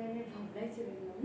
আমি ভাবনাই চলে গেলাম।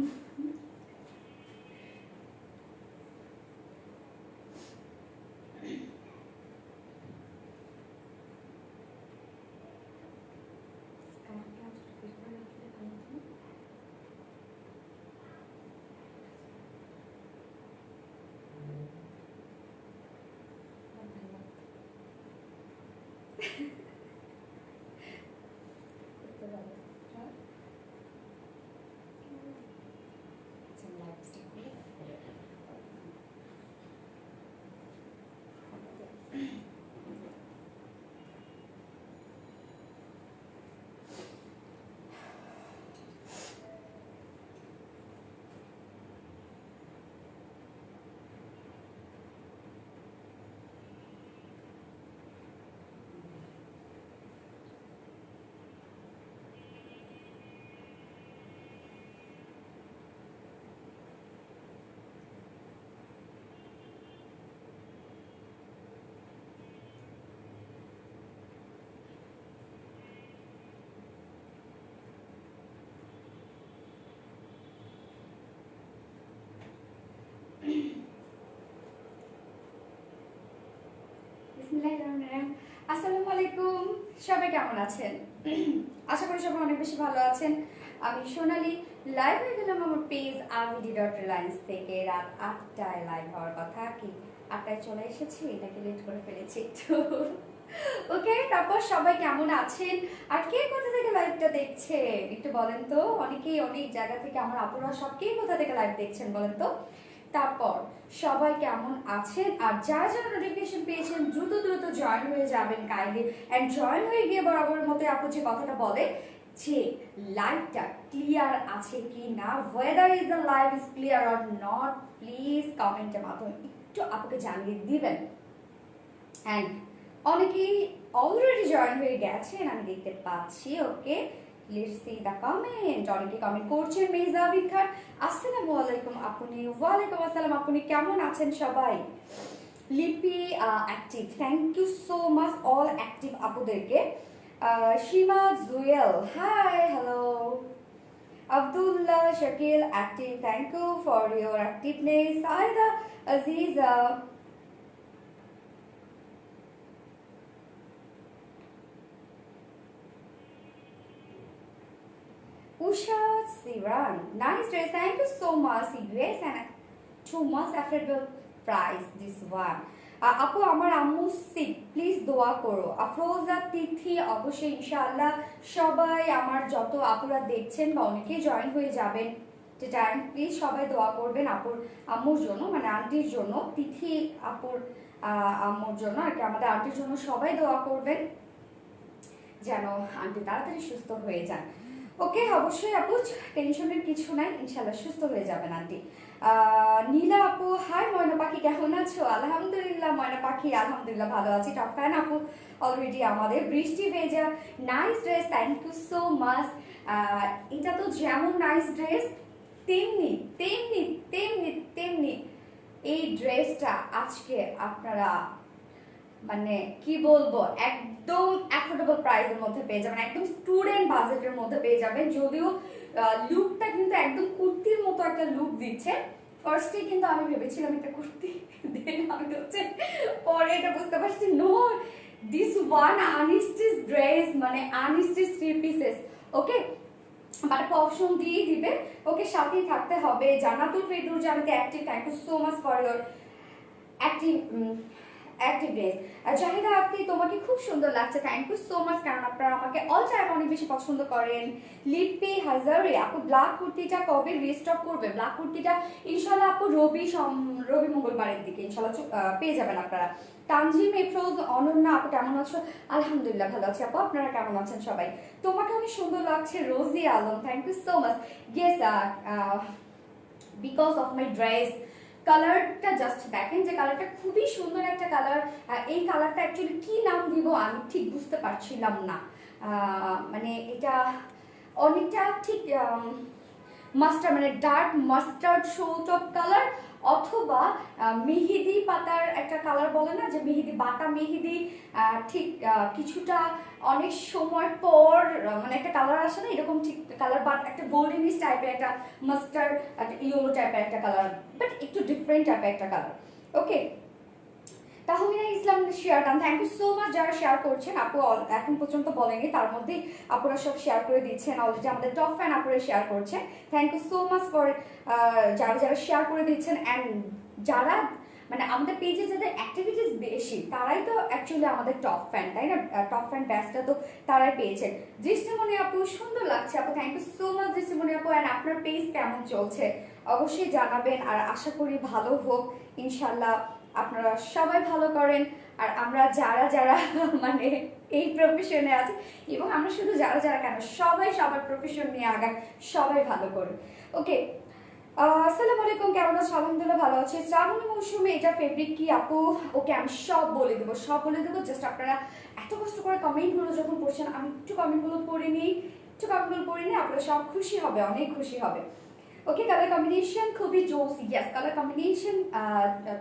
আসসালামু আলাইকুম, সবাই কেমন আছেন? আশা করি সবাই অনেক বেশি ভালো আছেন। আমি সোনালি লাইভ হয়ে গেলাম আমার পেজ rvd.reliance থেকে। রাত 8টায় লাইভ হওয়ার কথা, কি 8টায় চলে এসেছি নাকি লেট করে ফেলেছি একটু? ওকে, তারপর সবাই কেমন আছেন আর কে কোথা থেকে লাইভটা দেখছেন একটু বলেন তো। অনেকেই অনেক জায়গা থেকে, আমার আপুরা সব কে কোথা থেকে লাইভ দেখছেন বলেন তো। তারপর সবাই কেমন আছেন আর যারা যারা নোটিফিকেশন পেয়েছেন দ্রুত দ্রুত জয়েন হয়ে যাবেন কাইন্ডলি। এন্ড জয়েন হয়ে গিয়ে বরাবর মতো আপু যে কথাটা বলে যে লাইভটা ক্লিয়ার আছে কি না, weather is the live is clear or not, please কমেন্টের মাধ্যমে একটু আপুকে জানিয়ে দিবেন। এন্ড অনেকেই অলরেডি জয়েন হয়ে গেছেন আমি দেখতে পাচ্ছি। ওকে, লেটস সি দ্য কমেন্ট। অনেকে কমেন্ট করছেন। মেহজাবিন খান, আসসালামু আলাইকুম আপনি। ওয়ালাইকুম আসসালাম আপনি, কেমন আছেন সবাই? Lipi active, thank you so much all active আপুদেরকে। Sima Jewel, hi, hello. Abdullah Shakil active, thank you for your activeness. Saida Aziza, Usha Siran, nice dress. Thank you so much, CBS, and too much affordable price. This one. আপু আমার আম্মু sick, please দোয়া করো। আফরোজা তিথি, অবশ্যই ইনশাআল্লাহ সবাই আমার যত আপুরা দেখছেন বা অনেকেই জয়েন হয়ে যাবেন, যেটা প্লিজ সবাই দোয়া করবেন আপুর আম্মুর জন্য, মানে আন্টির জন্য, তিথি আপুর আম্মুর জন্য আর কি, আমাদের আন্টির জন্য সবাই দোয়া করবেন যেন আন্টি তাড়াতাড়ি সুস্থ হয়ে যান। ওকে, অবশ্যই আপু, টেনশনের কিছু নাই, ইনশাল্লাহ সুস্থ হয়ে যাবেন আন্টি। নীলা আপু, হাই ময়না পাখি, কেমন আছো? আলহামদুলিল্লাহ ময়না পাখি, আলহামদুলিল্লাহ ভালো আছি। টপ ফ্যান আপু অলরেডি আমাদের। বৃষ্টি ভেজা, nice dress, thank you so much. এটা তো যেমন নাইস ড্রেস তেমনি তেমনি তেমনি তেমনি এই ড্রেসটা আজকে আপনারা মানে কি বলবো একদম অ্যাফোর্ডেবল প্রাইসের মধ্যে পেয়ে যাবেন, একদম স্টুডেন্ট বাজেটের মধ্যে পেয়ে যাবেন। যদিও লুকটা কিন্তু একদম কুর্তির মতো একটা লুক দিচ্ছে। ফার্স্টে কিন্তু আমি ভেবেছিলাম এটা কুর্তি, দেন আমি হচ্ছে পরে এটা বুঝতে পারছি no, this one unstitch dress, মানে unstitch 3 pieces. Okay, but option দিয়ে দিবে। ওকে, সাথেই থাকতে হবে। জান্নাতুল ফেরদৌস জানাতে active, thank you so much for your active active dress. Zahida আপনি, তোমাকে খুব সুন্দর লাগছে, থ্যাংক ইউ সো মাচ, কারণ আপনারা আমাকে অল টাইম অনেক বেশি পছন্দ করেন। লিপি হাজারে আপু, ব্ল্যাক কুর্তিটা কবে রিস্টক করবে? ব্ল্যাক কুর্তিটা ইনশাল্লাহ আপু রবি মঙ্গলবারের দিকে ইনশাল্লাহ পেয়ে যাবেন আপনারা। তানজিম এফরোজ, অনন্যা আপু কেমন আছো? আলহামদুলিল্লাহ ভালো আছি আপু, আপনারা কেমন আছেন সবাই? তোমাকে অনেক সুন্দর লাগছে। Rosy Alam, thank you so much. Yes, because of my dress. কালারটা জাস্ট দেখেন, যে কালারটা খুবই সুন্দর একটা কালার। এই কালারটা অ্যাকচুয়ালি কি নাম দিব আমি ঠিক বুঝতে পারছিলাম না। মানে এটা অনেকটা ঠিক মাস্টার্ড, মানে ডার্ক মাস্টার্ড সৌটপ কালার, অথবা মেহেদি পাতার একটা কালার বলে না, যে মেহেদি বাটা মেহেদি, ঠিক কিছুটা অনেক সময় পর মানে একটা কালার আসে না, এরকম ঠিক কালার, বাট একটা গোল্ডেনিশ টাইপের, একটা মাস্টার্ড, একটা ইয়েলো টাইপের একটা কালার, বাট একটু ডিফারেন্ট টাইপের একটা colour. Okay, Tahmina Islam share done, thank you so much যারা শেয়ার করছেন। আপু এখন পর্যন্ত বলেনি, তার মধ্যেই আপুরা সব শেয়ার করে দিচ্ছেন অলরেডি, আমাদের টপ ফ্যান আপুরা শেয়ার করছেন। Thank you so much for যারা যারা শেয়ার করে দিচ্ছেন। অ্যান্ড যারা মানে আমাদের পেজে যাদের অ্যাক্টিভিটিস বেশি তারাই তো অ্যাকচুয়ালি আমাদের টপ ফ্যান, তাই না? টপ ফ্যান ব্যাচটা তো তারাই পেয়েছেন। দৃষ্টিমণি আপু সুন্দর লাগছে আপু, থ্যাংক ইউ সো মাচ দৃষ্টিমণি আপু। অ্যান্ড আপনার পেজ কেমন চলছে অবশ্যই জানাবেন, আর আশা করি ভালো হোক ইনশাল্লাহ, আপনারা সবাই ভালো করেন। আর আমরা যারা যারা মানে এই প্রফেশনে আছে, এবং আমরা শুধু যারা যারা কেন, সবাই সবার প্রফেশন নিয়ে আগান, সবাই ভালো করুন। ওকে, আসসালামু আলাইকুম, কেমন আছো? আলহামদুলিল্লাহ ভালো আছি। শ্রাবণী মৌসুমে এটা ফেব্রিক কি আপু? ওকে, আমি সব বলে দেবো, সব বলে দেবো। জাস্ট আপনারা এত কষ্ট করে কমেন্টগুলো যখন পড়ছেন, আমি একটু কমেন্টগুলো পড়ে নিই, আপনারা সব খুশি হবে, অনেক খুশি হবে। ওকে, কালার কম্বিনেশন খুবই জোস, ইয়েস কালার কম্বিনেশন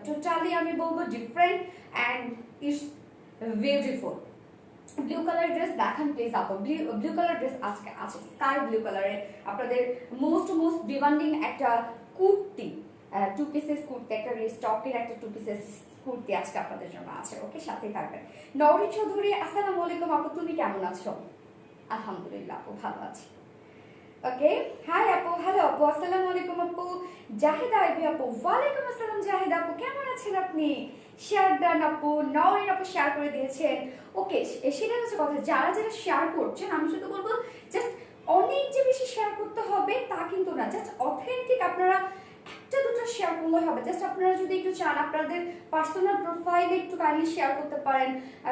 টোটালি আমি বলবো different and it's beautiful. Blue colour dress দেখান প্লিজ আপু। ব্লু কালার ড্রেস আজকে আছে স্কাই ব্লু কালারের, আপনাদের মোস্ট ডিমান্ডিং একটা কুর্তি, 2 পিসেস কুর্তি, একটা স্টকের একটা 2 পিসেস কুর্তি আজকে আপনাদের জন্য আছে। ওকে, সাথেই থাকবেন। নওরি চৌধুরী আসসালামু আলাইকুম আপু, তুমি কেমন আছো? আলহামদুলিল্লাহ আপু ভালো আছি। ওকে, হাই আপু, হ্যালো আপু, আসসালামু আলাইকুম আপু। জাহিদা আইবি আপু, ওয়ালাইকুম আসসালাম জাহিদা আপু, কেমন আছেন আপনি? শেয়ার ডান আপু, নওরিন আপু শেয়ার করে দিয়েছেন। ওকে, সেটা হচ্ছে কথা, যারা যারা শেয়ার করছেন আমি শুধু বলবো জাস্ট অনেক যে বেশি শেয়ার করতে হবে তা কিন্তু না, জাস্ট অথেন্টিক আপনারা একটা দুটো শেয়ার করলে হবে। জাস্ট আপনারা যদি একটু চান আপনাদের পার্সোনাল প্রোফাইলে একটু কাইন্ডলি শেয়ার করতে পারেন,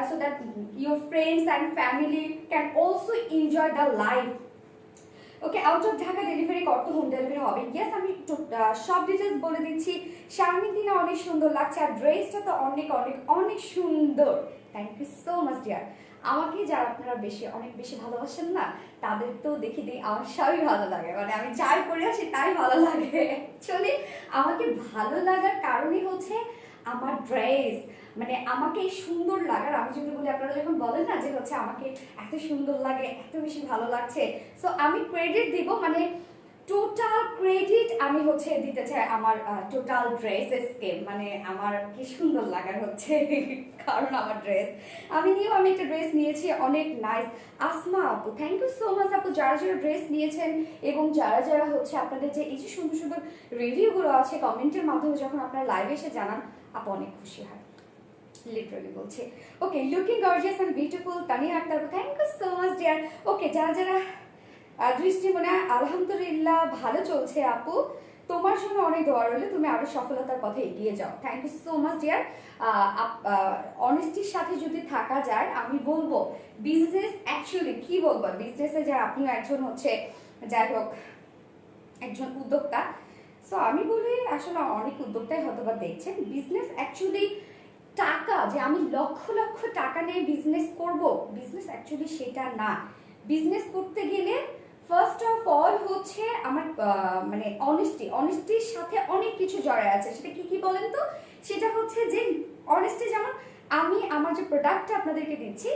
so that your friends and family can also enjoy the life. Okay, out of Dhaka delivery করতে, হোম ডেলিভারি হবে। ইয়েস, আমি সব ডিটেলস বলে দিচ্ছি। শারমিন দিনা অনেক সুন্দর লাগছে, আর ড্রেসটা তো অনেক অনেক অনেক সুন্দর। Thank you so much dear. আমাকে যারা আপনারা অনেক বেশি ভালোবাসেন না, তাদের তো দেখি আমার সবই ভালো লাগে, মানে আমি যাই করে আসি তাই ভালো লাগে। অ্যাকচুয়ালি আমাকে ভালো লাগার কারণই হচ্ছে আমার ড্রেস, মানে আমাকে সুন্দর লাগার, আমি যদি বলি আপনারা যখন বলেন না যে হচ্ছে আমাকে এত সুন্দর লাগে, এত বেশি ভালো লাগছে, সো আমি ক্রেডিট দিব, মানে টোটাল ক্রেডিট আমি হচ্ছে দিতে চাই আমার টোটাল ড্রেসেসকে, মানে আমার কি সুন্দর লাগার হচ্ছে কারণ আমার ড্রেস। আমি একটা ড্রেস নিয়েছি, অনেক নাইস। আসমা আপু, থ্যাংক ইউ সো মাচ আপু, যারা যারা ড্রেস নিয়েছেন এবং যারা যারা হচ্ছে আপনাদের যে এই যে সুন্দর সুন্দর রিভিউগুলো আছে কমেন্টের মাধ্যমে যখন আপনারা লাইভে এসে জানান, আপু অনেক খুশি হয়, লিটারালি বলছি। Okay, looking gorgeous and beautiful, Tania Akter, thank you so much dear. Okay, যারা যারা দৃষ্টি মনে আলহামদুলিল্লাহ ভালো চলছে আপু, তোমার জন্য অনেক দোয়া রইল, তুমি আরো সফলতার পথে এগিয়ে যাও। Thank you so much dear. অনেস্টির সাথে যদি থাকা যায়, আমি বলবো বিজনেস অ্যাকচুয়ালি কি বলবো, বিজনেসে যারা আপনিও একজন হচ্ছে, যাই হোক একজন উদ্যোক্তা, সো আমি বলি আসলে অনেক উদ্যোক্তাই হয়তো বা দেখছেন, বিজনেস অ্যাকচুয়ালি টাকা যে আমি লক্ষ লক্ষ টাকা নিয়ে বিজনেস করব, বিজনেস অ্যাকচুয়ালি সেটা না। বিজনেস করতে গেলে ফার্স্ট অফ অল হচ্ছে আমার মানে অনেস্টির সাথে অনেক কিছু জড়ায় আছে। সেটা কি কি বলেন তো? সেটা হচ্ছে যে অনেস্টি, যেমন আমি আমার যে প্রোডাক্টটা আপনাদেরকে দিচ্ছি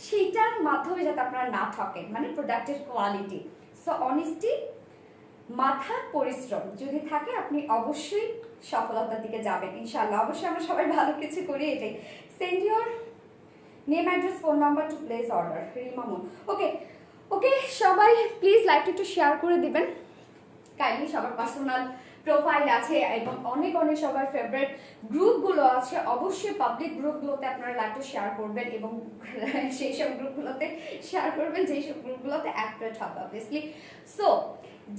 সেইটার মাধ্যমে যাতে আপনারা না ঠকেন, মানে প্রোডাক্টের কোয়ালিটি। সো অনেস্টি, মাথার পরিশ্রম যদি থাকে আপনি অবশ্যই সফলতার দিকে যাবেন ইনশাআল্লাহ। অবশ্যই আমরা সবাই ভালো কিছু করি, এটাই। Send your name, address, phone number to place order, Rimamun. Okay okay, সবাই প্লিজ লাইভটা একটু শেয়ার করে দিবেন কাইন্ডলি। সবার পার্সোনাল প্রোফাইল আছে এবং অনেক অনেক সবার ফেভারিট গ্রুপগুলো আছে, অবশ্যই পাবলিক গ্রুপগুলোতে আপনারা লাইভটা শেয়ার করবেন এবং সেই সব গ্রুপগুলোতে শেয়ার করবেন যেই সব গ্রুপগুলোতে অ্যাক্টিভ হবে অবভিয়াসলি। সো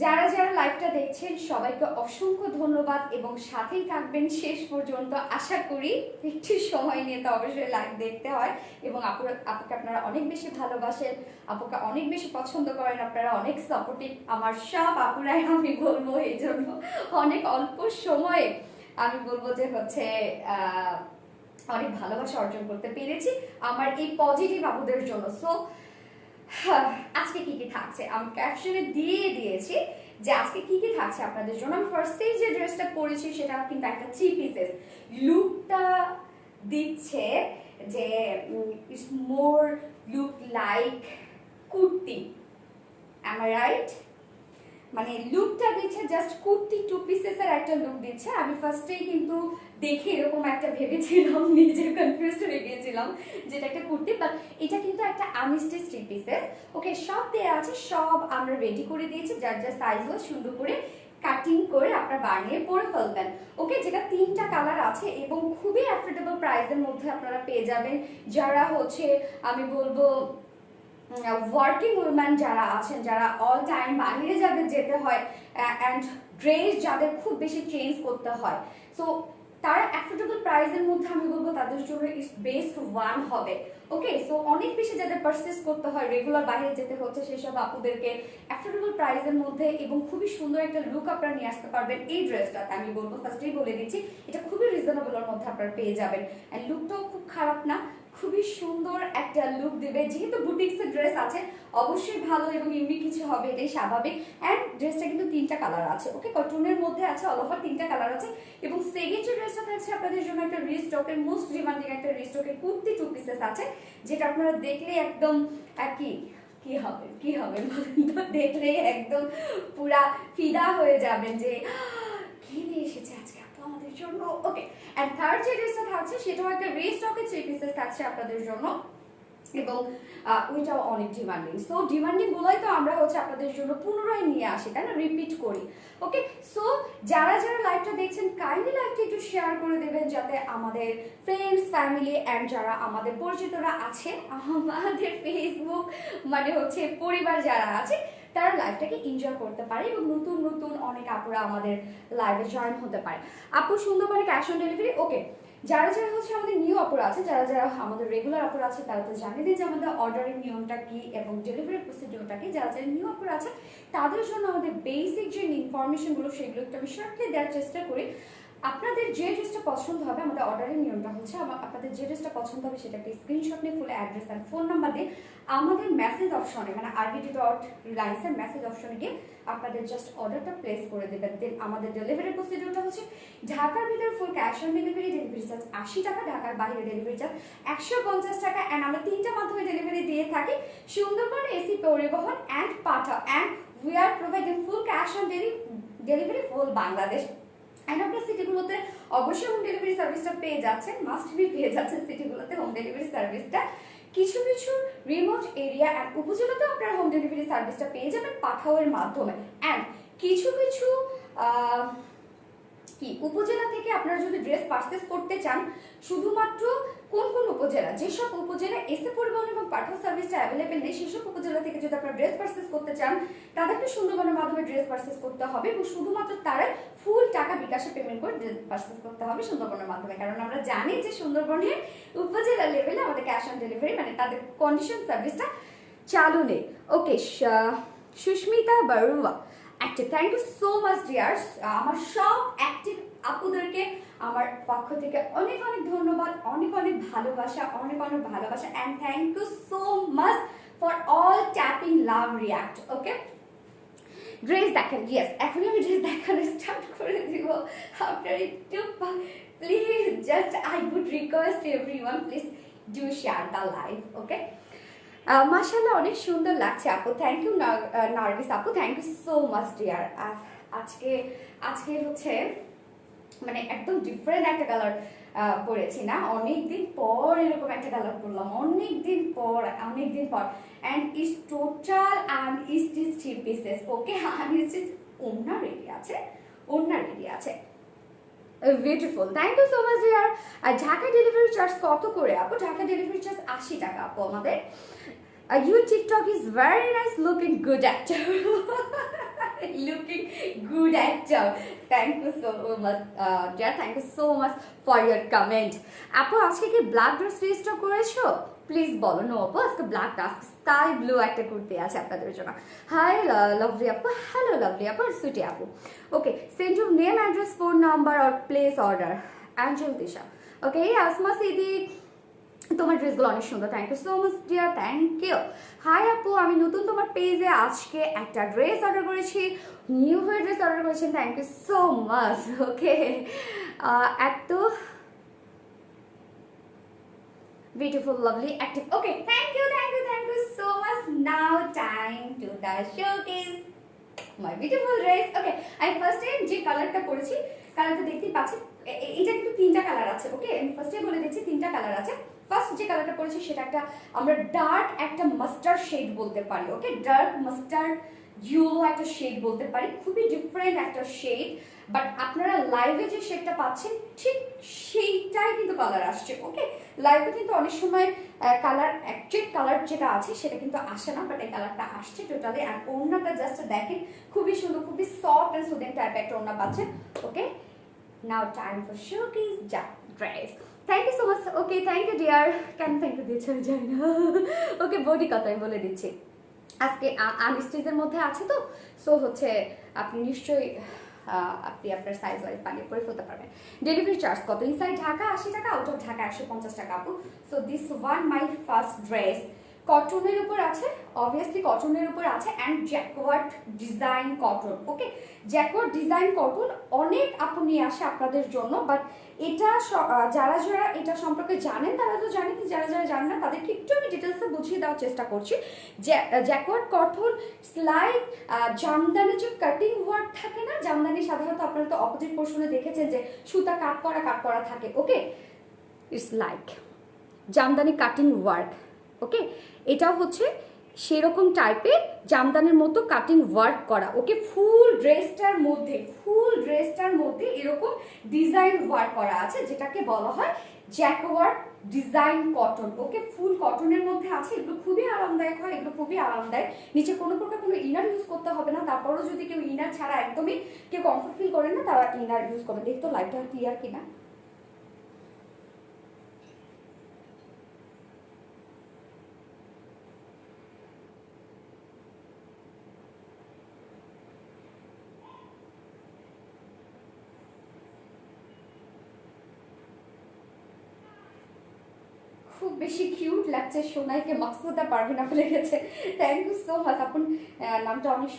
যারা যারা লাইভটা দেখছেন সবাইকে অসংখ্য ধন্যবাদ এবং সাথেই থাকবেন শেষ পর্যন্ত। আশা করি একটু সময় নিয়ে তো অবশ্যই লাইভ দেখতে হয়, এবং আপুকে আপনারা অনেক বেশি ভালোবাসেন, আপুকে অনেক বেশি পছন্দ করেন, আপনারা অনেক সাপোর্টিভ আমার সব আপুরাই, আমি বলবো এই জন্য অনেক অল্প সময়ে আমি বলবো যে হচ্ছে অনেক ভালোবাসা অর্জন করতে পেরেছি আমার এই পজিটিভ আপুদের জন্য। সো আজকে কি কি থাকছে আমি ক্যাপশনে দিয়ে দিয়েছি, যে আজকে কি কি থাকছে আপনাদের জন্য। আমি ফার্স্টেই যে ড্রেসটা পরেছি সেটা কিন্তু একটা 3 পিসেস লুকটা দিচ্ছে, যে it's more look like kurti, am I right? মানে লুকটা দিচ্ছে জাস্ট কুর্তি 2 পিসেসের একটা লুক দিচ্ছে। আমি ফার্স্টেই কিন্তু দেখে এরকম একটা ভেবেছিলাম, নিজে কনফিউজড হয়ে গিয়েছিলাম যেটা একটা কুর্তি, বাট এটা কিন্তু একটা আনস্টিচ 3 পিসেস। ওকে, সব দেওয়া আছে, সব আমরা রেডি করে দিয়েছি, যার যার সাইজ হয় সুন্দর করে কাটিং করে আপনার বানিয়ে পরে ফেলবেন। ওকে, যেটা 3টা কালার আছে এবং খুবই অ্যাফোর্ডেবল প্রাইসের মধ্যে আপনারা পেয়ে যাবেন। যারা হচ্ছে আমি বলবো ওয়ার্কিং উইম্যান যারা আছেন, যারা অল টাইম বাইরে যাদের যেতে হয় অ্যান্ড ড্রেস যাদের খুব বেশি চেঞ্জ করতে হয়, সো তারা অ্যাফোর্ডেবল প্রাইসের মধ্যে আমি বলবো তাদের জন্য ইস বেস্ট ওয়ান হবে। ওকে, সো অনেক বেশি যাদের পারচেস করতে হয়, রেগুলার বাইরে যেতে হচ্ছে, সেসব আপুদেরকে অ্যাফোর্ডেবল প্রাইসের মধ্যে এবং খুবই সুন্দর একটা লুক আপনারা নিয়ে আসতে পারবেন এই ড্রেসটাতে। আমি বলবো ফার্স্টেই বলে দিচ্ছি এটা খুবই রিজনেবলের মধ্যে আপনারা পেয়ে যাবেন, অ্যান্ড লুকটাও খুব খারাপ না, খুবই সুন্দর একটা লুক দেবে। যেহেতু বুটিক্সের ড্রেস আছে অবশ্যই ভালো এবং ইউনিক কিছু হবে, এটাই স্বাভাবিক। অ্যান্ড ড্রেসটা কিন্তু 3টা কালার আছে। ওকে, কটনের মধ্যে আছে, অল ওভার 3টা কালার আছে। এবং সেকেন্ড যে ড্রেসটা থাকছে আপনাদের জন্য একটা রিস্টকের মোস্ট ডিমান্ডিং একটা রিস্টকের কুর্তি 2 পিসেস আছে, যেটা আপনারা দেখলে একদম কি হবে দেখলেই একদম পুরা ফিদা হয়ে যাবেন যে কি নিয়ে এসেছে আজকে আপু আমাদের জন্য। ওকে, এন্ড থার্ড যে ড্রেসটা থাকছে সেটাও একটা রিস্টকের 3 পিসেস থাকছে আপনাদের জন্য, এবং ওইটাও অনেক ডিমান্ডিং। সো ডিমান্ডিং গুলোই তো আমরা হচ্ছে আপনাদের জন্য পুনরায় নিয়ে আসি, তাই না, রিপিট করি। ওকে, সো যারা যারা লাইভটা দেখছেন কাইন্ডলি লাইভটা একটু শেয়ার করে দেবেন, যাতে আমাদের ফ্রেন্ডস ফ্যামিলি অ্যান্ড যারা আমাদের পরিচিতরা আছে, আমাদের ফেসবুক মানে হচ্ছে পরিবার যারা আছে, তারা লাইভটাকে এনজয় করতে পারে এবং নতুন নতুন অনেক আপুরা আমাদের লাইভে জয়েন হতে পারে। আপু সুন্দরবনে ক্যাশ অন ডেলিভারি। ওকে, যারা যারা হচ্ছে আমাদের নিউ অপরা আছে, যারা যারা আমাদের রেগুলার অপরা আছে, তারা তো জানেন যে আমাদের অর্ডারের নিয়মটা কি এবং ডেলিভারি প্রসিডিওরটা কি। যারা যারা নিউ অপরা আছে তাদের জন্য আমাদের বেসিক যে ইনফরমেশনগুলো সেগুলো একটু আমি শর্টলি দেওয়ার চেষ্টা করি। আপনাদের যে ড্রেসটা পছন্দ হবে, আমাদের অর্ডারের নিয়মটা হচ্ছে আপনাদের যে ড্রেসটা পছন্দ হবে সেটা একটা স্ক্রিনশট নিয়ে full address and phone number দিয়ে আমাদের মেসেজ অপশনে, মানে rbt.reliance-এর মেসেজ অপশনে গিয়ে আপনাদের জাস্ট অর্ডারটা প্লেস করে দেবেন। দেন আমাদের ডেলিভারি প্রসিডিওরটা হচ্ছে ঢাকার ভিতরে full cash on delivery, delivery charge 80 টাকা, ঢাকার বাইরে ডেলিভারি চার্জ 150 টাকা। অ্যান্ড আমরা 3টা মাধ্যমে ডেলিভারি দিয়ে থাকি, সুন্দরবন, এসি পরিবহন অ্যান্ড পাঠা। And we are providing full cash on delivery full Bangladesh. And আপনার সিটিগুলোতে অবশ্যই হোম ডেলিভারি সার্ভিসটা পেয়ে যাচ্ছেন, মাস্ট বি পেয়ে যাচ্ছেন সিটিগুলোতে হোম ডেলিভারি সার্ভিসটা। কিছু কিছু রিমোট এরিয়া অ্যান্ড উপজেলাতেও আপনারা হোম ডেলিভারি সার্ভিসটা পেয়ে যাবেন পাঠাওয়ের মাধ্যমে। অ্যান্ড কিছু কিছু উপজেলা থেকে আপনারা যদি ড্রেস পারচেস করতে চান, শুধুমাত্র কোন কোন উপজেলা, যেসব উপজেলা এসে পরিবহন এবং পাঠাও সার্ভিসটা অ্যাভেলেবেল নেই, সেসব উপজেলা থেকে যদি আপনারা ড্রেস পারচেস করতে চান, তাদেরকে সুন্দরবনের মাধ্যমে ড্রেস পারচেস করতে হবে এবং শুধুমাত্র তারা ফুল টাকা বিকাশে পেমেন্ট করে ড্রেস পারচেস করতে হবে সুন্দরবনের মাধ্যমে। কারণ আমরা জানি যে সুন্দরবনের উপজেলা লেভেলে আমাদের ক্যাশ অন ডেলিভারি মানে তাদের কন্ডিশন সার্ভিসটা চালু নেই। Okay, Susmita Barua active, thank you so much dears. আমার সব অ্যাক্টিভ আপুদেরকে আমার পক্ষ থেকে অনেক অনেক ধন্যবাদ, অনেক অনেক ভালোবাসা, and thank you so much for all tapping love react. Okay, dress দেখেন, ইয়েস এখনই আমি ড্রেস দেখানো স্টার্ট করে দিব। আপনার একটু please just I would request everyone, please do share the live. Okay, মাশাআল্লাহ অনেক সুন্দর লাগছে আপু, থ্যাংক ইউ নার্গিস আপু, thank you so much dear. আজকে হচ্ছে মানে একদম ডিফারেন্ট একটা কালার পরেছি না, অনেকদিন পর এরকম একটা কালার পরলাম, অনেকদিন পর and is total and is this 3 pieces. Okay, ওড়না রেডি আছে beautiful, thank you so much dear. আর ঢাকা ডেলিভারি চার্জ কত করে আপু? ঢাকা ডেলিভারি চার্জ 80 টাকা আপু আমাদের। Your TikTok is very nice, looking good actor. Looking good actor. Thank you so much, dear. Thank you so much for your comment. আপু আজকে কি ব্ল্যাক ড্রেস রেজিস্টার করেছো? প্লিজ বলো। নো আপু, আজকে ব্ল্যাক ডাস্ক স্কাই ব্লু একটা কুর্তি আছে আপনাদের জন্য। হাই লাভলি আপু, হ্যালো লাভলি আপু, সুইটি আপু। Okay, send your name, address, phone number or place order. Angel Disha. Okay, Asma Siddique, তোমার ড্রেসগুলো অনেক সুন্দর, thank you so much dear, thank you. Hi আপু, আমি নতুন তোমার পেজে আজকে একটা ড্রেস অর্ডার করেছি, নিউ হয়ে ড্রেস অর্ডার করেছেন, thank you so much. Okay, এত beautiful, lovely, active. Okay, thank you so much. Now time to the showcase my beautiful dress. Okay, আমি ফার্স্টে যে কালারটা পরেছি, কালারটা দেখতেই পাচ্ছি, এটা কিন্তু তিনটা কালার আছে। ওকে, আমি ফার্স্টে বলে দিচ্ছি তিনটা কালার আছে। ফার্স্ট যে কালারটা পরেছি সেটা একটা আমরা ডার্ক একটা মাস্টার্ড শেড বলতে পারি। ওকে, ডার্ক মাস্টার্ড ইয়েলো একটা শেড বলতে পারি, খুবই ডিফারেন্ট একটা শেড। বাট আপনারা লাইভে যে শেডটা পাচ্ছেন ঠিক সেইটাই কিন্তু কালার আসছে। ওকে, লাইভে কিন্তু অনেক সময় কালার অ্যাকচুয়াল কালার যেটা আছে সেটা কিন্তু আসে না, বাট এই কালারটা আসছে টোটালি। আর ওড়নাটা জাস্ট দেখেন, খুবই সুন্দর, খুবই সফট এন্ড সুদিং টাইপ একটা ওড়না পাচ্ছেন। Okay, now time for showcase যা dress. Thank you so much. Okay, thank you dear. কেন থ্যাংক ইউ দিয়েছে আমি জানি না। ওকে, বডি কথা আমি বলে দিচ্ছি, আজকে আনস্টিচের মধ্যে আছে তো, সো হচ্ছে আপনি নিশ্চয়ই আপনি আপনার সাইজ ওয়াইজ বানিয়ে পরে ফেলতে পারবেন। ডেলিভারি চার্জ কত? ইনসাইড ঢাকা 80 টাকা, আউট অফ ঢাকা 150 টাকা আপু। So this one my first dress কটনের উপর আছে, অবভিয়াসলি কটনের উপর আছে, and jacquard design cotton. Okay, jacquard design cotton অনেক আপু নিয়ে আসে আপনাদের জন্য, বাট এটা যারা যারা এটা সম্পর্কে জানেন তারা তো জানেন, যারা যারা জানেন না তাদেরকে একটু আমি ডিটেলসে বুঝিয়ে দেওয়ার চেষ্টা করছি। জ্যাকওয়ার্ড কটন স্লাইড জামদানি যে কাটিং ওয়ার্ক থাকে না, জামদানি সাধারণত আপনারা তো অপোজিট পোর্শনে দেখেছেন যে সুতা কাট করা থাকে। Okay, it's like jamdani cutting work. Okay, এটা হচ্ছে সেরকম টাইপের জামদানির মতো কাটিং ওয়ার্ক করা। ওকে, ফুল ড্রেসটার মধ্যে এরকম ডিজাইন ওয়ার্ক করা আছে, যেটাকে বলা হয় জ্যাকওয়ার্ড ডিজাইন কটন। ওকে, ফুল কটনের মধ্যে আছে, এগুলো খুবই আরামদায়ক হয়, এগুলো খুবই আরামদায়ক। নিচে কোনো প্রকার কোনো ইনার ইউজ করতে হবে না। তারপরও যদি কেউ ইনার ছাড়া একদমই কেউ কমফোর্ট ফিল করেন না, তারা ইনার ইউজ করবে। দেখতো লাইটটা ক্লিয়ার কিনা। খুব বেশি কিউট লাগছে, সোনাইকে মাকসুদা পারভিনা বলে গেছে। থ্যাংক ইউ সো মাচ আপন, নামটা অনেক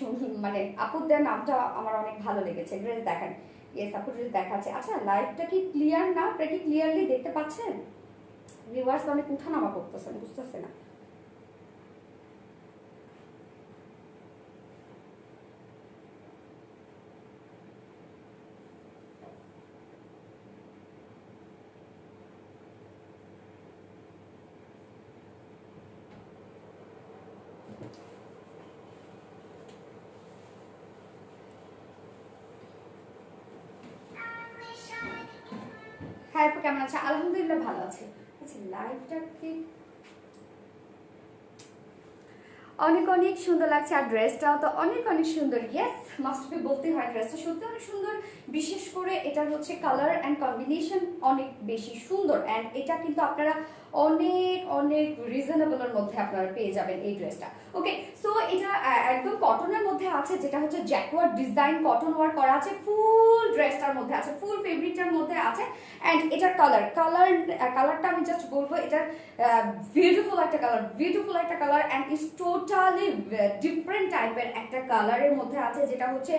মানে আপুদের নামটা আমার অনেক ভালো লেগেছে। ড্রেস দেখেন, ইয়েস আপু ড্রেস দেখাচ্ছে। আচ্ছা, লাইভটা কি ক্লিয়ার না? আপনারা কি ক্লিয়ারলি দেখতে পাচ্ছেন? ভিউয়ার্স অনেক উঠানামা করতেছেন, বুঝতেছে না। হ্যাঁ আপু কেমন আছে? আলহামদুলিল্লাহ ভালো আছে। আচ্ছা, লাইভটা কি অনেক অনেক সুন্দর লাগছে, আর ড্রেসটাও তো অনেক অনেক সুন্দর। ইয়েস, মাস্ট বি বলতেই হয়, ড্রেসটা সত্যি অনেক সুন্দর। বিশেষ করে এটার হচ্ছে কালার অ্যান্ড কম্বিনেশন অনেক বেশি সুন্দর, অ্যান্ড এটা কিন্তু আপনারা অনেক অনেক রিজনেবলের মধ্যে আপনারা পেয়ে যাবেন এই ড্রেসটা। ওকে, সো এটা একদম কটনের মধ্যে আছে, যেটা হচ্ছে জ্যাকওয়ার্ড ডিজাইন কটন ওয়ার্ক করা আছে, ফুল ড্রেসটার মধ্যে আছে, ফুল ফেব্রিকটার মধ্যে আছে। অ্যান্ড এটার কালারটা আমি জাস্ট বলবো, এটার বিউটিফুল একটা colour and it's totally different টাইপের একটা কালারের মধ্যে আছে, যেটা হচ্ছে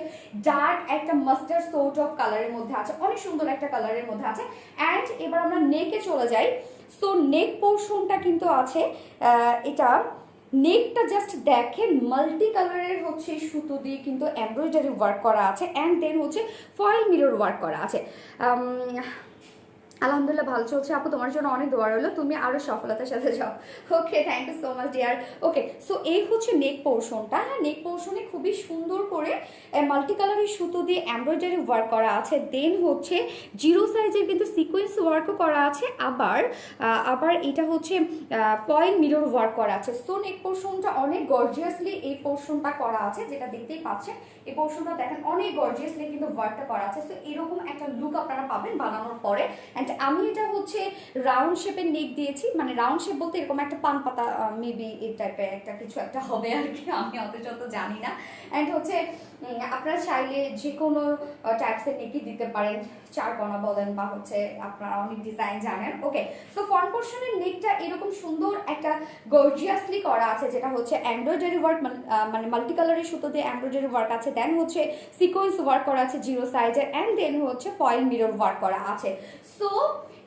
ডার্ক একটা মাস্টার্ড সোর্ট অফ কালারের মধ্যে আছে, অনেক সুন্দর একটা কালারের মধ্যে আছে। অ্যান্ড এবার আমরা নেকে চলে যাই। সো নেক পোর্শনটা কিন্তু আছে, এটা নেকটা জাস্ট দেখেন, মাল্টি কালারের হচ্ছে সুতো দিয়ে কিন্তু এমব্রয়ডারি ওয়ার্ক করা আছে, অ্যান্ড দেন হচ্ছে ফয়েল মিরর ওয়ার্ক করা আছে। আলহামদুলিল্লাহ ভালো চলছে আপু, তোমার জন্য অনেক দোয়া রইলো, তুমি আরো সফলতার সাথে যাও। Okay, thank you so much dear. Okay, so এই হচ্ছে নেক পোর্শনটা। হ্যাঁ, নেক পোর্শনে খুবই সুন্দর করে মাল্টি কালারের সুতো দিয়ে এমব্রয়ডারি ওয়ার্ক করা আছে, দেন হচ্ছে জিরো সাইজের কিন্তু সিকোয়েন্স ওয়ার্কও করা আছে, আবার এটা হচ্ছে ফয়েল মিরর ওয়ার্ক করা আছে। সো নেক পোর্শনটা অনেক গর্জিয়াসলি এই পোর্শনটা করা আছে, যেটা দেখতেই পাচ্ছেন। এই পোর্শনটা দেখেন অনেক গর্জিয়াসলি কিন্তু ওয়ার্কটা করা আছে। সো এরকম একটা লুক আপনারা পাবেন বানানোর পরে। অ্যান্ড আমি এটা হচ্ছে রাউন্ড শেপের নেক দিয়েছি, মানে রাউন্ড শেপ বলতে এরকম একটা পান পাতা মেবি এই টাইপের একটা কিছু একটা হবে আর কি, আমি অত জানি না। অ্যান্ড হচ্ছে আপনারা চাইলে যে কোনো টাইপসের নেকই দিতে পারেন, চারকোনা বলেন বা হচ্ছে আপনারা অনেক ডিজাইন জানেন। ওকে, সো ফ্রন্ট পোর্শনের নেকটা এরকম সুন্দর একটা গর্জিয়াসলি করা আছে, যেটা হচ্ছে এমব্রয়ডারি ওয়ার্ক, মানে মাল্টি কালারের সুতো দিয়ে এমব্রয়ডারি ওয়ার্ক আছে, দেন হচ্ছে সিকোয়েন্স ওয়ার্ক করা আছে জিরো সাইজের, অ্যান্ড দেন হচ্ছে ফয়েল মিরর ওয়ার্ক করা আছে। সো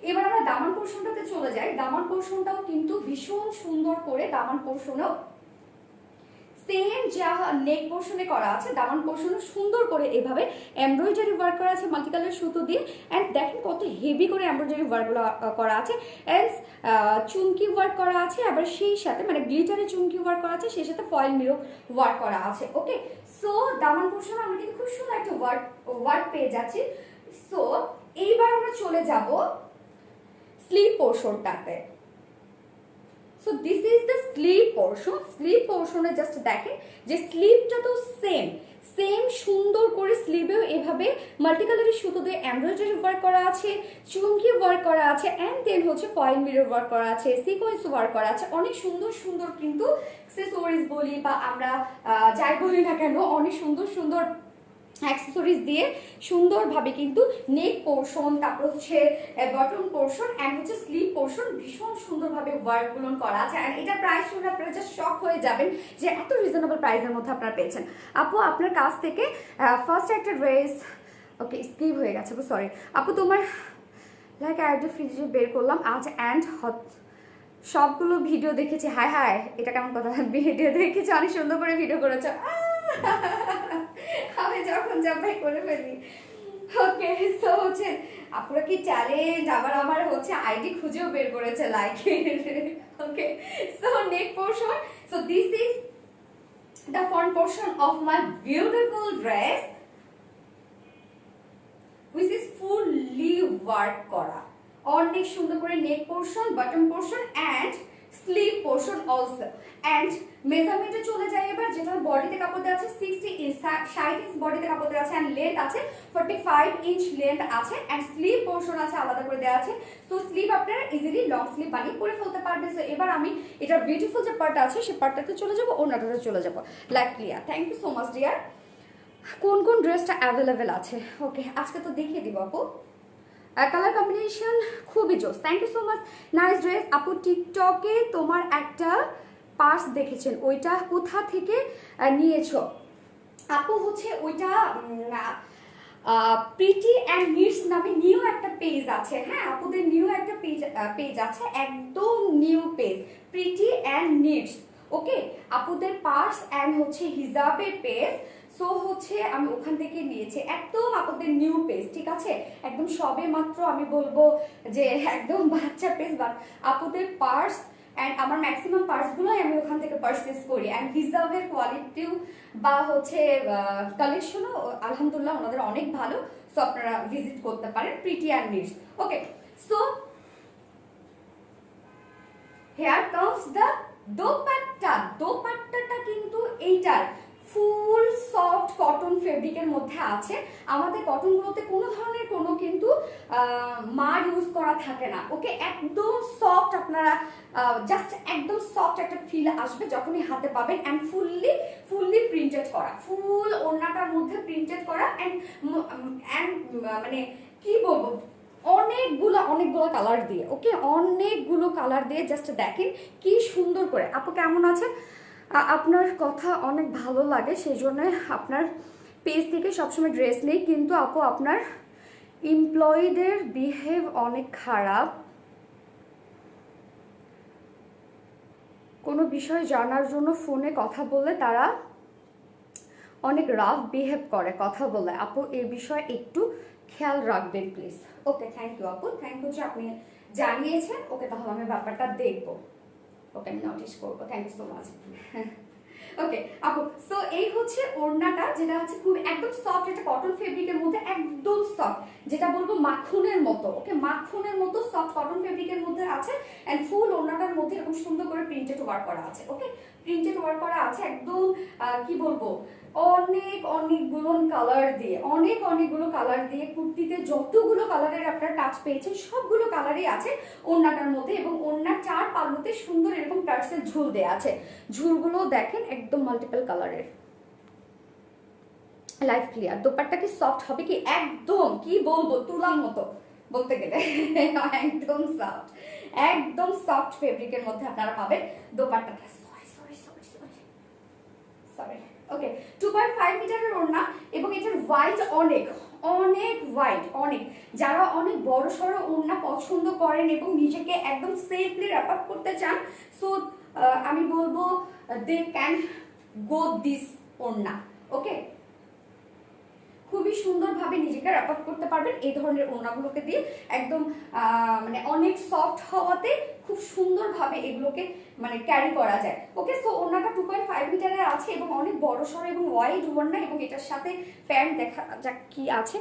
এবার আমরা দামান পোর্শনটাতে চলে যাই। দামান পোর্শনটাও কিন্তু ভীষণ সুন্দর করে, দামান পোর্শনেও সেম যা নেক পোর্শনে করা আছে, দামান পোর্শনে সুন্দর করে এভাবে এমব্রয়ডারি ওয়ার্ক করা আছে মাল্টি কালার সুতো দিয়ে। অ্যান্ড দেখেন কত হেভি করে এমব্রয়ডারি ওয়ার্কগুলো করা আছে, অ্যান্ড চুমকি ওয়ার্ক করা আছে, আবার সেই সাথে মানে গ্লিটারে চুমকি ওয়ার্ক করা আছে, সেই সাথে ফয়েল মিরর ওয়ার্ক করা আছে। ওকে, সো দামান পোর্শনে আমরা কিন্তু খুব সুন্দর একটা ওয়ার্ক পেয়ে যাচ্ছি। সো এইবার আমরা চলে যাব স্লিভ পোর্শনটাতে। So this is the sleeve portion. Sleeve পোর্শনে জাস্ট দেখেন যে স্লিভটা তো সেম সুন্দর করে স্লিভেও এভাবে মাল্টি কালারের সুতো দিয়ে এমব্রয়ডারি ওয়ার্ক করা আছে, চুমকি ওয়ার্ক করা আছে, অ্যান্ড দেন হচ্ছে ফয়েল মিরর ওয়ার্ক করা আছে, সিকোয়েন্স ওয়ার্ক করা আছে। অনেক সুন্দর সুন্দর কিন্তু অ্যাক্সেসরিজ বলি বা আমরা যাই বলি না কেন, অনেক সুন্দর সুন্দর অ্যাক্সেসরিজ দিয়ে সুন্দরভাবে কিন্তু নেক পোর্শন, তারপর হচ্ছে বটম পোর্শন অ্যান্ড হচ্ছে স্লিভ পোর্শন ভীষণ সুন্দরভাবে ওয়ার্কগুলো করা আছে। অ্যান্ড এটা প্রাইস শুনে আপনারা জাস্ট শক হয়ে যাবেন যে এত রিজনেবল প্রাইসের মধ্যে আপনারা পেয়েছেন। আপু আপনার কাছ থেকে ফার্স্ট একটা ড্রেস, ওকে স্কিপ হয়ে গেছে, সরি আপু, তোমার লাইক আইডি ফ্রিজে বের করলাম আজ, অ্যান্ড সবগুলো ভিডিও দেখেছি। হায় হায়, এটা কেমন কথা, ভিডিও দেখেছি, অনেক সুন্দর করে ভিডিও করেছো, আমি যখন যাবাই করে ফেলি। ওকে, সো হচ্ছে আপনারা কি ট্যালেন্ট, আবার আমার হচ্ছে আইডি খুঁজেও বের করেছে লাইকের। Okay, so neck portion, so this is the front portion of my beautiful dress which is fully work করা, অনেক সুন্দর করে neck portion, bottom portion and sleeve portion also. And মেজারমেন্টে চলে যায় এবার, যেটা বডিতে কাপড় দেওয়া আছে 60 ইঞ্চ, 60 ইঞ্চ বডিতে কাপড় দেওয়া আছে, অ্যান্ড লেন্থ আছে 45 ইঞ্চ লেন্থ আছে, অ্যান্ড স্লিভ পোর্শন আছে আলাদা করে দেওয়া আছে। সো স্লিভ আপনারা ইজিলি লং স্লিভ বানিয়ে পরে ফেলতে পারবেন। সো এবার আমি এটার বিউটিফুল যে পার্ট আছে সেই পার্টটাতে চলে যাবো, ওনাটাতে চলে যাবো। Like clear, thank you so much dear. কোন কোন ড্রেসটা অ্যাভেলেবেল আছে, ওকে আজকে তো দেখিয়ে দিব আপু। কালার কম্বিনেশন খুবই জোস, thank you so much, nice dress. আপু টিকটকে তোমার একটা পার্স দেখেছেন, ওইটা কোথা থেকে নিয়েছো? আপু হচ্ছে ওইটা প্রিটি অ্যান্ড নিডস নামে নিউ একটা পেজ আছে, হ্যাঁ আপুদের নিউ একটা পেজ আছে, একদম new page, pretty and needs. Okay, আপুদের পার্স অ্যান্ড হচ্ছে হিজাবের পেজ। সো হচ্ছে আমি ওখান থেকে নিয়েছি, একদম আপনাদের নিউ পেজ, ঠিক আছে, একদম সবে মাত্র আমি বলবো যে একদম বাচ্চা পেজ, বাট আপুদের পার্স অ্যান্ড আমার ম্যাক্সিমাম পার্সগুলোই আমি ওখান থেকে পারচেস করি। অ্যান্ড হিজাবের কোয়ালিটিও বা হচ্ছে কালেকশনও আলহামদুলিল্লাহ ওনাদের অনেক ভালো। সো আপনারা ভিজিট করতে পারেন pretty and needs. Okay, so here comes the dupatta. দোপাট্টাটা কিন্তু এইটার ফুল সফট কটন ফেব্রিকের মধ্যে আছে। আমাদের কটনগুলোতে কোনো ধরনের কোনো কিন্তু মার ইউজ করা থাকে না। ওকে, একদম সফট, আপনারা জাস্ট একদম সফট একটা ফিল আসবে যখনই হাতে পাবেন। অ্যান্ড ফুললি প্রিন্টেড করা, ফুল ওড়নাটার মধ্যে প্রিন্টেড করা, অ্যান্ড মানে কি বলবো, অনেকগুলো কালার দিয়ে। ওকে, অনেকগুলো কালার দিয়ে, জাস্ট দেখেন কি সুন্দর করে। আপু কেমন আছেন? আপনার কথা অনেক ভালো লাগে, সেই জন্য আপনার পেজ থেকে সবসময় ড্রেস নেই, কিন্তু আপু আপনার এমপ্লয়ীদের বিহেভ অনেক খারাপ, কোনো বিষয় জানার জন্য ফোনে কথা বললে তারা অনেক রাফ বিহেভ করে কথা বলে। আপু এই বিষয়ে একটু খেয়াল রাখবেন প্লিজ। ওকে, থ্যাংক ইউ আপু, থ্যাংক ইউ যে আপনি জানিয়েছেন। ওকে, তাহলে আমি ব্যাপারটা দেখবো। ওকে, আমি নোটিস করবো, থ্যাংক ইউ সো মাচ। ওকে আপু, সো এই হচ্ছে ওড়নাটা, যেটা হচ্ছে খুব একদম সফট, এটা কটন ফেব্রিকের মধ্যে একদম সফট, যেটা বলবো মাখনের মতো। ওকে, মাখনের মতো সফট কটন ফেব্রিকের মধ্যে আছে। এন্ড ফুল ওড়নাটার মধ্যে এরকম সুন্দর করে প্রিন্টেড ওয়ার্ক করা আছে। ওকে, প্রিন্টেড ওয়ার্ক করা আছে একদম, কি বলবো, অনেকগুলো কালার দিয়ে, অনেকগুলো কালার দিয়ে কুর্তিতে যতগুলো কালারের আপনারা টাচ পেয়েছেন সবগুলো কালারই আছে ওড়নাটার মধ্যে। এবং ওড়নার চার পাল্লুতে সুন্দর এরকম টার্সেল ঝুল দেয়া আছে। ঝুলগুলো দেখেন একদম মাল্টিপল কালারের, লাইট ক্লিয়ার। দোপাট্টা কি সফট হবে কি, একদম কি বলবো তুলার মতো বলতে গেলে একদম সফট, একদম সফট ফেব্রিকের মধ্যে আপনারা পাবেন দোপাট্টাটা। সরি, ওকে, 2.5 মিটারের ওড়না এবং এটার হোয়াইট অনেক হোয়াইট, অনেক, যারা অনেক বড় সড়ো ওড়না পছন্দ করেন এবং নিজেকে একদম সেফলি র্যাপ আপ করতে চান, সো আমি বলবো দে ক্যান গো দিস ওড়না। ওকে, খুবই সুন্দরভাবে নিজেকে র্যাপ আপ করতে পারবেন এই ধরনের ওড়নাগুলোকে দিয়ে। একদম মানে অনেক সফট হওয়াতে খুব সুন্দরভাবে এগুলোকে মানে ক্যারি করা যায়। ওকে, সো ওড়নাটা 2.5 মিটারের আছে এবং অনেক বড় সড়ো এবং ওয়াইড ওড়না, এবং এটার সাথে প্যান্ট দেখা যাক কি আছে।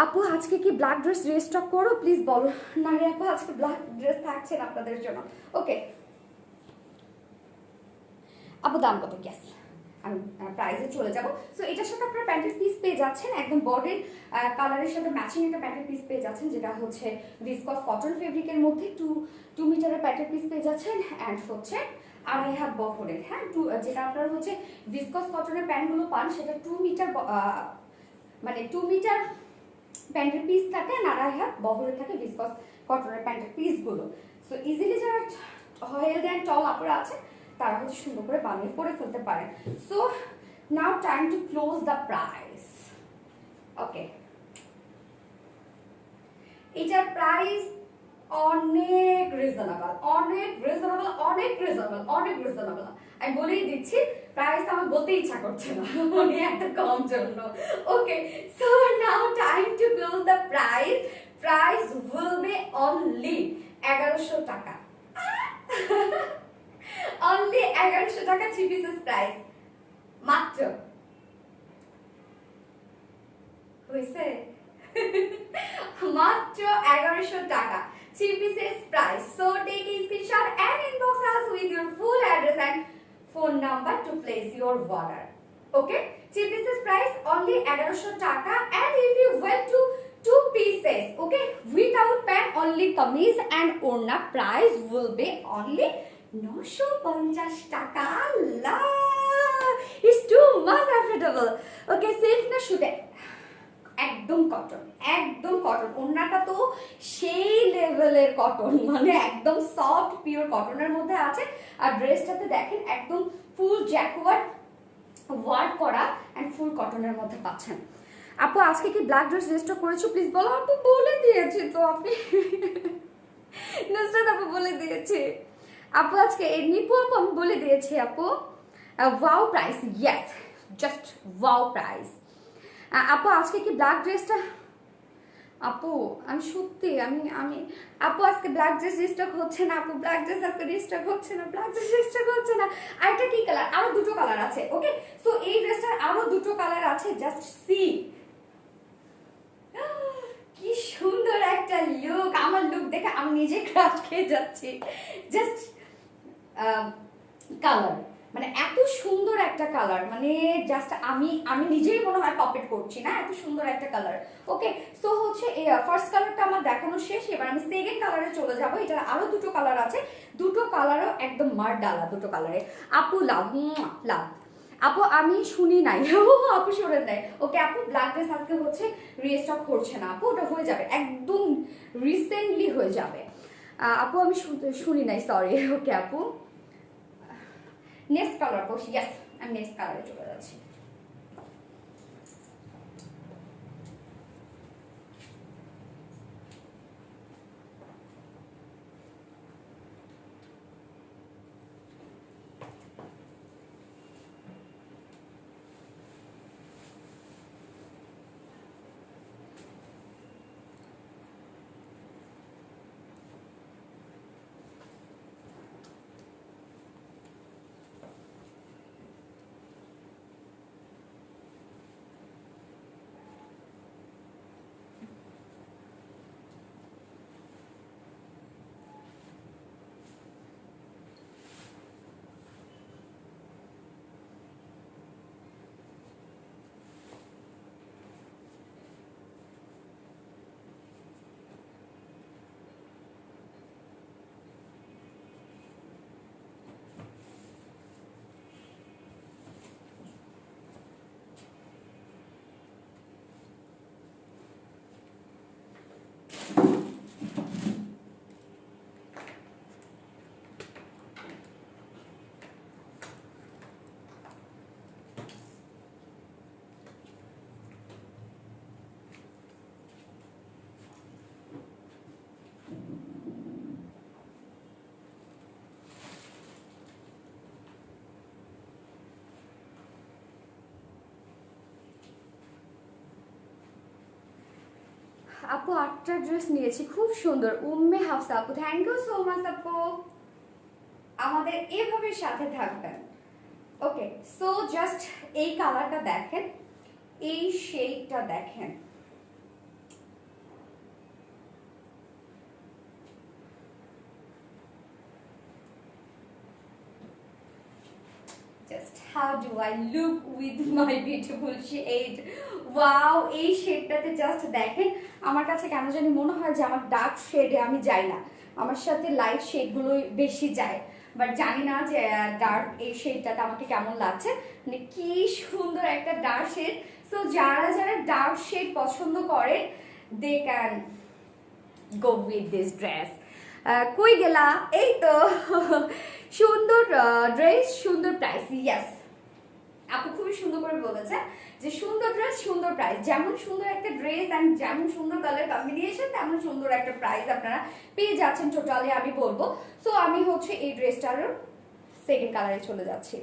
আপু আজকে কি ব্ল্যাক ড্রেস রিস্টক করো প্লিজ বলো। না রে আপু, আজকে ব্ল্যাক ড্রেস থাকছে না আপনাদের জন্য। ওকে আপু, দাম কত? গ্যাস, আমি প্রাইসে চলে যাব। সো এটার সাথে আপনারা প্যান্টের পিস পেয়ে যাচ্ছেন, একদম বডির কালারের সাথে ম্যাচিং একটা প্যান্টের পিস পেয়ে যাচ্ছেন, যেটা হচ্ছে ভিসকস কটন ফেব্রিকের মধ্যে 2 মিটারের প্যান্টের পিস পেয়ে যাচ্ছেন। অ্যান্ড হচ্ছে 2.5 হাত বহরের, হ্যাঁ, যেটা আপনারা হচ্ছে ভিসকস কটনের প্যান্টগুলো পান সেটা 2 মিটার, মানে 2 মিটার প্যান্টের পিস থাকে, আর 2.5 হাত বহরে থাকে ভিসকস কটনের প্যান্টের পিসগুলো। সো ইজিলি যারা হেলদি অ্যান্ড টল আপুরা আছে তারা হচ্ছে সুন্দর করে বানিয়ে পরে ফেলতে পারেন। So now time to close the price. Okay, এটার প্রাইস অনেক রিজনেবল, আমি বলেই দিচ্ছি, প্রাইস আমার বলতে ইচ্ছা করছে না মানে এত কম জন্য। Okay, so now time to close the price will be only 1100 টাকা। অনলি 1100 টাকা 3 পিসেস প্রাইস, মাত্র। হইছে মাত্র 1100 টাকা 3 pieces price. So take a screenshot and inbox us with your full address and phone number to place your order. Okay, 3 pieces price only 1100 টাকা, and if you went to 2 pieces, okay, without pant only kameez and orna, price will be only 950 টাকা। আল্লাহ, it's too much affordable. Okay, silk না সুতে, একদম cotton, একদম cotton. ওড়নাটা তো সেই লেভেলের cotton, মানে একদম সফট পিওর কটনের মধ্যে আছে। আর ড্রেসটাতে দেখেন একদম ফুল জ্যাকওয়ার্ড ওয়ার্ক করা এন্ড ফুল কটনের মধ্যে পাচ্ছেন। আপু আজকে কি ব্ল্যাক ড্রেস রেস্টক করেছো প্লিজ বলো। আপু বলে দিয়েছি তো, আপনি নুসরাত আপু বলে দিয়েছে। আপু আজকে নিপু আপু আমি বলে দিয়েছি আপু। Wow price, yes, just wow price. আপু আজকে কি ব্ল্যাক ড্রেসটা, আপু আমি সত্যি আমি আমি আপু আজকে ব্ল্যাক ড্রেস রিস্টক হচ্ছে না আপু, ব্ল্যাক ড্রেস আজকে রিস্টক হচ্ছে না, ব্ল্যাক ড্রেস রিস্টক হচ্ছে না। আর এটা কি কালার? আরো 2টো কালার আছে। ওকে, সো এই ড্রেসটার আরো 2টো কালার আছে, জাস্ট সি। কি সুন্দর একটা লুক, আমার লুক দেখে আমি নিজে ক্রাশ খেয়ে যাচ্ছি। জাস্ট কালার, মানে এত সুন্দর একটা কালার, মানে জাস্ট আমি নিজেই মনে হয় পপেট করছি না, এত সুন্দর একটা কালার। ওকে, সো হচ্ছে ফার্স্ট কালারটা আমার দেখানো শেষ, এবার আমি সেকেন্ড কালারে চলে যাব। এটার আরো 2টো কালার আছে, 2টো কালারও একদম মার ডালা 2টো কালারে। আপু লাভ, লাভ আপু আমি শুনি নাই। আপু শোনেন নাই। ওকে আপু, ব্ল্যাক ড্রেস আজকে হচ্ছে রিস্টক করছে না আপু, ওটা হয়ে যাবে একদম রিসেন্টলি হয়ে যাবে। আপু আমি শুনি নাই, সরি। ওকে আপু, নেক্সট কালার বসি, ইয়েস আমি নেক্সট কালারে চলে যাচ্ছি। আপু 8টা ড্রেস নিয়েছি, খুব সুন্দর। উম্মে হাফসা আপু, থ্যাংক ইউ সো মাচ আপু, আমাদের এভাবে সাথে থাকবেন। ওকে, সো জাস্ট এই কালারটা দেখেন, এই শেডটা দেখেন, just how do I look with my beautiful shade? Wow, এই শেডটাতে জাস্ট দেখেন, আমার কাছে কেন জানি মনে হয় যে আমার ডার্ক শেডে আমি যাই না, আমার সাথে লাইট শেডগুলো বেশি যায়, বাট জানি না যে ডার্ক এই শেডটাতে আমাকে কেমন লাগছে। মানে কি সুন্দর একটা ডার্ক শেড। সো যারা যারা ডার্ক শেড পছন্দ করেন, they can go with this dress. কই গেলা? এই তো সুন্দর ড্রেস, সুন্দর প্রাইস। ইয়াস, আপু খুবই সুন্দর করে বলেছে যে সুন্দর ড্রেস সুন্দর প্রাইস। যেমন সুন্দর একটা ড্রেস অ্যান্ড যেমন সুন্দর কালার কম্বিনেশন, তেমন সুন্দর একটা প্রাইস আপনারা পেয়ে যাচ্ছেন টোটালি আমি বলবো। সো আমি হচ্ছে এই ড্রেসটার সেকেন্ড কালারে চলে যাচ্ছি।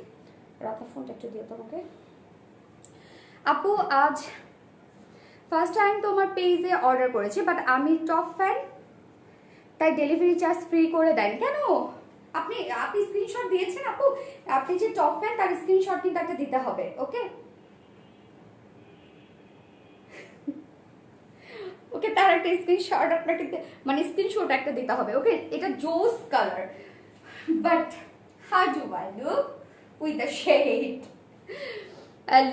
রাতা ফোনটা একটু দিয়ে তোমাকে। আপু আজ ফার্স্ট টাইম তোমার পেজে অর্ডার করেছি, বাট আমি টপ ফ্যান, তাই ডেলিভারি চার্জ ফ্রি করে দেন কেন? আপনি স্ক্রিনশট দিয়েছেন আপু, আপনি যে টপ ফ্যান তার স্ক্রিনশট কিন্তু একটা দিতে হবে। ওকে ওকে, তার একটা স্ক্রিনশট আপনাকে মানে স্ক্রিনশট একটা দিতে হবে। ওকে, এটা জোস colour, but how do I look with the shade?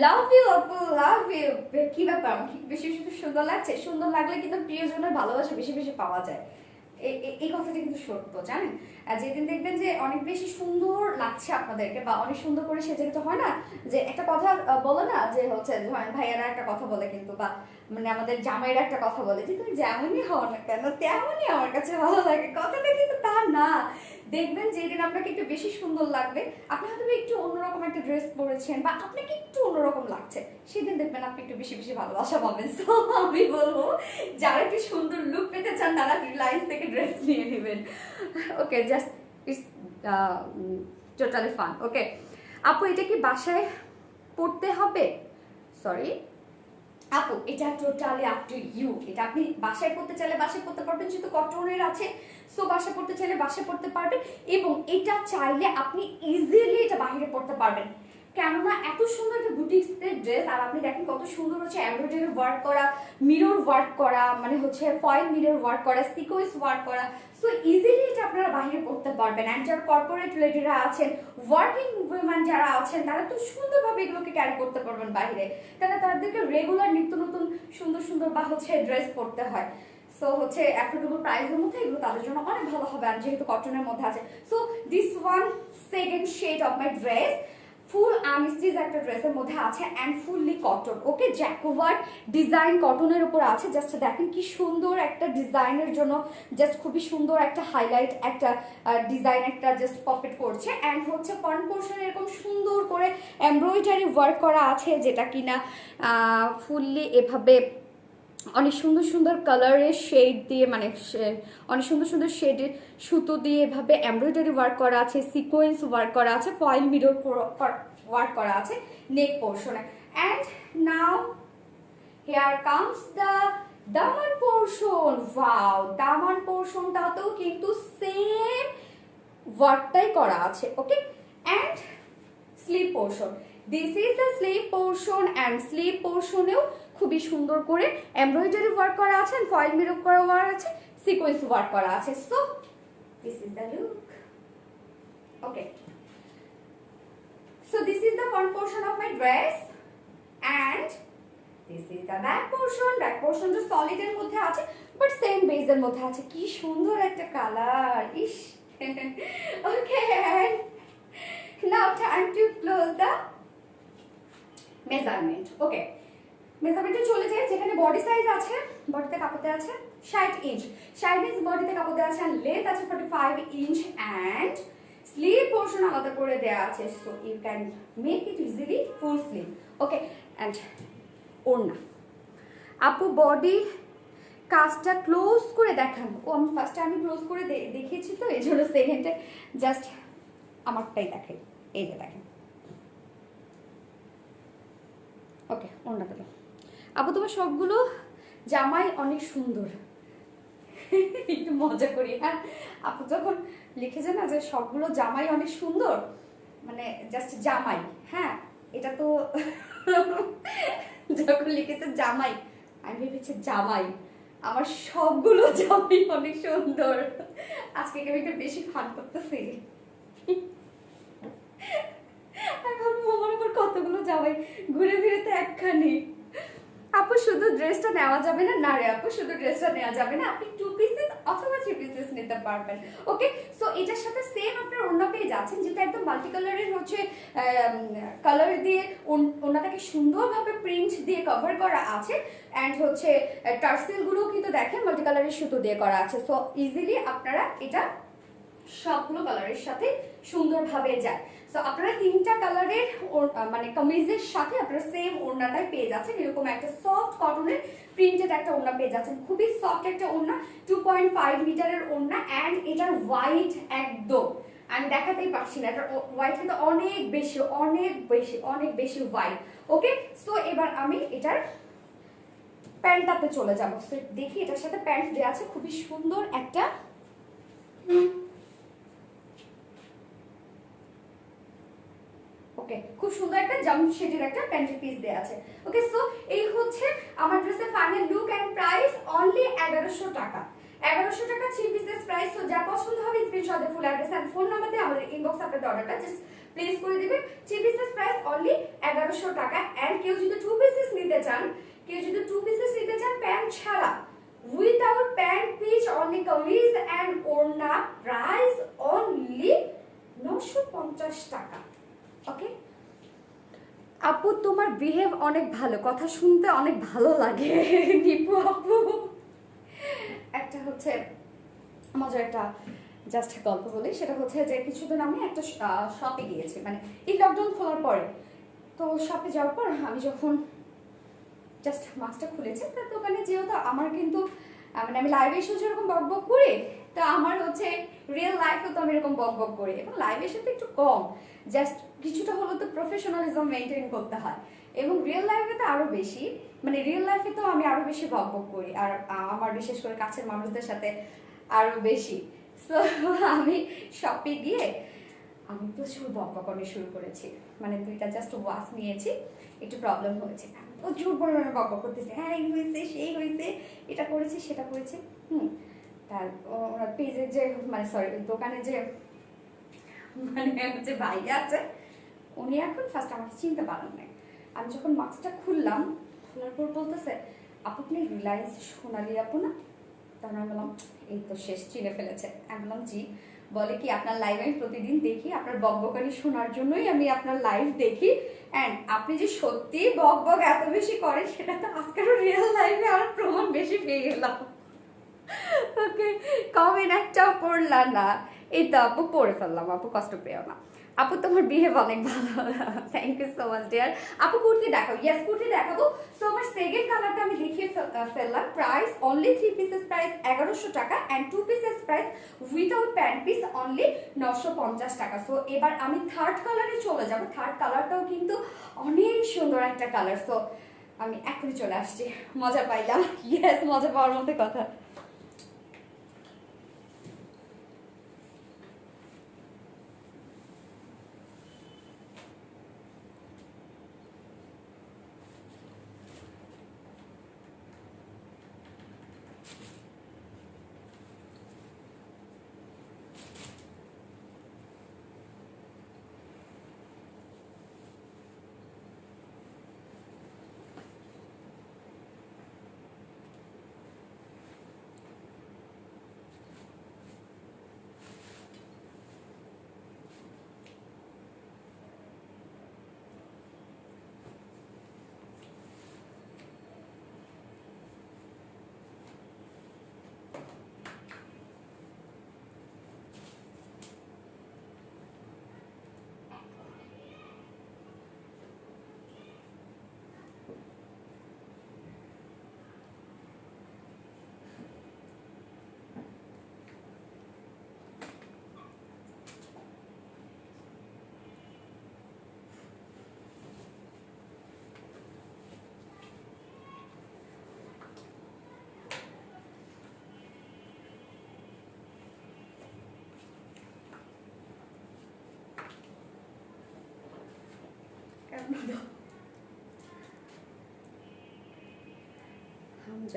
Love you আপু, লাভ ইউ। কি ব্যাপার, আমাকে বেশি বেশি সুন্দর লাগছে? সুন্দর লাগলে কিন্তু প্রিয়জনের ভালোবাসা বেশি বেশি পাওয়া যায়, এই কথাটা কিন্তু সত্য, জানেন? যেদিন দেখবেন যে অনেক বেশি সুন্দর লাগছে আপনাদেরকে বা অনেক সুন্দর করে সেজে যেতে হয় না, যে একটা কথা বলে না যে হচ্ছে ভাইয়ারা একটা কথা বলে কিন্তু, বা মানে আমাদের জামাইরা একটা কথা বলে যে তুমি যেমনই হও না কেন তেমনই আমার কাছে ভালো লাগে। কথাটা কিন্তু তা না। দেখবেন যেদিন আপনাকে একটু বেশি সুন্দর লাগবে, আপনি হয়তো একটু অন্যরকম একটা ড্রেস পরেছেন বা আপনাকে একটু অন্যরকম লাগছে, সেদিন দেখবেন আপনি একটু বেশি বেশি ভালোবাসা পাবেন। তো আমি বলবো যারা একটু সুন্দর লুক পেতে চান তারা রিলায়েন্স থেকে ড্রেস নিয়ে নেবেন। ওকে, জাস্ট ইটস টোটালি ফান। ওকে আপু, এটা কি বাসায় পড়তে হবে? সরি আপু, এটা টোটালি আপ টু ইউ। এটা আপনি বাসায় পড়তে চাইলে বাসায় পড়তে পারবেন, যেহেতু কটনের আছে, সো বাসায় পড়তে চাইলে বাসায় পড়তে পারবেন, এবং এটা চাইলে আপনি ইজিলি এটা বাইরে পড়তে পারবেন। কেননা এত সুন্দর একটা বুটিক্সের ড্রেস, আর আপনি দেখেন কত সুন্দর হচ্ছে এমব্রয়ডারি ওয়ার্ক করা, মিরর ওয়ার্ক করা, মানে হচ্ছে ফয়েল মিরর ওয়ার্ক করা, সিকোয়েন্স ওয়ার্ক করা। সো ইজিলি এটা আপনারা বাইরে পড়তে পারবেন। অ্যান্ড যারা কর্পোরেট লেডিরা আছেন, ওয়ার্কিং উইমেন যারা আছেন, তারা তো সুন্দরভাবে এগুলোকে ক্যারি করতে পারবেন বাইরে, কেন তাদেরকে রেগুলার নিত্য নতুন সুন্দর সুন্দর বা হচ্ছে ড্রেস পরতে হয়। সো হচ্ছে অ্যাফোর্ডেবল প্রাইসের মধ্যে এগুলো তাদের জন্য অনেক ভালো হবে, আর যেহেতু কটনের মধ্যে আছে। So this one second shade of my dress, full unstitch একটা ড্রেসের মধ্যে আছে and fully cotton. Okay, jacquard design কটনের উপর আছে। জাস্ট দেখেন কি সুন্দর একটা ডিজাইনের জন্য, জাস্ট খুবই সুন্দর একটা হাইলাইট, একটা ডিজাইন একটা জাস্ট পকেট করছে। অ্যান্ড হচ্ছে ফ্রন্ট পোর্শন এরকম সুন্দর করে এমব্রয়ডারি ওয়ার্ক করা আছে, যেটা কিনা ফুললি এভাবে অনেক সুন্দর সুন্দর কালারের শেড দিয়ে, মানে অনেক সুন্দর সুন্দর শেডের সুতো দিয়ে এভাবে এমব্রয়ডারি ওয়ার্ক করা আছে, সিকোয়েন্স ওয়ার্ক করা আছে, ফয়েল মিরর ওয়ার্ক করা আছে নেক পোর্শনে। And now here comes the daman portion. Wow, দামান পোর্শনটাতেও কিন্তু সেম ওয়ার্কটাই করা আছে। Okay, and sleeve portion, this is the sleeve portion. And sleeve পোর্শনেও খুবই সুন্দর করে এমব্রয়ডারি ওয়ার্ক করা আছে, ফয়েল মিরর করা ওয়ার্ক আছে, সিকোয়েন্স ওয়ার্ক করা আছে। So this is the look. Okay, so this is the front portion of my dress and this is the back portion. Back পোর্শনটা সলিড এর মধ্যে আছে, বাট সেম বেজের মধ্যে আছে। কি সুন্দর একটা colour, is. Okay, now time to close the measurement. Okay, মেজারমেন্টে চলে যাই, যেখানে বডি সাইজ আছে, বডিতে কাপড়তে আছে 60 ইঞ্চ, 60 ইঞ্চ বডিতে কাপড়তে আছে, আর লেন্থ আছে 45 ইঞ্চ, অ্যান্ড স্লিভ পোর্শন আলাদা করে দেওয়া আছে। So you can make it easily full sleeve. Okay, and ওড়না। আপু বডি কাজটা ক্লোজ করে দেখান। ও আমি ফার্স্টে আমি ক্লোজ করে দেখিয়েছি, তো এই জন্য সেকেন্ডে জাস্ট আমারটাই দেখাই। এই যে দেখেন। ওকে, ওড়নাটা আপু তোমার সবগুলো জামাই অনেক সুন্দর। একটু মজা করি, হ্যাঁ। আপু যখন লিখেছে না যে সবগুলো জামাই অনেক সুন্দর, মানে জাস্ট জামাই, হ্যাঁ, এটা তো যখন লিখেছে জামাই, আমি ভেবেছি জামাই, আমার সবগুলো জামাই অনেক সুন্দর। আজকে আমি একটু বেশি ফান করতেছি। আমি ভাবলাম আমার উপর কতগুলো জামাই, ঘুরে ফিরে তো একখানি। আপু শুধু ড্রেসটা নেওয়া যাবে না, না রে আপু শুধু ড্রেসটা নেওয়া যাবে না, আপনি 2 পিসেস অথবা 3 পিসেস নিতে পারবেন। ওকে, সো এটার সাথে সেম আপনার ওড়না পেয়ে যাচ্ছেন, যেটা একদম মাল্টি কালারের হচ্ছে কালার দিয়ে ওড়নাটাকে সুন্দরভাবে প্রিন্ট দিয়ে কভার করা আছে। অ্যান্ড হচ্ছে টার্সেল গুলোও কিন্তু দেখেন মাল্টি কালারের সুতো দিয়ে করা আছে। সো ইজিলি আপনারা এটা সবগুলো কালারের সাথে সুন্দরভাবে যায়। সো আপনারা 3টা কালারের মানে কামিজের সাথে আপনারা সেম ওড়নাটাই পেয়ে যাচ্ছেন। এরকম একটা সফট কটনের প্রিন্টেড একটা ওড়না পেয়ে যাচ্ছেন, খুবই সফট একটা ওড়না, 2.5 মিটারের ওড়না। অ্যান্ড এটার হোয়াইট একদম আমি দেখাতেই পারছি না, এটা হোয়াইট কিন্তু অনেক বেশি অনেক বেশি অনেক বেশি হোয়াইট। ওকে, সো এবার আমি এটার প্যান্টটাতে চলে যাবো। সো দেখি এটার সাথে প্যান্ট দেওয়া আছে, খুবই সুন্দর একটা ওকে, খুব সুন্দর একটা জাম্প শেডের একটা প্যান্টের পিস দেয়া আছে। ওকে, সো এই হচ্ছে আমার ড্রেসের final look and price only 1100 টাকা। 1100 টাকা 3 পিসেস প্রাইস। সো যা পছন্দ হবে স্ক্রিনশট দিয়ে full address and phone number দিয়ে আমাদের ইনবক্স আপনাদের অর্ডারটা জাস্ট প্লেস করে দিবেন। 3 পিসেস প্রাইস অনলি 1100 টাকা। এন্ড কেউ যদি 2 পিসেস নিতে চান, প্যান্ট ছাড়া, without pant piece only kameez and ওড়না, প্রাইস অনলি 950 টাকা। ওকে আপু, তোমার বিহেভ অনেক ভালো, কথা শুনতে অনেক ভালো লাগে। নিপু আপু, একটা হচ্ছে মজার একটা জাস্ট গল্প বলি। সেটা হচ্ছে যে কিছুদিন আমি একটা শপে গিয়েছি, মানে এই লকডাউন খোলার পরে। তো শপে যাওয়ার পর আমি যখন জাস্ট মাস্কটা খুলেছি, তার দোকানে যেহেতু আমার কিন্তু মানে আমি লাইভে এসেও যেরকম বক বক করি, তো আমার হচ্ছে রিয়েল লাইফেও তো আমি এরকম বক বক করি, এবং লাইভে এসে তো একটু কম, জাস্ট কিছুটা হলো তো প্রফেশনালিজম মেনটেন করতে হয়। এবং রিয়েল লাইফে তো আরো বেশি, মানে রিয়েল লাইফে তো আমি আরো বেশি বক বক করি, আর আমার বিশেষ করে কাছের মানুষদের সাথে আরো বেশি। সো আমি শপে গিয়ে আমি প্রচুর বকবকানি শুরু করেছি, মানে 2টা জাস্ট ওয়াশ নিয়েছি, একটু প্রবলেম হয়েছে, প্রচুর পরিমাণে বকবক করতেছে, হ্যাঁ এই হয়েছে সেই হয়েছে, এটা করেছি সেটা করেছি। তার ওনার পেজের যে মানে সরি দোকানে যে মানে যে ভাইয়া আছে, উনি এখন ফার্স্ট আমাকে চিনতে পারেন নাই। আমি যখন মাস্কটা খুললাম, খোলার পর বলতেছে, আপু আপনি রিলায়েন্স সোনালি আপু না? তখন আমি বললাম এই তো শেষ, চিনে ফেলেছে। আমি বললাম জি। বলে কি আপনার লাইভ আমি প্রতিদিন দেখি, আপনার বকবকানি শোনার জন্যই আমি আপনার লাইভ দেখি, অ্যান্ড আপনি যে সত্যি বকবক এত বেশি করেন সেটা তো আজকের রিয়েল লাইফে আর প্রমাণ বেশি পেয়ে গেলাম। ওকে, কমেন্ট একটাও পড়লাম না, এই তো আপু পড়ে ফেললাম, আপু কষ্ট পেও না। আপু তোমার বিহেভ অনেক ভালো, thank you so much dear. আপু কুর্তি দেখাও, ইয়েস কুর্তি দেখাবো। সো আমার সেকেন্ড কালারটা আমি দেখিয়ে ফেললাম। প্রাইস অনলি 3 পিসেস প্রাইস 1100 টাকা, and 2 pieces price without pant piece only 950 টাকা। সো এবার আমি থার্ড কালারে চলে যাব। থার্ড কালারটাও কিন্তু অনেক সুন্দর একটা কালার। সো আমি এখনই চলে আসছি, মজা পাইলাম, ইয়েস মজা পাওয়ার মধ্যে কথা।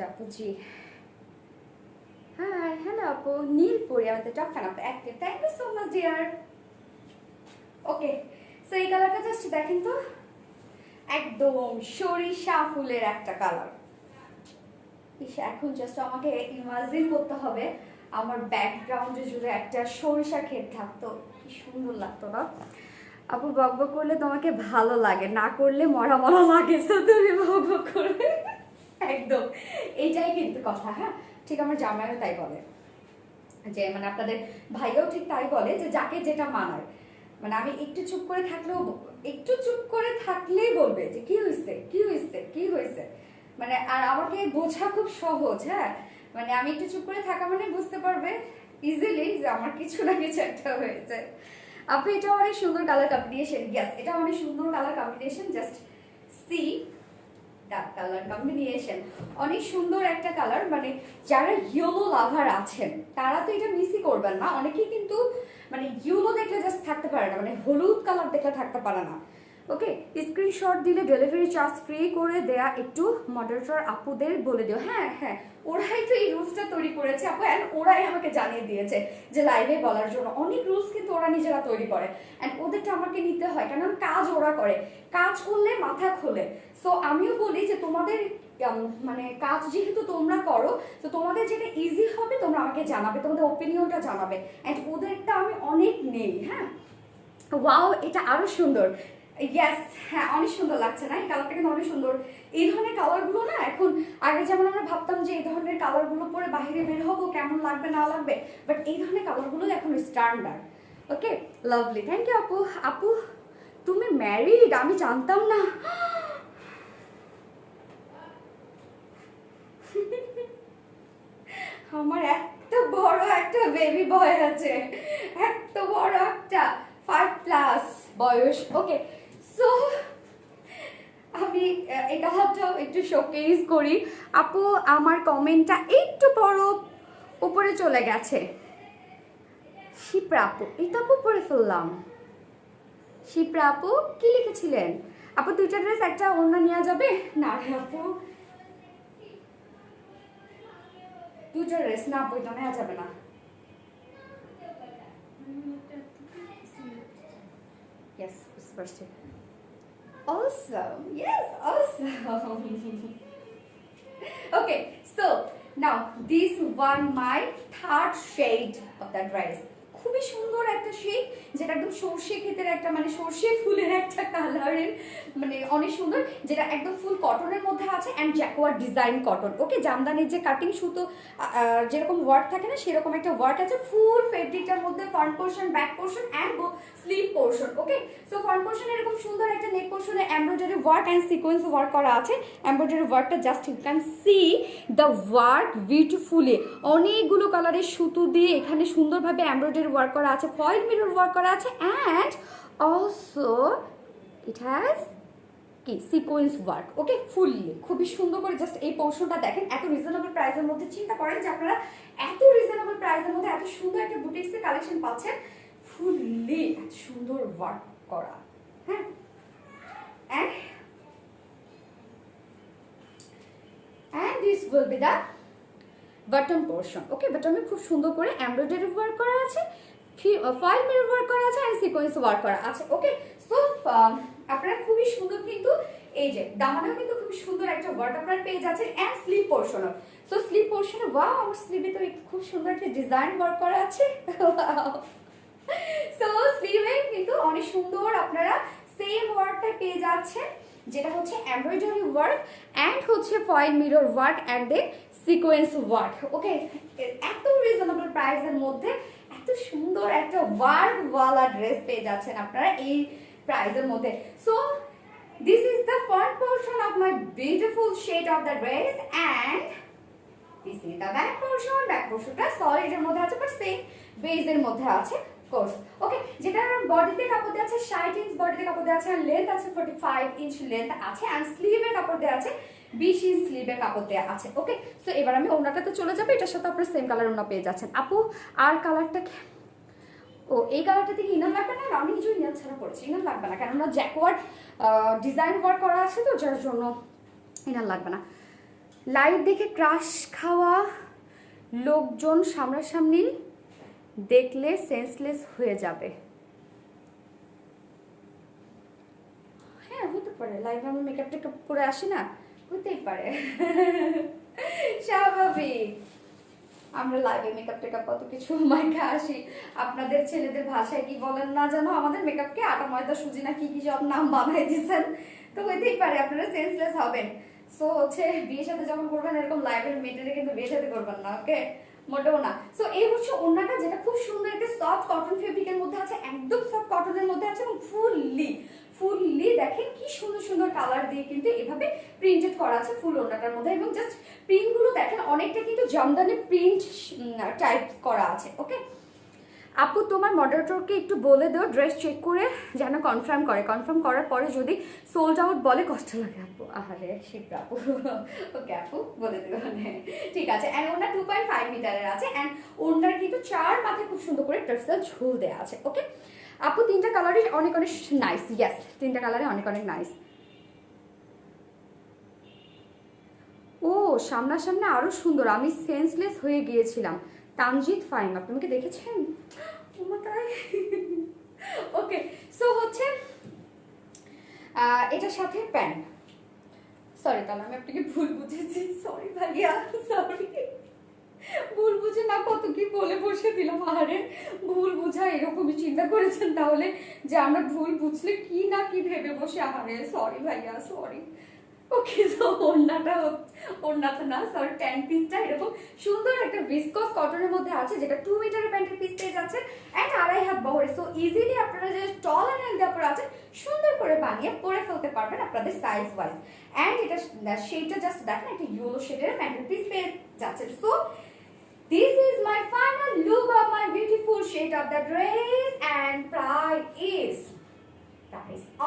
আপু জি, হাই হ্যালো আপু, নীলপুরি আমাদের top fan of active, thank you so much dear. Okay, so এই কালারটা জাস্ট দেখেন তো, একদম সরিষা ফুলের একটা কালার। এখন জাস্ট আমাকে ইমাজিন করতে হবে আমার ব্যাকগ্রাউন্ডে জুড়ে একটা সরিষা ক্ষেত থাকতো, কি সুন্দর লাগতো না? আপু বকবক করলে তোমাকে ভালো লাগে, না করলে মরা মরা লাগে, তো তুমি বকবক করবে। একদম এইটাই কিন্তু কথা। হ্যাঁ, ঠিক আমার জামাইও তাই বলে, যে মানে আপনাদের ভাইও ঠিক তাই বলে, যে যাকে যেটা মানায়। মানে আমি একটু চুপ করে থাকলেও, একটু চুপ করে থাকলেই বলবে যে কি হয়েছে কি হয়েছে কি হয়েছে, মানে আর আমাকে বোঝা খুব সহজ। হ্যাঁ, মানে আমি একটু চুপ করে থাকা মানে বুঝতে পারবে ইজিলি যে আমার কিছু না কিছু একটা হয়েছে। আপনি এটা অনেক সুন্দর কালার কম্বিনেশন, ইয়েস এটা অনেক সুন্দর colour combination, just see dark colour combination, অনেক সুন্দর একটা কালার। মানে যারা ইয়েলো লাভার আছেন তারা তো এটা মিসই করবেন না। অনেকেই কিন্তু মানে ইয়েলো দেখলে জাস্ট থাকতে পারে না, মানে হলুদ কালার দেখলে থাকতে পারে না। ওকে, স্ক্রিনশট দিলে ডেলিভারি চার্জ ফ্রি করে দেয়া একটু মডারেটর আপুদের বলে দিও। হ্যাঁ হ্যাঁ, ওরাই তো এই রুলসটা তৈরি করেছে আপু, অ্যান্ড ওরাই আমাকে জানিয়ে দিয়েছে যে লাইভে বলার জন্য। অনেক রুলস কিন্তু ওরা নিজেরা তৈরি করে, অ্যান্ড ওদেরটা আমাকে নিতে হয়, কারণ কাজ ওরা করে, কাজ করলে মাথা খোলে। সো আমিও বলি যে তোমাদের মানে কাজ যেহেতু তোমরা করো, তো তোমাদের যেটা ইজি হবে তোমরা আমাকে জানাবে, তোমাদের ওপিনিয়নটা জানাবে, অ্যান্ড ওদেরটা আমি অনেক নেই। হ্যাঁ, ওয়াও এটা আরো সুন্দর, ইয়েস হ্যাঁ অনেক সুন্দর লাগছে না? এই কালারটা কিন্তু অনেক সুন্দর। এই ধরনের কালারগুলো না এখন, আগে যেমন আমরা ভাবতাম যে এই ধরনের কালারগুলো পরে বাইরে বের হবো কেমন লাগবে না লাগবে, বাট এই ধরনের কালারগুলো এখন standard. Okay, lovely, thank you আপু। আপু তুমি ম্যারিড? আমি জানতাম না। আমার এত বড় একটা বেবি বয় আছে, এত বড় একটা 5+ বয়স। ওকে, সো আমি এই কালারটাও একটু শোকেস করি। আপু আমার কমেন্টটা একটু বড় উপরে চলে গেছে। শিপ্রা আপু, এই তো আপু পড়ে ফেললাম। শিপ্রা আপু কি লিখেছিলেন? আপু দুইটা ড্রেস একটা অন্য নেওয়া যাবে? না রে আপু, দুইটা ড্রেস না আপু, এটা নেওয়া যাবে না। Yes, বুঝতে পারছি। Awesome, yes, awesome. Okay, so now this one my third shade of the dress. খুবই সুন্দর একটা শেড, যেটা একদম সর্ষে ক্ষেতের একটা মানে সর্ষে ফুলের একটা কালারের, মানে অনেক সুন্দর, যেটা একদম ফুল কটনের মধ্যে আছে অ্যান্ড জ্যাকোয়ার ডিজাইন কটন। ওকে, জামদানির যে কাটিং সুতো যেরকম ওয়ার্ক থাকে না, সেরকম একটা ওয়ার্ক আছে ফুল ফেব্রিকটার মধ্যে, front portion, back portion and sleeve portion. Okay, so front পোর্শনে এরকম সুন্দর একটা নেক পোর্শনে embroidery work and sequence work করা আছে। এমব্রয়ডারি ওয়ার্কটা just you can see the work beautifully, অনেকগুলো কালারের সুতো দিয়ে এখানে সুন্দরভাবে এমব্রয়ডারি ওয়ার্ক করা আছে, ফয়েল মিরর ওয়ার্ক করা আছে, অ্যান্ড অলসো ইট হ্যাজ কি সিকোয়েন্স ওয়ার্ক। ওকে, ফুললি খুবই সুন্দর করে জাস্ট এই পোর্শনটা দেখেন। এত রিজনেবল প্রাইসের মধ্যে, চিন্তা করেন যে আপনারা এত রিজনেবল প্রাইসের মধ্যে এত সুন্দর একটা বুটিক্সের কালেকশন পাচ্ছেন, ফুললি এত সুন্দর ওয়ার্ক করা। হ্যাঁ, and this will be the bottom portion. ওকে, বটমে খুব সুন্দর করে এমব্রয়ডারি ওয়ার্ক করা আছে, ফয়েল মিরর ওয়ার্ক করা আছে এন্ড সিকোয়েন্স ওয়ার্ক করা আছে। ওকে, সো আপনারা খুবই সুন্দর কিন্তু এই যে দামানেও কিন্তু খুব সুন্দর একটা ওয়ার্ক আপনারা পেয়ে যাচ্ছেন, এন্ড স্লিভ পোর্শনও। সো স্লিভ পোর্শনে ওয়াও, আমার স্লিভে তো খুব সুন্দর একটা ডিজাইন ওয়ার্ক করা আছে। সো স্লিভে কিন্তু অনেক সুন্দর আপনারা সেম ওয়ার্কটা পেয়ে যাচ্ছেন, যেটা হচ্ছে এমব্রয়ডারি ওয়ার্ক অ্যান্ড হচ্ছে foil mirror work and then sequence work. Okay, এত রিজনেবল প্রাইসের মধ্যে এত সুন্দর একটা ওয়ার্ক ওয়ালা ড্রেস পেয়ে যাচ্ছেন আপনারা এই প্রাইসের মধ্যে। So this is the front portion of my beautiful shade of the dress, and this is the back portion. Back পোর্শনটা সলিডের মধ্যে আছে, বাট সেম বেজের মধ্যে আছে কোর্স। ওকে, যেটা বডিতে কাপড় দেওয়া আছে 60 ইঞ্চ, বডিতে কাপড় দেওয়া আছে, আর লেন্থ আছে 45 ইঞ্চ লেন্থ আছে, আর স্লিভের কাপড় দেওয়া আছে 20 ইঞ্চ স্লিভের কাপড় দেওয়া আছে। ওকে, সো এবার আমি ওনাটাতে চলে যাবো, এটার সাথে আপনার সেম কালার ওনা পেয়ে যাচ্ছেন। আপু আর কালারটা ও এই কালারটা থেকে ইনার লাগবে না, আমি কিছু ইনার ছাড়া পড়েছি, ইনার লাগবে না কেননা জ্যাকওয়ার্ড ডিজাইন ওয়ার্ক করা আছে তো, যার জন্য ইনার লাগবে না। লাইভ দেখে ক্রাশ খাওয়া লোকজন সামনাসামনি দেখলে সেন্সলেস হয়ে যাবে। হ্যাঁ হতে পারে, লাইভে আমি মেকআপ টেকআপ করে আসি না, হতেই পারে স্বাভাবিক। আমরা লাইভে মেকআপ টেকআপ কত কিছু মাইকা আসি, আপনাদের ছেলেদের ভাষায় কি বলেন না জানো, আমাদের মেকআপকে আটা ময়দা সুজি না কি কি সব নাম বানাই দিচ্ছেন, তো হইতেই পারে আপনারা সেন্সলেস হবেন। সো হচ্ছে বিয়ের সাথে যখন করবেন এরকম লাইভের মেটেরে কিন্তু বিয়ের সাথে করবেন না, ওকে, মোটেও না। সো এই হচ্ছে ওড়নাটা, যেটা খুব সুন্দর একটা সফট কটন ফেব্রিকের মধ্যে আছে, একদম সফট কটনের মধ্যে আছে, এবং ফুললি দেখেন কি সুন্দর সুন্দর কালার দিয়ে কিন্তু এভাবে প্রিন্টেড করা আছে ফুল ওড়নাটার মধ্যে, এবং জাস্ট প্রিন্টগুলো দেখেন অনেকটা কিন্তু জামদানি প্রিন্ট টাইপ করা আছে, ওকে। আপু তোমার মডারেটরকে একটু বলে দাও ড্রেস চেক করে যেন কনফার্ম করে, কনফার্ম করার পরে যদি সোল্ড আউট বলে কষ্ট লাগে আপু। আহারে শিবরা আপু, ওকে আপু বলে দেবো, ঠিক আছে। অ্যান্ড ওনার 2.5 মিটারের আছে, অ্যান্ড ওনার কিন্তু 4 মাথায় খুব সুন্দর করে টার্সেল ঝুল দেওয়া আছে, ওকে আপু। 3টা কালারই অনেক অনেক নাইস, ইয়েস 3টা কালারে অনেক অনেক নাইস। ও সামনাসামনি আরো সুন্দর, আমি সেন্সলেস হয়ে গিয়েছিলাম। তানজিদ ফাইম, আপনি আমাকে দেখেছেন? ওকে, সো হচ্ছে এটার সাথে প্যান্ট, সরি তাহলে আমি আপনাকে ভুল বুঝেছি, সরি ভাইয়া, সরি, ভুল বুঝে না কত কি বলে বসে দিলাম। আরে ভুল বুঝা এরকমই চিন্তা করেছেন তাহলে, যে আমরা ভুল বুঝলে কি না কি ভেবে বসে, আহারে সরি ভাইয়া, সরি। ওকে, সো ওড়নাটা না সরি প্যান্ট পিসটা এরকম সুন্দর একটা ভিসকস কটনের মধ্যে আছে, যেটা 2 মিটারের প্যান্টের পিস পেয়ে যাচ্ছে, এন্ড 2.5 হাত বহরে। সো ইজিলি আপনারা যে টল এন্ড হেলদি আপনারা আছেন সুন্দর করে বানিয়ে পরে ফেলতে পারবেন আপনাদের সাইজ ওয়াইজ। এন্ড এটা শেডটা জাস্ট দেখেন, একটা ইয়েলো শেডের প্যান্টের পিস পেয়ে যাচ্ছে। So this is my final look of my beautiful shade of the dress, and price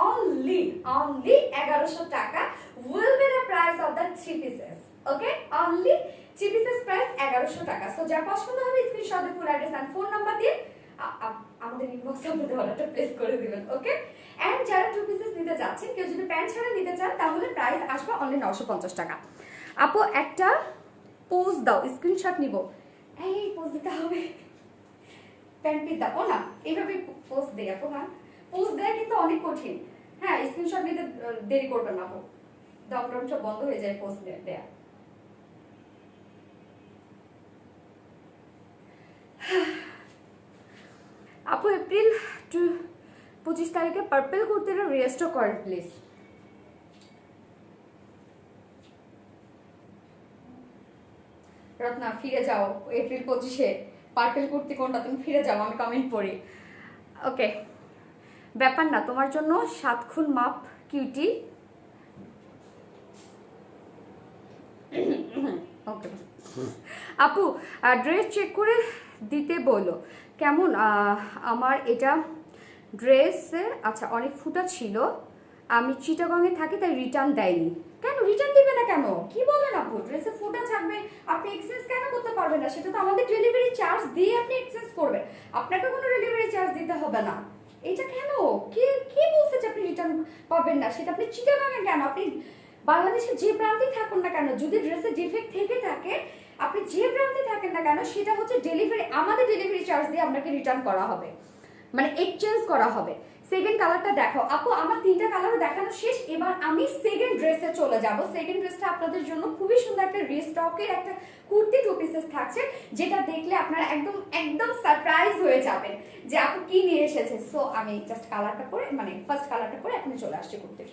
only 1100 টাকা will be the price of the 3 pieces, okay, only 3 pieces price 1100 টাকা। সো যার পছন্দ হবে স্ক্রিনশট দিয়ে full address and phone number দিয়ে আমাদের ইনবক্সে আপনাদের অর্ডারটা প্লেস করে দিবেন, ওকে। এন্ড যারা 2 পিসেস নিতে যাচ্ছেন, কেউ যদি প্যান্ট ছাড়া নিতে চান তাহলে প্রাইস আসবে অনলি 950 টাকা। আপু একটা পোজ দাও, স্ক্রিনশট নিব। এই পোজ দিতে হবে, প্যান্ট পিস দাও না, এইভাবে পোজ দেয় আপু। হ্যাঁ পোজ দেয়া কিন্তু অনেক কঠিন, হ্যাঁ স্ক্রিনশট নিতে দেরি করবেন না আপু, দম সব বন্ধ হয়ে যায় পোজ দেয়া। আপু এপ্রিল 25 তারিখে পার্পল কুর্তিটা রিস্টক করেন প্লিজ। রত্না ফিরে যাও, এপ্রিল 25-এ পার্পল কুর্তি কোনটা, তুমি ফিরে যাও, আমি কমেন্ট পড়ি, ওকে। ব্যাপার না, তোমার জন্য 7 খুন মাপ কিউটি, ওকে। আপু ড্রেস চেক করে দিতে বলো কেমন, আমার এটা ড্রেসে আচ্ছা অনেক ফুটা ছিল, আমি চিটাগংয়ে থাকি তাই রিটার্ন দেয়নি। কেন রিটার্ন দিবে না কেন, কি বলেন আপু, ড্রেসে ফুটা থাকবে আপনি এক্সচেঞ্জ কেন করতে পারবেন না? সেটা তো আমাদের ডেলিভারি চার্জ দিয়ে আপনি এক্সচেঞ্জ করবেন, আপনাকে কোনো ডেলিভারি চার্জ দিতে হবে না। এটা কেন, কি বলছে যে আপনি রিটার্ন পাবেন না? সেটা আপনি চিটাগংয়ে কেন, আপনি বাংলাদেশের যে প্রান্তে থাকুন না কেন, যদি ড্রেসের ডিফেক্ট থেকে থাকে আপনি যে প্রান্তে থাকেন না কেন, সেটা হচ্ছে ডেলিভারি, আমাদের ডেলিভারি চার্জ দিয়ে আপনাকে রিটার্ন করা হবে, মানে এক্সচেঞ্জ করা হবে। সেকেন্ড কালারটা দেখো আপু, আমার 3টা কালারও দেখানো শেষ, এবার আমি সেকেন্ড ড্রেসে চলে যাব। সেকেন্ড ড্রেসটা আপনাদের জন্য খুবই সুন্দর একটা রিস্টকের একটা কুর্তি 2 পিসেস থাকছে, যেটা দেখলে আপনারা একদম সারপ্রাইজ হয়ে যাবেন যে আপু কি নিয়ে এসেছে। সো আমি জাস্ট কালারটা পরে, মানে ফার্স্ট কালারটা পরে এখন চলে আসছি কুর্তি।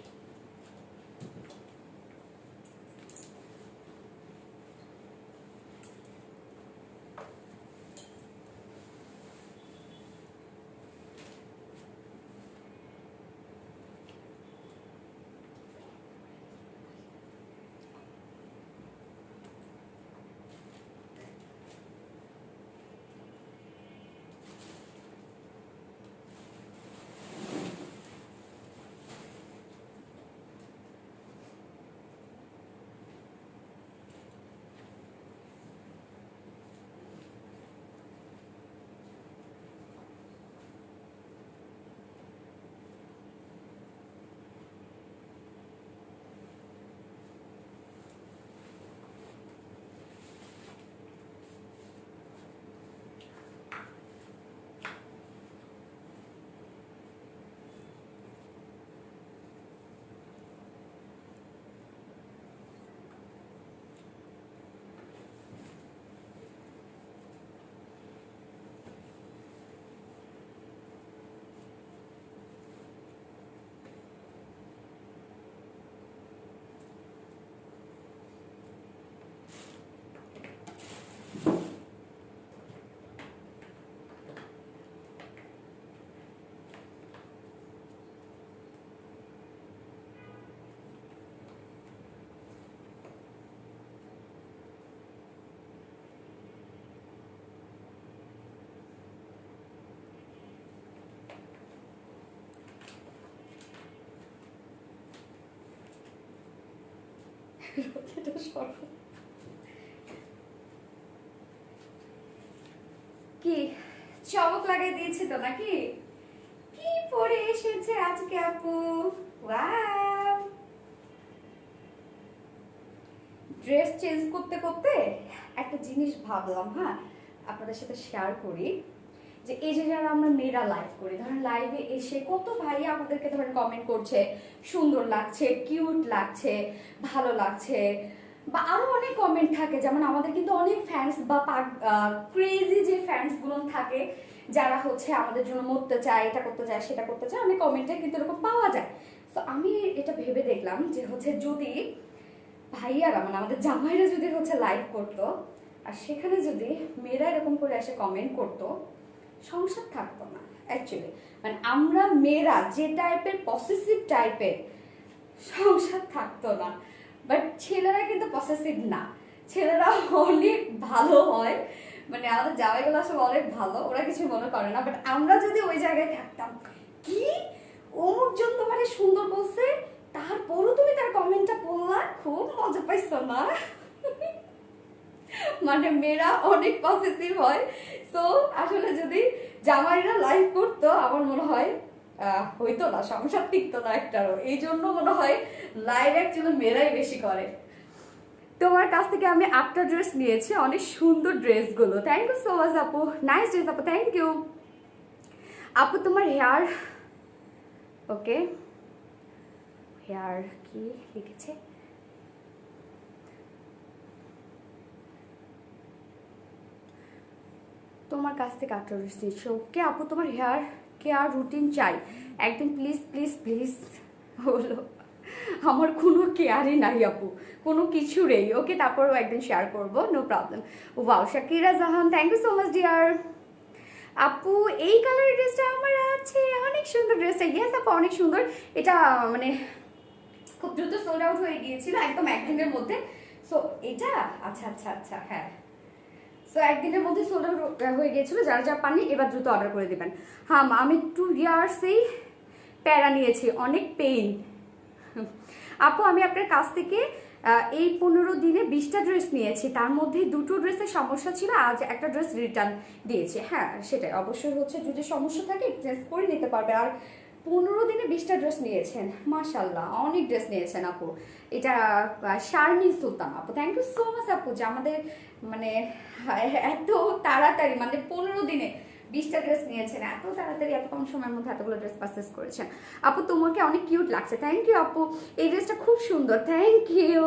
এটা সরো। কি চমক লাগাই দিয়েছে তো নাকি? কি পরে এসেছে আজকে আপু, ওয়াও। ড্রেস চেঞ্জ করতে করতে একটা জিনিস ভাবলাম, হ্যাঁ আপনাদের সাথে শেয়ার করি, যে এই যে যারা আমরা মেয়েরা লাইভ করি, ধরেন লাইভে এসে কত ভাই আমাদেরকে ধরেন কমেন্ট করছে সুন্দর লাগছে, কিউট লাগছে, ভালো লাগছে, বা আরো অনেক কমেন্ট থাকে, যেমন আমাদের কিন্তু অনেক ফ্যান্স বা ক্রেজি যে ফ্যান্স গুলো থাকে যারা হচ্ছে আমাদের জন্য মরতে চায়, এটা করতে চায় সেটা করতে চায়, অনেক কমেন্টে কিন্তু এরকম পাওয়া যায়। তো আমি এটা ভেবে দেখলাম যে হচ্ছে যদি ভাইয়ারা মানে আমাদের জামাইরা যদি হচ্ছে লাইভ করতো আর সেখানে যদি মেয়েরা এরকম করে এসে কমেন্ট করতো, সংসার থাকতো না অ্যাকচুয়ালি। মানে আমরা মেয়েরা যে টাইপের পসেসিভ টাইপের, সংসার থাকতো না। বাট ছেলেরা কিন্তু পসেসিভ না, ছেলেরা অনেক ভালো হয়, মানে আমাদের জামাইগুলো আসলে অনেক ভালো, ওরা কিছু মনে করে না। বাট আমরা যদি ওই জায়গায় থাকতাম, কি অমুকজন তোমার সুন্দর বলছে, তারপরও তুমি তার কমেন্টটা পড়লা, খুব মজা পাইছো না? মানে মেয়েরা অনেক পজিটিভ হয়। সো আসলে যদি জামাইরা লাইভ করতো আমার মনে হয় হইতো না, সংসার টিকতো না একটারও। এই জন্য মনে হয় লাইভ অ্যাকচুয়ালি মেয়েরাই বেশি করে। তোমার কাছ থেকে আমি 8টা ড্রেস নিয়েছি, অনেক সুন্দর ড্রেসগুলো। থ্যাংক ইউ সো মাচ আপু, নাইস ড্রেস আপু, থ্যাংক ইউ আপু। তোমার হেয়ার, ওকে হেয়ার কি লিখেছে, তোমার কাছ থেকে 8টা ড্রেস নিয়েছি। ওকে আপু, তোমার হেয়ার কেয়ার রুটিন চাই একদিন প্লিজ প্লিজ প্লিজ। হলো আমার কোনো কেয়ারই নাই আপু, কোনো কিছু নেই। ওকে তারপরও একদিন শেয়ার করবো, no problem. Wow Shakira Jahan, thank you so much dear. আপু এই কালারের ড্রেসটা আমার আছে, অনেক সুন্দর ড্রেসটা। ইয়েস আপু অনেক সুন্দর। এটা মানে খুব দ্রুত সোল্ড আউট হয়ে গিয়েছিল একদম একদিনের মধ্যে। সো এটা আচ্ছা আচ্ছা আচ্ছা, হ্যাঁ সো একদিনের মধ্যে সোল্ড আউট হয়ে গিয়েছিল, যারা যা পাননি এবার দ্রুত অর্ডার করে দেবেন। হ্যাঁ আমি 2 ইয়ার্সেই প্যারা নিয়েছি, অনেক পেইন। আপু আমি আপনার কাছ থেকে এই 15 দিনে 20টা ড্রেস নিয়েছি, তার মধ্যে 2টো ড্রেসের সমস্যা ছিল, আজ একটা ড্রেস রিটার্ন দিয়েছি। হ্যাঁ সেটাই, অবশ্যই হচ্ছে যদি সমস্যা থাকে এক্সচেঞ্জ করে নিতে পারবে। আর 15 দিনে 20টা ড্রেস নিয়েছেন, মাশাল্লাহ অনেক ড্রেস নিয়েছেন আপু। এটা শারমিন সুলতান আপু, থ্যাংক ইউ সো মাচ আপু, যে আমাদের মানে এত তাড়াতাড়ি মানে 15 দিনে 20টা ড্রেস নিয়েছেন, এত তাড়াতাড়ি এত কম সময়ের মধ্যে এতগুলো ড্রেস পারচেস করেছেন। আপু তোমাকে অনেক কিউট লাগছে, থ্যাংক ইউ আপু। এই ড্রেসটা খুব সুন্দর, থ্যাংক ইউ।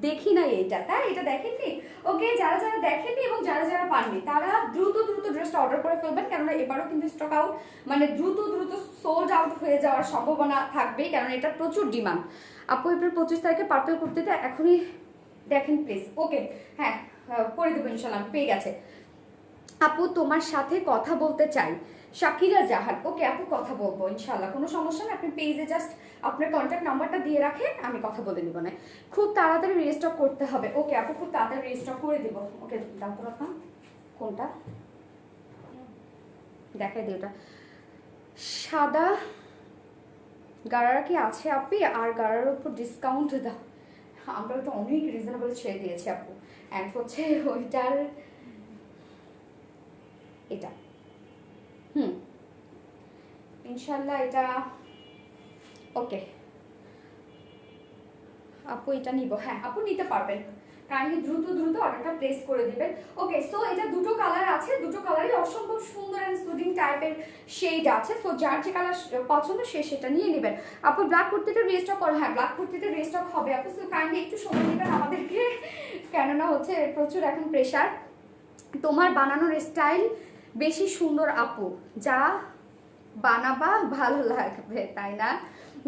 দেখি নাই এইটা, তাই এটা দেখেননি? ওকে যারা যারা দেখেননি এবং যারা যারা পাননি তারা দ্রুত দ্রুত ড্রেসটা অর্ডার করে ফেলবেন, কেননা এবারও কিন্তু স্টক আউট, মানে দ্রুত দ্রুত সোল্ড আউট হয়ে যাওয়ার সম্ভাবনা থাকবেই, কারণ এটা প্রচুর ডিমান্ড। আপু এপ্রিল 25 তারিখে পার্পল কুর্তিটা এখনই দেখেন প্লিজ। ওকে হ্যাঁ করে দেবো ইনশাল্লাহ, পেয়ে গেছে। আপু তোমার সাথে কথা বলতে চাই, শাকিরা জাহান। ওকে আপু কথা বলবো ইনশাল্লাহ, কোনো সমস্যা নেই। আপনি পেজে জাস্ট আপনার কন্ট্যাক্ট নাম্বারটা দিয়ে রাখেন, আমি কথা বলে নিব না। খুব তাড়াতাড়ি রিস্টক করতে হবে। ওকে আপু খুব তাড়াতাড়ি রিস্টক করে দিব। ওকে দাম তো রাখা কোনটা দেখাই দিই, ওটা সাদা গাড়ারা কি আছে আপনি? আর গাড়ার উপর ডিসকাউন্ট দাও, আমরা তো অনেক রিজনেবল ছেড়ে দিয়েছি আপু। অ্যান্ড হচ্ছে ওইটার এটা ইনশাল্লাহ এটা ওকে আপু এটা নিব। হ্যাঁ আপু নিতে পারবেন, কাইন্ডলি দ্রুত দ্রুত অর্ডারটা প্লেস করে দিবেন। ওকে সো এটা দুটো কালার আছে, দুটো কালারই অসম্ভব সুন্দর অ্যান্ড সুদিং টাইপের শেড আছে। সো যার যে কালার পছন্দ সে সেটা নিয়ে নেবেন। আপু ব্ল্যাক কুর্তিটা রিস্টক করো, হ্যাঁ ব্ল্যাক কুর্তিটা রিস্টক হবে আপু। সো কাইন্ডলি একটু সময় নেবেন আমাদেরকে, কেননা হচ্ছে প্রচুর এখন প্রেশার। তোমার বানানোর স্টাইল বেশি সুন্দর আপু, যা বানাবা ভালো লাগবে, তাই না?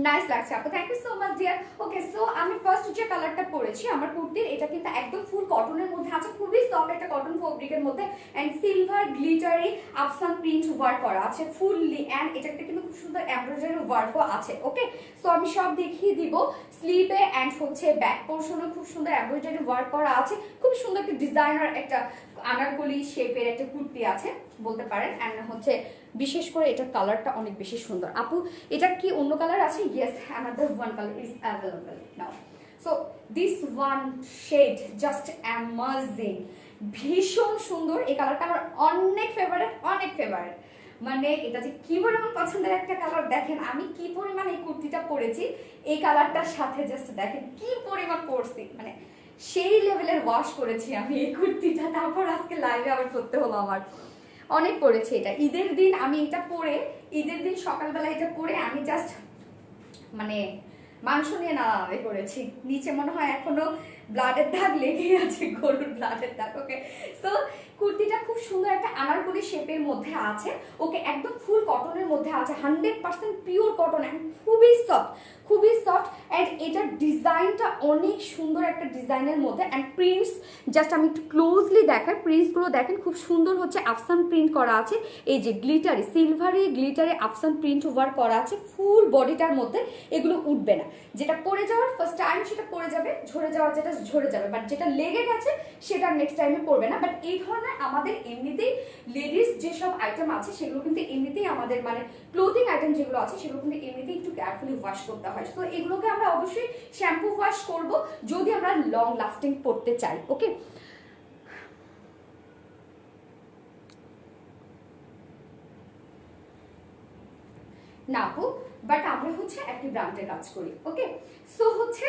নাইস লাগছে আপু, thank you so much dear. Okay so আমি ফার্স্ট যে কালারটা পরেছি আমার কুর্তির, এটা কিন্তু একদম ফুল কটনের মধ্যে আছে, খুবই সফট একটা কটন ফেব্রিকের মধ্যে, and silver glittery afshan print work করা আছে ফুললি, এন্ড এটাতে কিন্তু খুব সুন্দর এমব্রয়ডারি ওয়ার্কও আছে। ওকে সো আমি সব দেখিয়ে দিব, স্লিভে এন্ড হচ্ছে ব্যাক পোর্শনে খুব সুন্দর এমব্রয়ডারি ওয়ার্ক করা আছে, খুব সুন্দর একটা ডিজাইনার একটা আনারকলি শেপের একটা কুর্তি আছে বলতে পারেন। এন্ড হচ্ছে বিশেষ করে এটার কালারটা অনেক বেশি সুন্দর আপু। এটা কি অন্য কালার আছে? Yes another one colour is available now. So this one shade just amazing, ভীষণ সুন্দর। এই কালারটা আমার অনেক ফেভারিট, মানে এটা যে কি পরিমাণ পছন্দের একটা কালার, দেখেন আমি কি পরিমাণ এই কুর্তিটা পরেছি এই কালারটার সাথে, জাস্ট দেখেন কি পরিমাণ পরছি, মানে সেই লেভেলের ওয়াশ করেছি আমি এই কুর্তিটা, তারপর আজকে লাইভে আবার করতে হলো আমার। অনেক পরেছি এটা, ঈদের দিন আমি এটা পরে, ঈদের দিন সকালবেলা এটা পরে আমি জাস্ট মানে মাংস নিয়ে নাড়ানাড়ি করেছি, নিচে মনে হয় এখনো ব্লাডের দাগ লেগে আছে, গরুর ব্লাডের দাগ। ওকে, সো কুর্তিটা খুব সুন্দর একটা আনারকলি শেপের মধ্যে আছে। ওকে, একদম ফুল কটনের মধ্যে আছে, 100% পিওর কটন, খুবই সফট অ্যান্ড এটার ডিজাইনটা অনেক সুন্দর একটা ডিজাইনের মধ্যে। অ্যান্ড প্রিন্টস জাস্ট আমি একটু ক্লোজলি দেখাই, প্রিন্টসগুলো দেখেন খুব সুন্দর হচ্ছে আফসান প্রিন্ট করা আছে, এই যে glittery silvery glittery afshan print over করা আছে ফুল বডিটার মধ্যে। এগুলো উঠবে না, যেটা পরে যাওয়ার ফার্স্ট টাইম সেটা পরে যাবে, ঝরে যাওয়ার যেটা ঝরে যাবে, বাট যেটা লেগে গেছে সেটা নেক্সট টাইমে পড়বে না। বাট এই ধরনের আমাদের এমনিতেই লেডিস যেসব আইটেম আছে সেগুলো কিন্তু এমনিতেই আমাদের মানে ক্লোথিং আইটেম যেগুলো আছে সেগুলো কিন্তু এমনিতেই একটু কেয়ারফুলি ওয়াশ করতে হয়। সো এগুলোকে আমরা অবশ্যই শ্যাম্পু ওয়াশ করব যদি আমরা লং লাস্টিং পড়তে চাই। ওকে, না আপু, বাট আমরা হচ্ছে একটি ব্র্যান্ডে কাজ করি। ওকে, সো হচ্ছে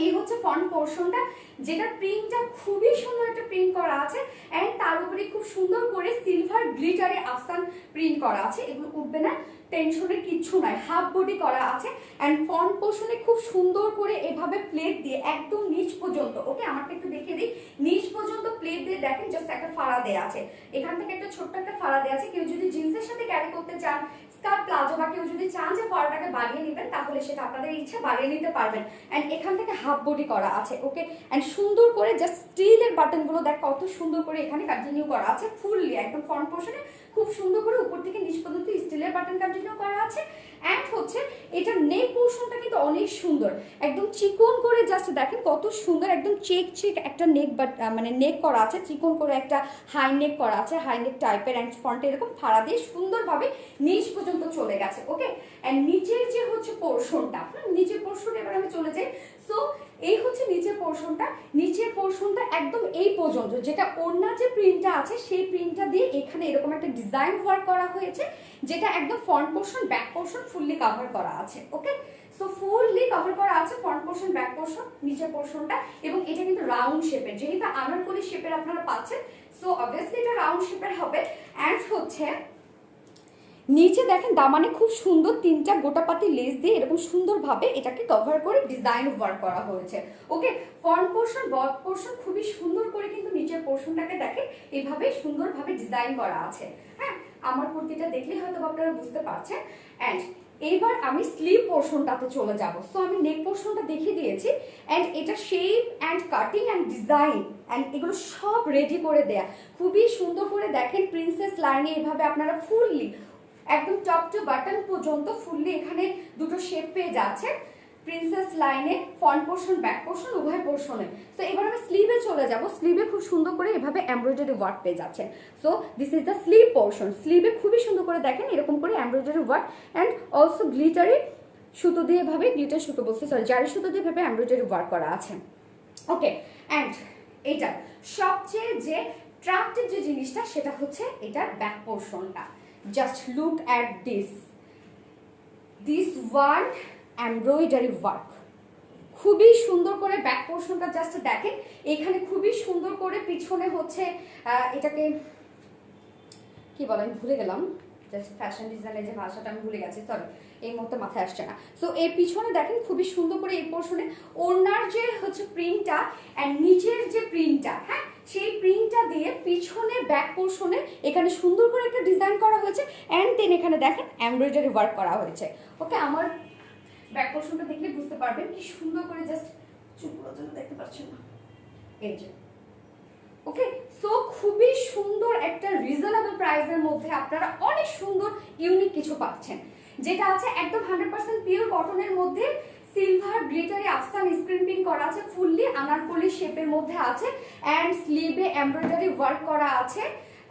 এই হচ্ছে ফ্রন্ট পোর্শনটা, যেটা প্রিন্টটা খুবই সুন্দর একটা প্রিন্ট করা আছে এন্ড তার উপরে খুব সুন্দর করে সিলভার গ্লিটারে আফসান প্রিন্ট করা আছে। এগুলো উঠবে না, টেনশনের কিচ্ছু নাই, হাফ বডি করা আছে এন্ড ফ্রন্ট পোর্শনে খুব সুন্দর করে এভাবে প্লেট দিয়ে একদম নিচ পর্যন্ত, ওকে আমাকে একটু দেখিয়ে দিই, নিচ পর্যন্ত প্লেট দিয়ে দেখেন জাস্ট একটা ফাড়া দেয়া আছে, এখান থেকে একটা ছোট্ট একটা ফাড়া দেয়া আছে। কেউ যদি জিন্সের সাথে ক্যারি করতে চান, স্কার্ট প্লাজো, বা কেউ যদি চান যে ফাড়াটাকে বাড়িয়ে নেবেন তাহলে সেটা আপনাদের ইচ্ছা, বাড়িয়ে নিতে পারবেন। এন্ড এখান থেকে হাফ বডি করা আছে। ওকে, এন্ড সুন্দর করে জাস্ট স্টিলের বাটনগুলো দেখ কত সুন্দর করে এখানে কন্টিনিউ করা আছে ফুললি, একদম ফ্রন্ট পোর্শনে খুব সুন্দর করে উপর থেকে নিচ পর্যন্ত স্টিলের বাটন কন্টিনিউ করা আছে। এন্ড হচ্ছে এটা নেক পোর্শনটা কিন্তু অনেক সুন্দর, একদম চিকন করে জাস্ট দেখেন কত সুন্দর, একদম চেক একটা নেক মানে নেক করা আছে, চিকন করে একটা হাই নেক করা আছে, হাই নেক টাইপের। এন্ড ফ্রন্টে এরকম ফাড়া দিয়ে সুন্দরভাবে নিচ পর্যন্ত চলে গেছে। ওকে, এন্ড নিচের যে হচ্ছে পোর্শনটা, নিচের পোর্শন এবার আমি চলে যাই। সো এই হচ্ছে নিচের পোর্শনটা, নিচের পোর্শনটা একদম এই পর্যন্ত, যেটা ওড়না যে প্রিন্টটা আছে সেই প্রিন্টটা দিয়ে এখানে এরকম একটা ডিজাইন ওয়ার্ক করা হয়েছে, যেটা একদম front portion back portion fully cover করা আছে। ওকে, সো ফুললি কভার করা আছে ফ্রন্ট পোর্শন ব্যাক পোর্শন নিচের পোর্শনটা, এবং এটা কিন্তু রাউন্ড শেপের, যেহেতু আনারকলি শেপের আপনারা পাচ্ছেন, সো অবভিয়াসলি এটা রাউন্ড শেপের হবে। অ্যান্ড হচ্ছে নিচে দেখেন দামানে খুব সুন্দর তিনটা গোটাপাতি লেস দিয়ে এরকম সুন্দরভাবে এটাকে কভার করে ডিজাইন ওয়ার্ক করা হয়েছে। ওকে, ফ্রন্ট পোর্শন ব্যাক পোর্শন খুবই সুন্দর করে কিন্তু নিচের পোর্শনটাকে দেখেন এভাবে সুন্দরভাবে ডিজাইন করা আছে। হ্যাঁ, আমার কুর্তিটা দেখলে হয়তো আপনারা বুঝতে পারছেন। অ্যান্ড এইবার আমি স্লিভ পোর্শনটাতে চলে যাব। সো আমি নেক পোর্শনটা দেখিয়ে দিয়েছি অ্যান্ড এটা shape and cutting and design and এগুলো সব রেডি করে দেয়া, খুবই সুন্দর করে দেখেন প্রিন্সেস লাইনে এভাবে আপনারা ফুললি একদম টপ টু বাটন পর্যন্ত ফুললি এখানে দুটো শেপ পেয়ে যাচ্ছে প্রিন্সেস লাইনে, ফ্রন্ট পোর্শন ব্যাক পোর্শন উভয় পোর্শনে। সো এবার আমি স্লিভে চলে যাব। স্লিভে খুব সুন্দর করে এভাবে এমব্রয়ডারি ওয়ার্ক পেয়ে যাচ্ছেন। So this is the sleeve portion. স্লিভে খুবই সুন্দর করে দেখেন এরকম করে embroidery work and also glittery সুতো দিয়ে ভাবে, গ্লিটার সুতো বলছে সরি, জারি সুতো দিয়ে ভাবে এমব্রয়ডারি ওয়ার্ক করা আছে। ওকে, অ্যান্ড এটা সবচেয়ে যে ট্রাক্টিভ যে জিনিসটা সেটা হচ্ছে এটার ব্যাক পোর্শনটা। Just look at this one embroidery work, খুবই সুন্দর করে ব্যাক পোর্শনটা জাস্ট দেখেন, এখানে খুবই সুন্দর করে পিছনে হচ্ছে এটাকে কি বলে আমি ভুলে গেলাম, জাস্ট ফ্যাশন ডিজাইনের যে ভাষাটা আমি ভুলে গেছি, সরি এই মুহূর্তে মাথায় আসছে না। সো এর পিছনে দেখেন খুবই সুন্দর করে এই পোর্শনে ওড়নার যে হচ্ছে প্রিন্টটা অ্যান্ড নিচের যে প্রিন্টটা, হ্যাঁ সেই প্রিন্টটা দিয়ে পিছনে ব্যাক পোর্শনে এখানে সুন্দর করে একটা ডিজাইন করা হয়েছে অ্যান্ড দেন এখানে দেখেন এমব্রয়ডারি ওয়ার্ক করা হয়েছে। ওকে, আমার ব্যাক পোর্শনটা দেখলে বুঝতে পারবেন কি সুন্দর করে, জাস্ট চুপগুলোর জন্য দেখতে পাচ্ছেন না এই যে। ওকে, সো খুবই সুন্দর একটা রিজনেবল প্রাইসের মধ্যে আপনারা অনেক সুন্দর ইউনিক কিছু পাচ্ছেন, যেটা আছে একদম 100% পিওর কটনের মধ্যে, silver glittery afshan screen print করা আছে, ফুললি আনারকলি শেপের মধ্যে আছে অ্যান্ড স্লিভে এমব্রয়ডারি ওয়ার্ক করা আছে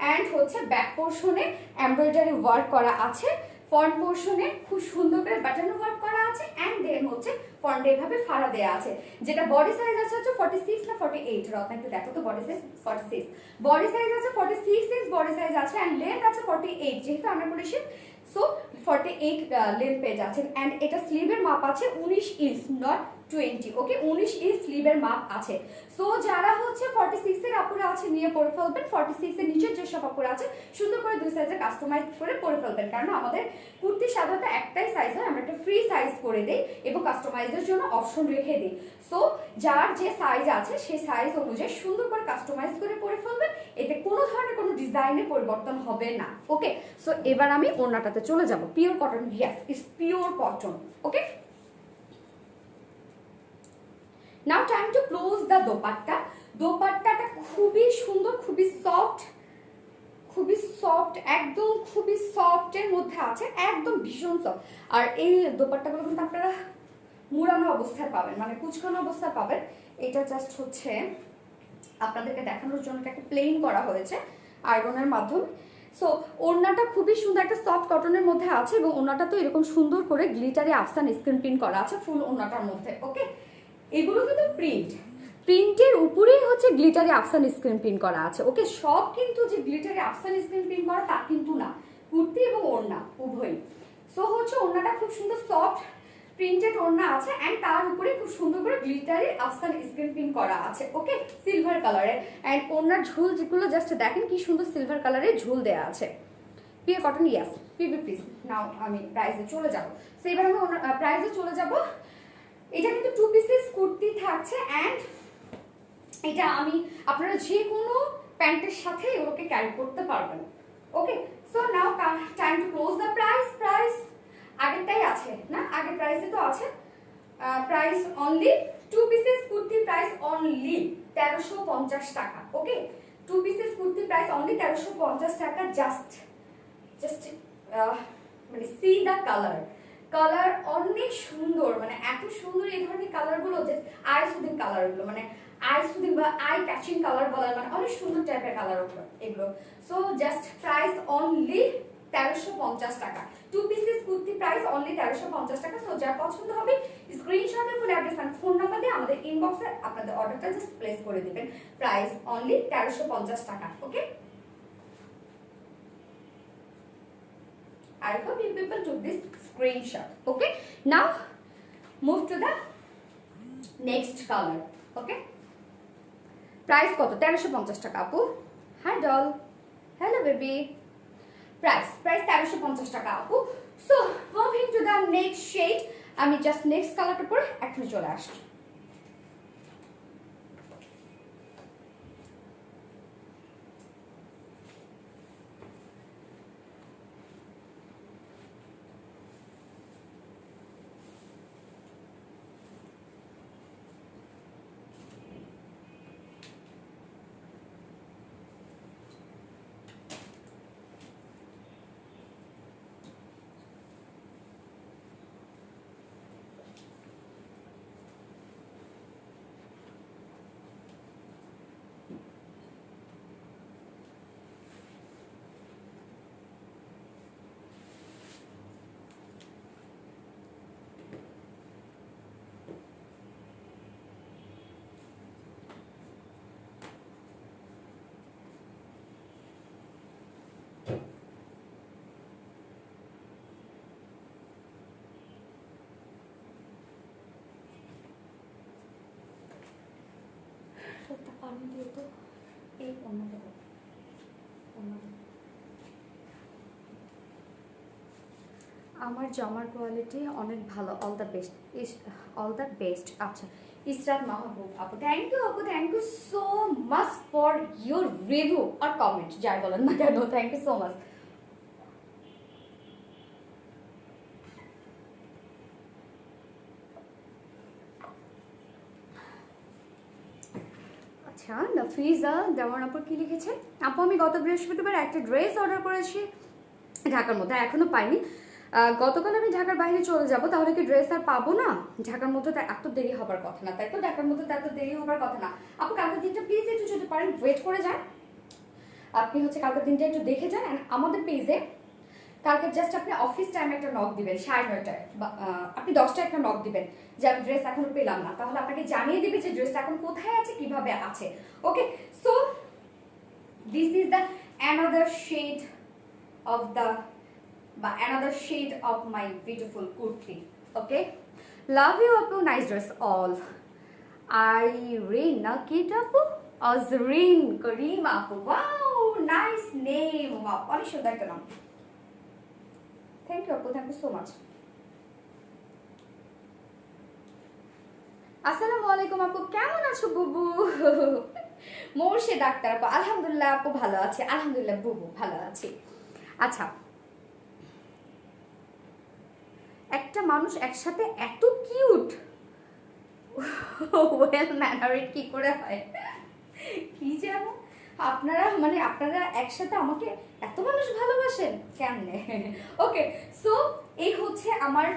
অ্যান্ড হচ্ছে ব্যাক পোর্শনে এমব্রয়ডারি ওয়ার্ক করা আছে, ফ্রন্ট পোর্শনে খুব সুন্দর করে বাটন ওয়ার্ক করা আছে অ্যান্ড দেন হচ্ছে ফ্রন্টে এভাবে ফাড়া দেওয়া আছে। যেটা বডি সাইজ আছে হচ্ছে 46 না 48, রত্না একটু দেখো তো, বডি সাইজ 46, বডি সাইজ আছে 46 ইঞ্চ বডি সাইজ আছে, এন্ড লেন্থ আছে 48, যেহেতু আমরা বলেছি সো 48 লেন্থ পেয়ে যাচ্ছেন। এন্ড এটা স্লিভের মাপ আছে 19 ইঞ্চ, নট 20, ওকে 19 ইঞ্চ স্লিভের মাপ আছে। সো যারা হচ্ছে 46 এর আপুরা আছে নিয়ে পরে ফেলবেন, 46 এর নিচে যেসব আপুরা আছে সুন্দর করে দুই সাইজে কাস্টমাইজ করে পরে ফেলবেন, কারণ আমাদের কুর্তি সাধারণত একটাই সাইজ হয়, আমরা একটা ফ্রি সাইজ করে দেই এবং কাস্টমাইজের জন্য অপশন রেখে দিই। সো যার যে সাইজ আছে সেই সাইজ অনুযায়ী সুন্দর করে কাস্টমাইজ করে পরে ফেলবেন, এতে কোনো ধরনের কোনো ডিজাইনে পরিবর্তন হবে না, ওকে। সো এবার আমি ওড়নাটাতে চলে যাব, pure cotton, yes it's pure cotton, okay. Now time to close the dupatta. দোপাট্টাটা খুবই সুন্দর, খুবই সফট, খুবই সফট, একদম খুবই সফট এর মধ্যে আছে, একদম ভীষণ সফট। আর এই দোপাট্টাগুলো কিন্তু আপনারা মুড়ানো অবস্থায় পাবেন, মানে কুচকানো অবস্থায় পাবেন। এটা জাস্ট হচ্ছে আপনাদেরকে দেখানোর জন্য এটাকে প্লেন করা হয়েছে আয়রনের মাধ্যমে। সো ওড়নাটা খুবই সুন্দর, একটা সফট কটনের মধ্যে আছে এবং ওড়নাটা তো এরকম সুন্দর করে গ্লিটারে আফসান স্ক্রিন প্রিন্ট করা আছে ফুল ওড়নাটার মধ্যে, ওকে। এগুলো কিন্তু প্রিন্টের উপরেই হচ্ছে গ্লিটারে আফসান স্ক্রিন প্রিন্ট করা আছে, ওকে। সব কিন্তু যে গ্লিটারে আফসান স্ক্রিন প্রিন্ট করা তা কিন্তু না, কুর্তি এবং ওড়না উভয়ই। সো হচ্ছে ওড়নাটা খুব সুন্দর সফট প্রিন্টেড ওড়না আছে, এন্ড তার উপরে খুব সুন্দর করে গ্লিটারে আফসান স্ক্রিন প্রিন্ট করা আছে, ওকে, সিলভার কালারে। এন্ড ওড়নার ঝুল যেগুলো জাস্ট দেখেন কি সুন্দর সিলভার কালারের ঝুল দেওয়া আছে, pure cotton, yes PB please. Now আমি প্রাইসে চলে যাব। সো এবার আমি প্রাইসে চলে যাব। এটা কিন্তু 2 পিসেস কুর্তি থাকছে, এন্ড এটা আমি আপনারা যে কোনো প্যান্টের সাথে এগুলোকে ক্যারি করতে পারবেন, okay. So now time to close the price আগেরটাই আছে না, আগের প্রাইসে তো আছে। Price only 2 pieces kurti price only 1350 টাকা, okay. 2 pieces kurti price only 1350 টাকা। জাস্ট মানে সি দা কালার অনেক সুন্দর, মানে এত সুন্দর এই ধরনের কালারগুলো, যে আই সুদিং কালারগুলো, মানে আই সুদিং বা আই ক্যাচিং কালার বলার, মানে অনেক সুন্দর টাইপের কালার এগুলো। সো জাস্ট প্রাইস অনলি 1350 টাকা। 2 পিসেস কুর্তি প্রাইস অনলি 1350 টাকা। সো যার পছন্দ হবে স্ক্রিনশটে ফুল অ্যাড্রেস আর ফোন নাম্বার দিয়ে আমাদের ইনবক্সে আপনাদের অর্ডারটা জাস্ট প্লেস করে দিবেন। প্রাইস অনলি 1350 টাকা, ওকে। I hope you people took this screenshot, okay. Now move to the next color, okay. Price কত? 1350 টাকা আপু। Hi doll, hello baby. Price 1350 টাকা আপু। So moving to the next shade, আমি just next কালারটা পরে এখন চলে আসছি। একটা পানি দিয়ে তো এই পণ্যটা আমার জামার কোয়ালিটি অনেক ভালো, অল দ্য বেস্ট। আচ্ছা, ইসরাত মাহবুব আপু, থ্যাংক ইউ আপু, thank you so much for your review আর কমেন্ট, যাই বলেন না কেন, থ্যাংক ইউ সো মাচ। আচ্ছা, নাফিজা দেওয়ান আপু কি লিখেছে? আপু আমি গত বৃহস্পতিবার একটা ড্রেস অর্ডার করেছি ঢাকার মধ্যে, এখনো পাইনি। গতকাল আমি ঢাকার বাইরে চলে যাব, তাহলে কি ড্রেস আর পাবো না? ঢাকার মধ্যে তো এত দেরি হবার কথা না, তাই তো? ঢাকার মধ্যে তো এত দেরি হবার কথা না। আপু কালকের দিনটা প্লিজ একটু যদি পারেন ওয়েট করে যান, আপনি হচ্ছে কালকের দিনটা একটু দেখে যান। আমাদের পেজে কালকে জাস্ট আপনি অফিস টাইমে একটা নক দিবেন 9:30টায়, বা আপনি 10টায় একটা নক দিবেন যে আমি ড্রেস এখনো পেলাম না, তাহলে আপনাকে জানিয়ে দিবে যে ড্রেসটা এখন কোথায় আছে, কিভাবে আছে। Okay, so this is the another shade of the বা another shade of my beautiful kurti. Okay, love you আপু, nice dress all. Irene, Nakita আপু, Azreen, Karima আপু, wow, nice name, wow, অনেক সুন্দর একটা নাম। থ্যাংক ইউ আপু, থ্যাংক ইউ সো মাচ। আসসালামু আলাইকুম আপু, কেমন আছো বুবু? মোর্শে ডাক্তার আপু, আলহামদুলিল্লাহ আপু ভালো আছে, আলহামদুলিল্লাহ বুবু ভালো আছি। আচ্ছা, একটা মানুষ একসাথে এত কিউট ওয়েল ম্যানারেড কি করে হয়, কি জানো আপনারা, মানে আপনারা একসাথে আমাকে এত মানুষ ভালোবাসেন কেমনে? ওকে, সো এই হচ্ছে আমার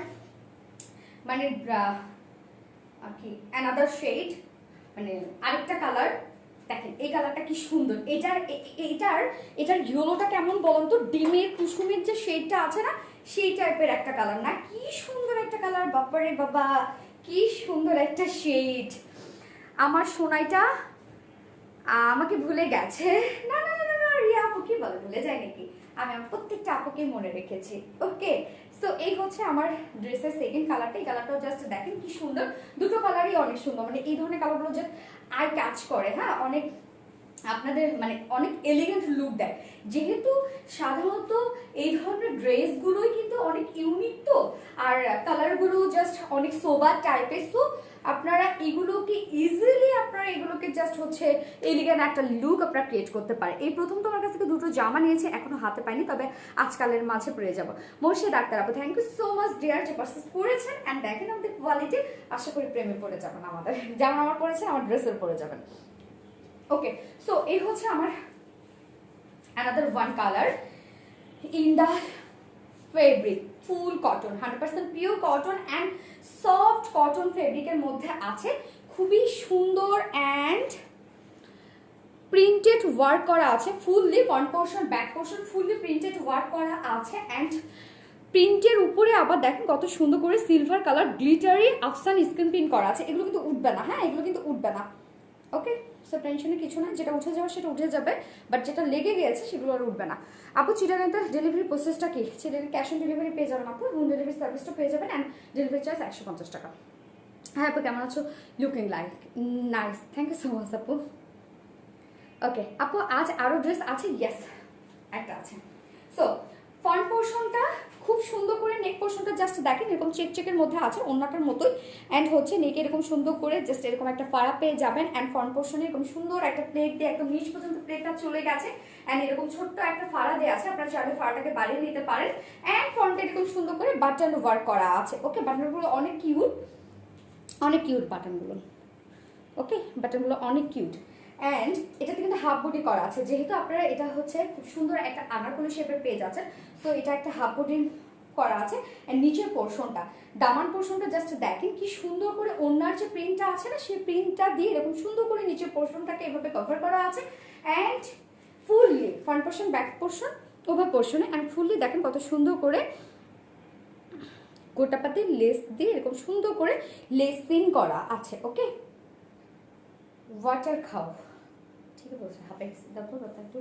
মানে কি অ্যানাদার শেড, মানে আরেকটা কালার। দেখেন এই কালারটা কি সুন্দর, এটার ইয়েলোটা কেমন বলুন তো, ডিমের কুসুমের যে শেডটা আছে না, সেই টাইপের একটা কালার না, কি সুন্দর একটা কালার, বাবারে বাবা কি সুন্দর একটা শেড। আমার সোনাইটা আমাকে ভুলে গেছে, না না না না, রিয়া আপু কি বলে, ভুলে যায় নাকি? আমি আমার প্রত্যেকটা আপুকে মনে রেখেছি। ওকে, সো এই হচ্ছে আমার ড্রেসের সেকেন্ড কালারটা। এই কালারটাও জাস্ট দেখেন কি সুন্দর, দুটো কালারই অনেক সুন্দর, মানে এই ধরনের কালারগুলো যে আই ক্যাচ করে, হ্যাঁ অনেক আপনাদের মানে অনেক এলিগেন্ট লুক দেয়। যেহেতু সাধারণত এই ধরনের ড্রেসগুলোই কিন্তু অনেক ইউনিক, তো আর কালারগুলো জাস্ট অনেক সোবার টাইপের, সো আপনারা এগুলোকে ইজিলি আপনারা এগুলোকে জাস্ট হচ্ছে এলিগেন্ট একটা লুক আপনারা ক্রিয়েট করতে পারে। এই প্রথম তো আমার কাছ থেকে দুটো জামা নিয়েছে, এখনো হাতে পাইনি, তবে আজকালের মাঝে পরে যাবো। মোর্শে ডাক্তার আপু, thank you so much dear, যে পারচেস করেছেন অ্যান্ড দেখেন আমাদের কোয়ালিটি, আশা করি প্রেমে পড়ে যাবেন আমাদের, যেমন আমার পড়েছেন আমার ড্রেসের পরে যাবেন। ওকে, সো এই হচ্ছে আমার another one color in the fabric full cotton, 100% pure cotton and soft cotton fabric এর মধ্যে আছে, খুবই সুন্দর and প্রিন্টেড ওয়ার্ক করা আছে, fully front portion back portion fully printed work করা আছে, অ্যান্ড প্রিন্টের উপরে আবার দেখেন কত সুন্দর করে silver colour glittery afshan screen print করা আছে। এগুলো কিন্তু উঠবে না, হ্যাঁ এগুলো কিন্তু উঠবে না। ওকে, সো টেনশনে কিছু না, যেটা উঠে যাবে সেটা উঠে যাবে, বাট যেটা লেগে গিয়েছে সেগুলো আর উঠবে না। আপু চিটাগাংতে ডেলিভারি প্রসেসটা কি? চিটাগাং ক্যাশ অন ডেলিভারি পেয়ে যাবেন আপু, হোম ডেলিভারি সার্ভিসটা পেয়ে যাবেন, অ্যান্ড ডেলিভারি চার্জ 150 টাকা। হ্যাঁ আপু কেমন আছো? Looking like nice, thank you so much আপু। ওকে আপু, আজ আরও ড্রেস আছে? ইয়েস, একটা আছে। সো ফ্রন্ট পোর্শনটা খুব সুন্দর করে, নেক পোর্শনটা জাস্ট দেখেন এরকম চেক চেকের মধ্যে আছে, ওন্নাটার মতোই, অ্যান্ড হচ্ছে নেকে এরকম সুন্দর করে জাস্ট এরকম একটা ফাড়া পেয়ে যাবেন, অ্যান্ড ফ্রন্ট পোর্শনে এরকম সুন্দর একটা প্লেট দিয়ে একদম নিচ পর্যন্ত প্লেটটা চলে গেছে, অ্যান্ড এরকম ছোট্ট একটা ফাড়া দেওয়া আছে, আপনারা চাইলে ফাড়াটাকে বাড়িয়ে নিতে পারেন, অ্যান্ড ফ্রন্টে এরকম সুন্দর করে বাটন ওয়ার্ক করা আছে। ওকে, বাটনগুলো অনেক কিউট, অনেক কিউট বাটনগুলো। ওকে, বাটনগুলো অনেক কিউট, অ্যান্ড এটাতে কিন্তু হাফ বডি করা আছে, যেহেতু আপনারা এটা হচ্ছে খুব সুন্দর একটা আনারকলি শেপের পেজ আছে, তো এটা একটা হাফ বডি করা আছে। অ্যান্ড নিচের পোর্শনটা, দামান পোর্শনটা জাস্ট দেখেন কি সুন্দর করে ওনার যে প্রিন্টটা আছে না, সেই প্রিন্টটা দিয়ে এরকম সুন্দর করে নিচের পোর্শনটাকে এভাবে কভার করা আছে, and fully front portion back portion over পোর্শনে, অ্যান্ড ফুললি দেখেন কত সুন্দর করে গোটাপাতি লেস দিয়ে এরকম সুন্দর করে লেসিং করা আছে। ওকে, ওয়াটার খাও, ঠিক আছে বলছে, হাফে দেখো কথা একটু।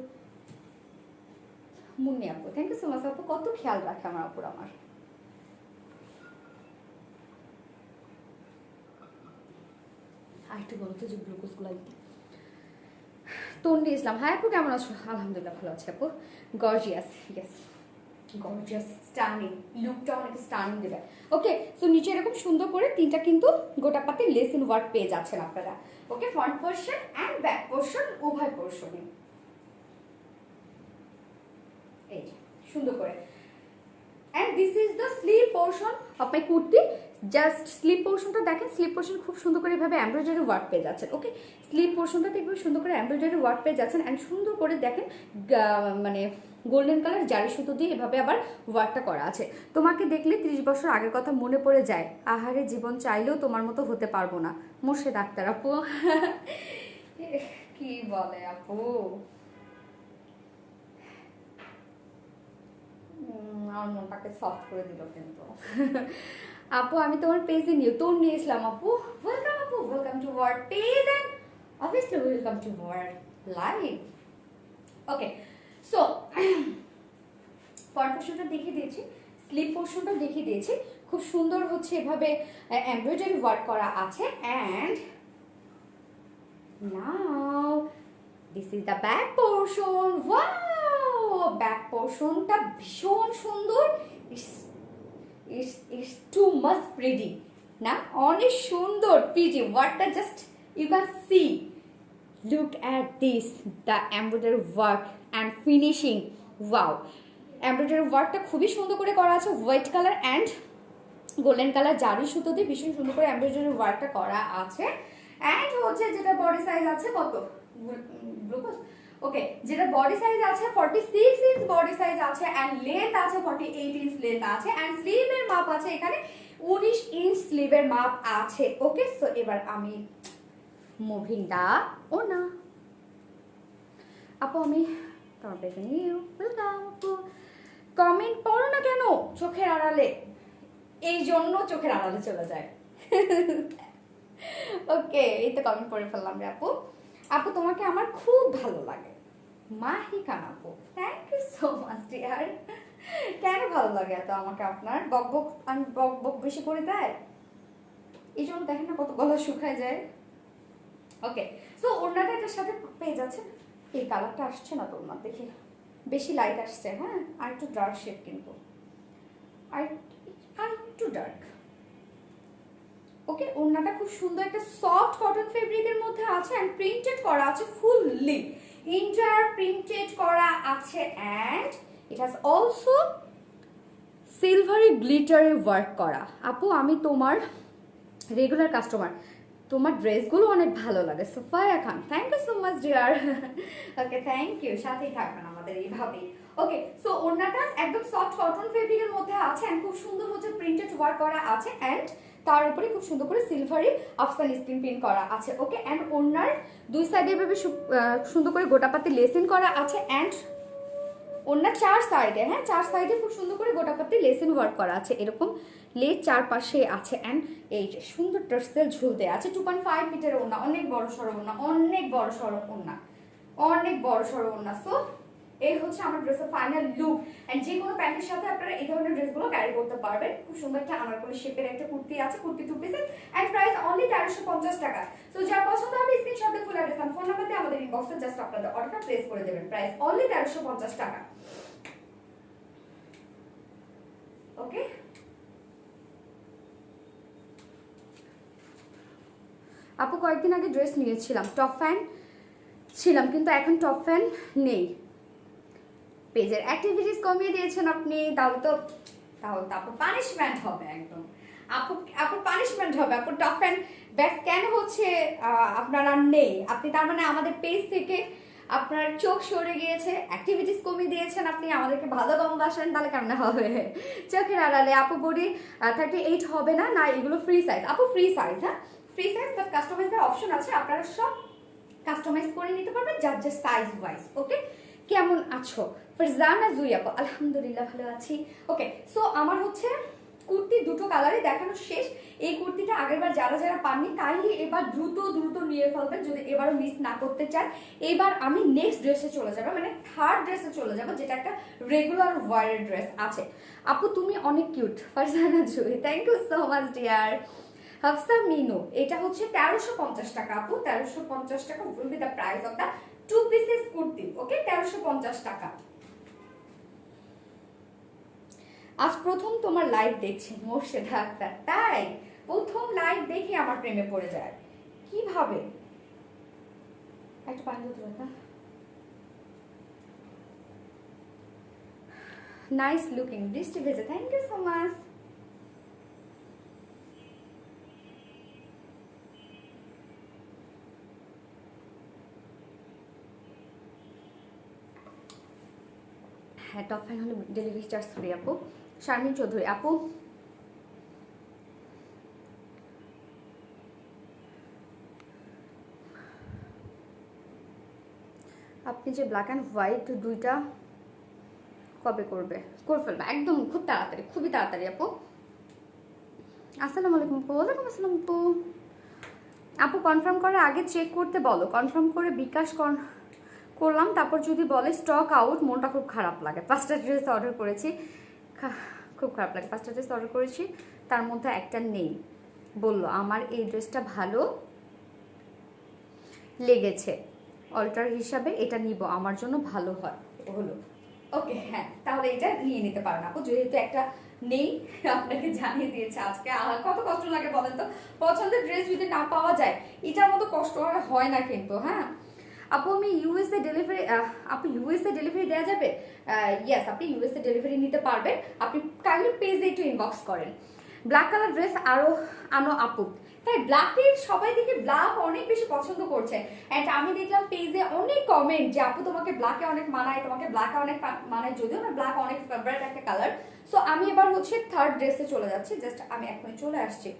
মুন্নি আপু, থ্যাংক ইউ সো মাচ আপু, কত খেয়াল রাখে আমার আপুর আমার। আর একটু বলো তো যে গ্লুকোজগুলো দিতে। তন্ডি ইসলাম, হ্যাঁ আপু কেমন আছো? আলহামদুলিল্লাহ ভালো আছি আপু। গর্জিয়াস, ইয়েস গর্জিয়াস, স্টানিং, লুকটা অনেক স্টানিং দেবে। ওকে, সো নিচে এরকম সুন্দর করে তিনটা কিন্তু গোটা পাতি লেস ইন ওয়ার্ক পেয়ে যাচ্ছেন আপনারা। Okay, front portion and back portion উভয় পোর্শনে এই যে সুন্দর করে, and this is the sleeve portion of my kurti. Just sleeve পোর্শনটা দেখেন, স্লিভ পোর্শন খুব সুন্দর করে এভাবে এমব্রয়ডারি ওয়ার্ক পেয়ে যাচ্ছেন। ওকে, স্লিভ পোর্শনটাতে একটু সুন্দর করে এমব্রয়ডারি ওয়ার্ক পেয়ে যাচ্ছেন, অ্যান্ড সুন্দর করে দেখেন মানে গোল্ডেন কালার জারি সুতো দিয়ে এভাবে আবার ওয়ার্কটা করা আছে। তোমাকে দেখলে 30 বছর আগের কথা মনে পড়ে যায়, আহারে জীবন চাইলেও তোমার মতো হতে পারবো না। মোর্শে ডাক্তার আপু, কি বলে আপু, আমার মনটাকে সফট করে দিল কিন্তু। আপু আমি তোমার পেজে নতুন নিয়েছিলাম আপু। ওয়েলকাম আপু, welcome to our page and obviously welcome to our live. Okay, so front পোর্শনটা দেখিয়ে দিয়েছি, স্লিপ পোর্শনটা দেখিয়ে দিয়েছি। খুব সুন্দর হচ্ছে এভাবে এমব্রয়ডারি ওয়ার্ক করা আছে। And now this is the back portion. Wow, back পোর্শনটা ভীষণ সুন্দর। ইটস টু মাচ প্রিটি না, অনেক সুন্দর প্রিটি ওয়ার্কটা। Just you can see, look at this, the embroidery work and finishing. Wow, embroidery ওয়ার্কটা খুবই সুন্দর করে করা আছে। White colour and golden colour জারি সুতো দিয়ে ভীষণ সুন্দর করে এমব্রয়ডারি ওয়ার্কটা করা আছে। অ্যান্ড হচ্ছে যেটা বডি সাইজ আছে কত, ওকে, যেটা বডি সাইজ আছে 46 ইঞ্চ বডি সাইজ আছে অ্যান্ড লেন্থ আছে 48 ইঞ্চ লেন্থ আছে অ্যান্ড স্লিভের মাপ আছে এখানে 19 ইঞ্চ স্লিভের মাপ আছে। ওকে, সো এবার আমি মুভিং দা ওনা। আপু আমি তোমার পেছনে নিউ ওয়েলকাম। আপু কমেন্ট পড়ো না কেন চোখের আড়ালে? এই জন্য চোখের আড়ালে চলে যায়। ওকে, এই তো কমেন্ট পড়ে ফেললাম রে আপু। আপু তোমাকে আমার খুব ভালো লাগে। মাহিকান আপু, thank you so much dear. কেন ভালো লাগে এত আমাকে আপনার? বক বক, আমি বক বক বেশি করে দেয় এই জন্য দেখেন না কত গলা শুকায় যায়। ওকে, সো ওনাটা এটার সাথে পেয়ে যাচ্ছে। এই কালারটা আসছে না তোমার, দেখি বেশি লাইট আসছে। হ্যাঁ, আর একটু ডার্ক শেড, কিন্তু আর একটু ডার্ক। ওকে, ওড়নাটা খুব সুন্দর একটা সফট কটন ফেব্রিকের মধ্যে আছে এন্ড প্রিন্টেড করা আছে, ফুললি ইন্টার প্রিন্টেড করা আছে and it has also silvery গ্লিটারে ওয়ার্ক করা। আপু আমি তোমার রেগুলার কাস্টমার, তোমার ড্রেসগুলো অনেক ভালো লাগে। Sofia Khan, thank you so much dear. Okay, thank you, সাথেই থাকবেন আমাদের এইভাবেই। ওকে, সো ওড়নাটা একদম সফট কটন ফেব্রিকের মধ্যে আছে এন্ড খুব সুন্দর হচ্ছে প্রিন্টেড ওয়ার্ক করা আছে অ্যান্ড তার উপরে খুব সুন্দর করে সিলভারি আফসান স্ক্রিন প্রিন্ট করা আছে। ওকে, অ্যান্ড ওড়নার দুই সাইডে এভাবে সুন্দর করে গোটাপাতি লেসিন করা আছে অ্যান্ড ওড়নার চার সাইডে, হ্যাঁ চার সাইডে খুব সুন্দর করে গোটাপাতি লেসিন ওয়ার্ক করা আছে। এরকম লেস চারপাশে আছে অ্যান্ড এই যে সুন্দর টার্সেল ঝুলতে আছে। 2.5 মিটার ওড়না, অনেক বড় সড়ো ওড়না, অনেক বড় সড়ো ওড়না, অনেক বড় সড়ো ওড়না। সো এই হচ্ছে আমার ড্রেসের ফাইনাল লুক এন্ড যে কোনো প্যান্টের সাথে আপনারা এই ধরনের ড্রেসগুলো ক্যারি করতে পারবেন। খুব সুন্দর একটা আনারকলি শেপের একটা কুর্তি আছে, কুর্তি 2 পিসের এন্ড প্রাইস অনলি 1350 টাকা। সো যার পছন্দ হবে স্ক্রিনশট দিয়ে ফুল অ্যাড্রেস আর ফোন নাম্বার দিয়ে আমাদের ইনবক্সে জাস্ট আপনাদের অর্ডারটা প্লেস করে দেবেন। প্রাইস অনলি 1350 টাকা। ওকে, আপু কয়েকদিন আগে ড্রেস নিয়েছিলাম, টপ ফ্যান ছিলাম কিন্তু এখন টপ ফ্যান নেই। পেজের অ্যাক্টিভিটিস কমিয়ে দিয়েছেন আপনি, তাহলে তো আপুর পানিশমেন্ট হবে একদম। আপুর পানিশমেন্ট হবে। আপুর টপ ফ্যান ব্যাস কেন হচ্ছে আপনার আর নেই? আপনি তার মানে আমাদের পেজ থেকে আপনার চোখ সরে গিয়েছে, অ্যাক্টিভিটিস কমিয়ে দিয়েছেন আপনি, আমাদেরকে ভালো কম বাসেন, তাহলে কেমন হবে? চোখের আড়ালে আপু বডি 38 হবে না, না এগুলো ফ্রি সাইজ। আপু ফ্রি সাইজ, হ্যাঁ ফ্রি সাইজ, বাট কাস্টমাইজের অপশন আছে, আপনারা সব কাস্টমাইজ করে নিতে পারবেন যার যার সাইজ ওয়াইজ। ওকে, কেমন আছো ফারজানা জুই আপু? আলহামদুলিল্লাহ ভালো আছি। ওকে, সো আমার হচ্ছে কুর্তি দুটো কালারে দেখানো শেষ। এই কুর্তিটা আগেরবার যারা যারা পাননি কাইন্ডলি এবার দ্রুত দ্রুত নিয়ে ফেলবেন যদি এবারও মিস না করতে চান। এবার আমি নেক্সট ড্রেসে চলে যাবো, মানে থার্ড ড্রেসে চলে যাবো, যেটা একটা রেগুলার ওয়ারের ড্রেস আছে। আপু তুমি অনেক cute Farzana Jui, thank you so much dear. Hafsa Minu, এটা হচ্ছে 1350 টাকা আপু, 1350 taka will be the price of the 2 pieces kurti. Okay, 1350 টাকা। আজ প্রথম তোমার লাইভ দেখছি মোর্শেদা আক্তার, তাই প্রথম লাইভ দেখে আমার প্রেমে পড়ে যায় কিভাবে? একটা পানি দিতে পারো? নাইস লুকিং, বৃষ্টি ভেজে, থ্যাংক ইউ সো মাচ। হ্যাঁ, টপ ফাইন হলে ডেলিভারি চার্জ ফ্রি আপু। শারমিন চৌধুরী আপু, আপনি যে ব্ল্যাক অ্যান্ড হোয়াইট দুইটা কবে করবে? করে ফেলবে একদম, খুব তাড়াতাড়ি, খুবই তাড়াতাড়ি আপু। আসসালামু আলাইকুম আপু। ওয়ালাইকুম আসসালাম আপু। আপু কনফার্ম করার আগে চেক করতে বলো, কনফার্ম করে বিকাশ করলাম, তারপর যদি বলে স্টক আউট, মনটা খুব খারাপ লাগে। 5টা ড্রেস অর্ডার করেছি, খুব খারাপ লাগে। 5টা ড্রেস অর্ডার করেছি, তার মধ্যে একটা নেই। বললো আমার এই ড্রেসটা ভালো লেগেছে, অল্টার হিসাবে এটা নিব, আমার জন্য ভালো হয় হলো। ওকে হ্যাঁ, তাহলে এটা নিয়ে নিতে পারেন আপু, যেহেতু একটা নেই আপনাকে জানিয়ে দিয়েছে আজকে। কত কষ্ট লাগে বলেন তো, পছন্দের ড্রেস যদি না পাওয়া যায়, এটার মতো কষ্ট আর হয় না কিন্তু। হ্যাঁ আপু, আমি ইউএসএ ডেলিভারি, আপু ইউএসএ ডেলিভারি দেওয়া যাবে? ইয়েস, আপনি ইউএসএ ডেলিভারি নিতে পারবেন। আপনি কাইন্ডলি পেজে একটু ইনবক্স করেন। ব্ল্যাক কালার ড্রেস আরো আনো আপু। তাই ব্ল্যাকের সবাই দেখি ব্ল্যাক অনেক বেশি পছন্দ করছে। অ্যান্ড আমি দেখলাম পেজে অনেক কমেন্ট যে আপু তোমাকে ব্ল্যাকে অনেক মানায়, তোমাকে ব্ল্যাকে অনেক মানায়, যদিও না ব্ল্যাক অনেক ফেভারিট একটা কালার। সো আমি এবার হচ্ছে থার্ড ড্রেসে চলে যাচ্ছি, জাস্ট আমি এখনই চলে আসছি।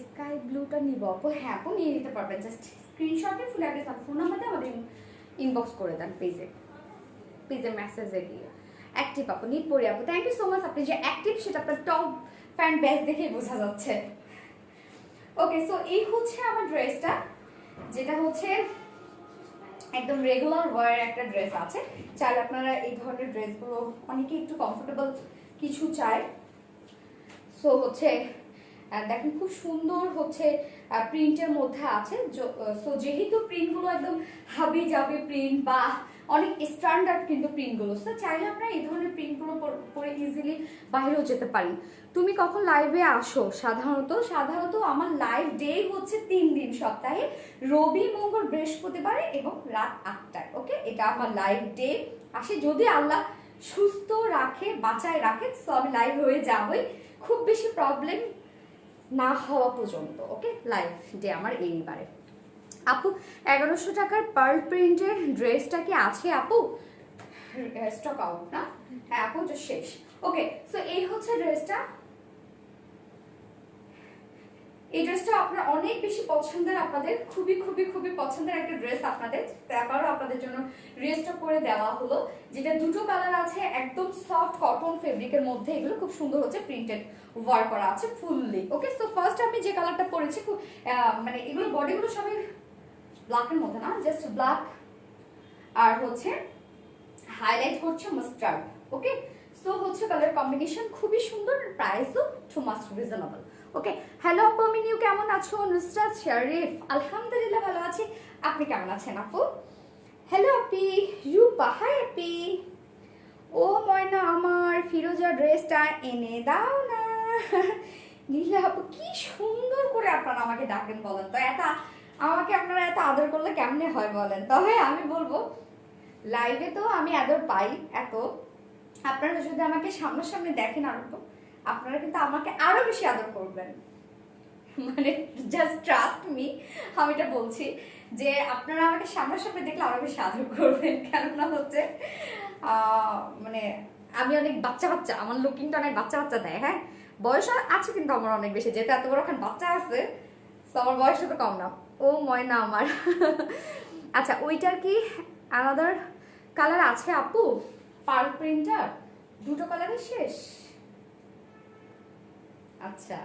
স্কাই ব্লুটা নিব আপু? হ্যাঁ আপু, নিয়ে নিতে পারবেন। জাস্ট স্ক্রিনশটে ফুল অ্যাড্রেস আর ফোন নাম্বারটা আমাদের ইনবক্স করে দেন পেজে মেসেজে গিয়ে। অ্যাক্টিভ আপু, নিট পরি আপু, থ্যাংক ইউ সো মাচ। আপনি যে অ্যাক্টিভ সেটা আপনার টপ ফ্যান বেস দেখেই বোঝা যাচ্ছে। ওকে, সো এই হচ্ছে আমার ড্রেসটা, যেটা হচ্ছে একদম রেগুলার ওয়ার একটা ড্রেস আছে। চাইলে আপনারা এই ধরনের ড্রেসগুলো, অনেকে একটু কমফোর্টেবল কিছু চায়। সো হচ্ছে দেখেন খুব সুন্দর হচ্ছে প্রিন্টের মধ্যে আছে। সো যেহেতু প্রিন্টগুলো একদম হাবি জাবি প্রিন্ট বা অনেক স্ট্যান্ডার্ড কিন্তু প্রিন্টগুলো, সো চাইলে আপনারা এই ধরনের প্রিন্টগুলো পরে ইজিলি বাইরেও যেতে পারেন। তুমি কখন লাইভে আসো? সাধারণত আমার লাইভ ডে হচ্ছে 3 দিন সপ্তাহে, রবি মঙ্গল বৃহস্পতিবারে এবং রাত 8টায়। ওকে, এটা আমার লাইভ ডে আসে, যদি আল্লাহ সুস্থ রাখে, বাঁচায় রাখে, সো আমি লাইভ হয়ে যাবই, খুব বেশি প্রবলেম না হওয়া পর্যন্ত। ওকে, লাইভ ডে আমার এইবারে। আপু 1100 টাকার পার্ল প্রিন্টের ড্রেসটা কি আছে আপু? স্টক আউট না? হ্যাঁ আপু, তো শেষ। ওকে, সো এই হচ্ছে ড্রেসটা। এই ড্রেসটা আপনার অনেক বেশি পছন্দের, আপনাদের খুবই খুবই খুবই পছন্দের একটা ড্রেস আপনাদের, আবারও আপনাদের জন্য রিস্টক করে দেওয়া হলো। যেটা দুটো কালার আছে, একদম সফট কটন ফেব্রিকের মধ্যে, এগুলো খুব সুন্দর হচ্ছে প্রিন্টেড ওয়ার্ক করা আছে ফুললি। ওকে, সো ফার্স্ট আমি যে কালারটা পরেছি, খুব মানে এগুলো বডিগুলো সবাই ব্ল্যাকের মধ্যে না, জাস্ট ব্ল্যাক আর হচ্ছে হাইলাইট করছে মাস্টার্ড। ওকে, সো হচ্ছে কালার কম্বিনেশন খুবই সুন্দর, প্রাইসও টু মাচ রিজনেবল। ওকে, হ্যালো আপু, আমি নিউ, কেমন আছো? নুসরাত শরীফ, আলহামদুলিল্লাহ ভালো আছি, আপনি কেমন আছেন আপু? হ্যালো আপি রূপা, হাই আপি। ও ময়না আমার, ফিরোজা ড্রেসটা এনে দাও না। নীলা আপু, কি সুন্দর করে আপনারা আমাকে ডাকেন বলেন তো, আমাকে আপনারা এত আদর করলে কেমনে হয় বলেন? তবে আমি বলবো, লাইভে তো আমি আদর পাই এত, আপনারা যদি আমাকে সামনাসামনি দেখেন আরো তো আপনারা কিন্তু আমাকে আরো বেশি আদর করবেন। মানে জাস্ট ট্রাস্ট মি, আমি এটা বলছি যে আপনারা আমাকে সামনাসামনি দেখলে আরো বেশি আদর করবেন, কেননা হচ্ছে মানে আমি অনেক বাচ্চা বাচ্চা, আমার লুকিংটা অনেক বাচ্চা বাচ্চা দেয়। হ্যাঁ, বয়স আছে কিন্তু আমার অনেক বেশি, যেহেতু এত বড় এখন বাচ্চা আছে, তো আমার বয়স তো কম না। ও ময়না আমার। আচ্ছা, ওইটার কি আলাদা কালার আছে আপু? পার্ল প্রিন্টার দুটো কালারের শেষ? আচ্ছা।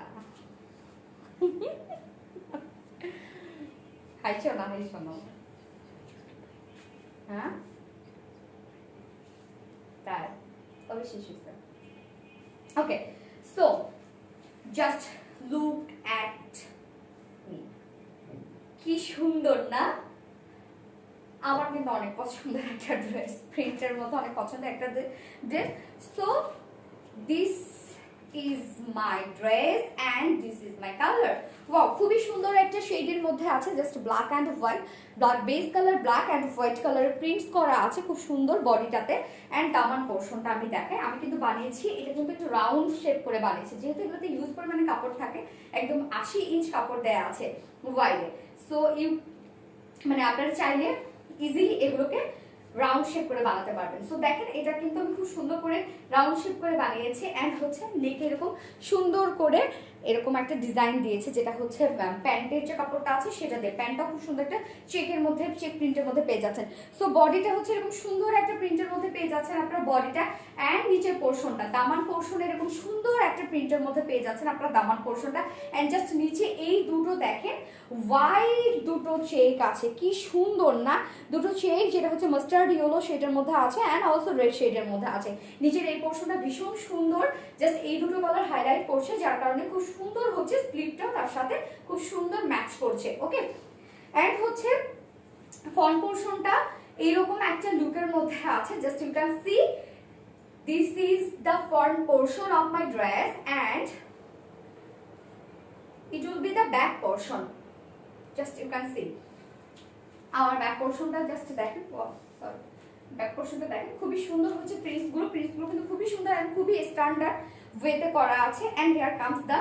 হাইছো না হাইছো না? হ্যাঁ তাই অবশ্যই সুস্থ। Okay, so just look at me. কি সুন্দর না? আমার কিন্তু অনেক পছন্দের একটা ড্রেস, প্রিন্টের মধ্যে অনেক পছন্দের একটা dress. So this is my dress and this is my colour. Wow, খুবই সুন্দর একটা শেডের মধ্যে আছে, just black and white, black base colour, black and white কালারের প্রিন্টস করা আছে খুব সুন্দর বডিটাতে। অ্যান্ড দামান পোর্শনটা আমি দেখাই, আমি কিন্তু বানিয়েছি এটা কিন্তু একটু রাউন্ড শেপ করে বানিয়েছি, যেহেতু এগুলোতে ইউজ পরিমাণে কাপড় থাকে, একদম 80 ইঞ্চ কাপড় দেয়া আছে ওয়াইডে। সো ইউ মানে আপনারা চাইলে ইজিলি এগুলোকে রাউন্ড শেপ করে বানাতে পারবেন। সো দেখেন, এটা কিন্তু আমি খুব সুন্দর করে রাউন্ড শেপ করে বানিয়েছি। অ্যান্ড হচ্ছে নেকে এরকম সুন্দর করে এরকম একটা ডিজাইন দিয়েছে, যেটা হচ্ছে প্যান্টের যে কাপড়টা আছে সেটা দিয়ে, প্যান্টটা খুব সুন্দর একটা চেকের মধ্যে, চেক প্রিন্টের মধ্যে পেয়ে যাচ্ছেন। সো বডিটা হচ্ছে এরকম সুন্দর একটা প্রিন্টের মধ্যে পেয়ে যাচ্ছেন আপনার বডিটা। অ্যান্ড নিচের পোর্শনটা, দামান পোর্শন এরকম সুন্দর একটা প্রিন্টের মধ্যে পেয়ে যাচ্ছেন আপনার দামান পোর্শনটা। অ্যান্ড জাস্ট নিচে এই দুটো দেখেন হোয়াইট দুটো চেক আছে, কি সুন্দর না? দুটো চেক, যেটা হচ্ছে মাস্টার্ড ইয়েলো শেডের মধ্যে আছে অ্যান্ড অলসো রেড শেডের মধ্যে আছে। নিচের এই পোর্শনটা ভীষণ সুন্দর, জাস্ট এই দুটো কালার হাইলাইট করছে, যার কারণে খুব সুন্দর হচ্ছে স্লিপটাও তার সাথে খুব সুন্দর ম্যাচ করছে। ওকে, অ্যান্ড হচ্ছে ফ্রন্ট পোর্শনটা এইরকম একটা লুকের মধ্যে আছে, just you can see this is the front portion of my dress and it will be the back portion, just you can see আমার ব্যাক পোর্শনটা জাস্ট দেখেন, সরি ব্যাক পোর্শনটা দেখেন, খুবই সুন্দর হচ্ছে প্রিন্টসগুলো কিন্তু খুবই সুন্দর এন্ড খুবই স্ট্যান্ডার্ড ওয়েতে করা আছে। And here comes the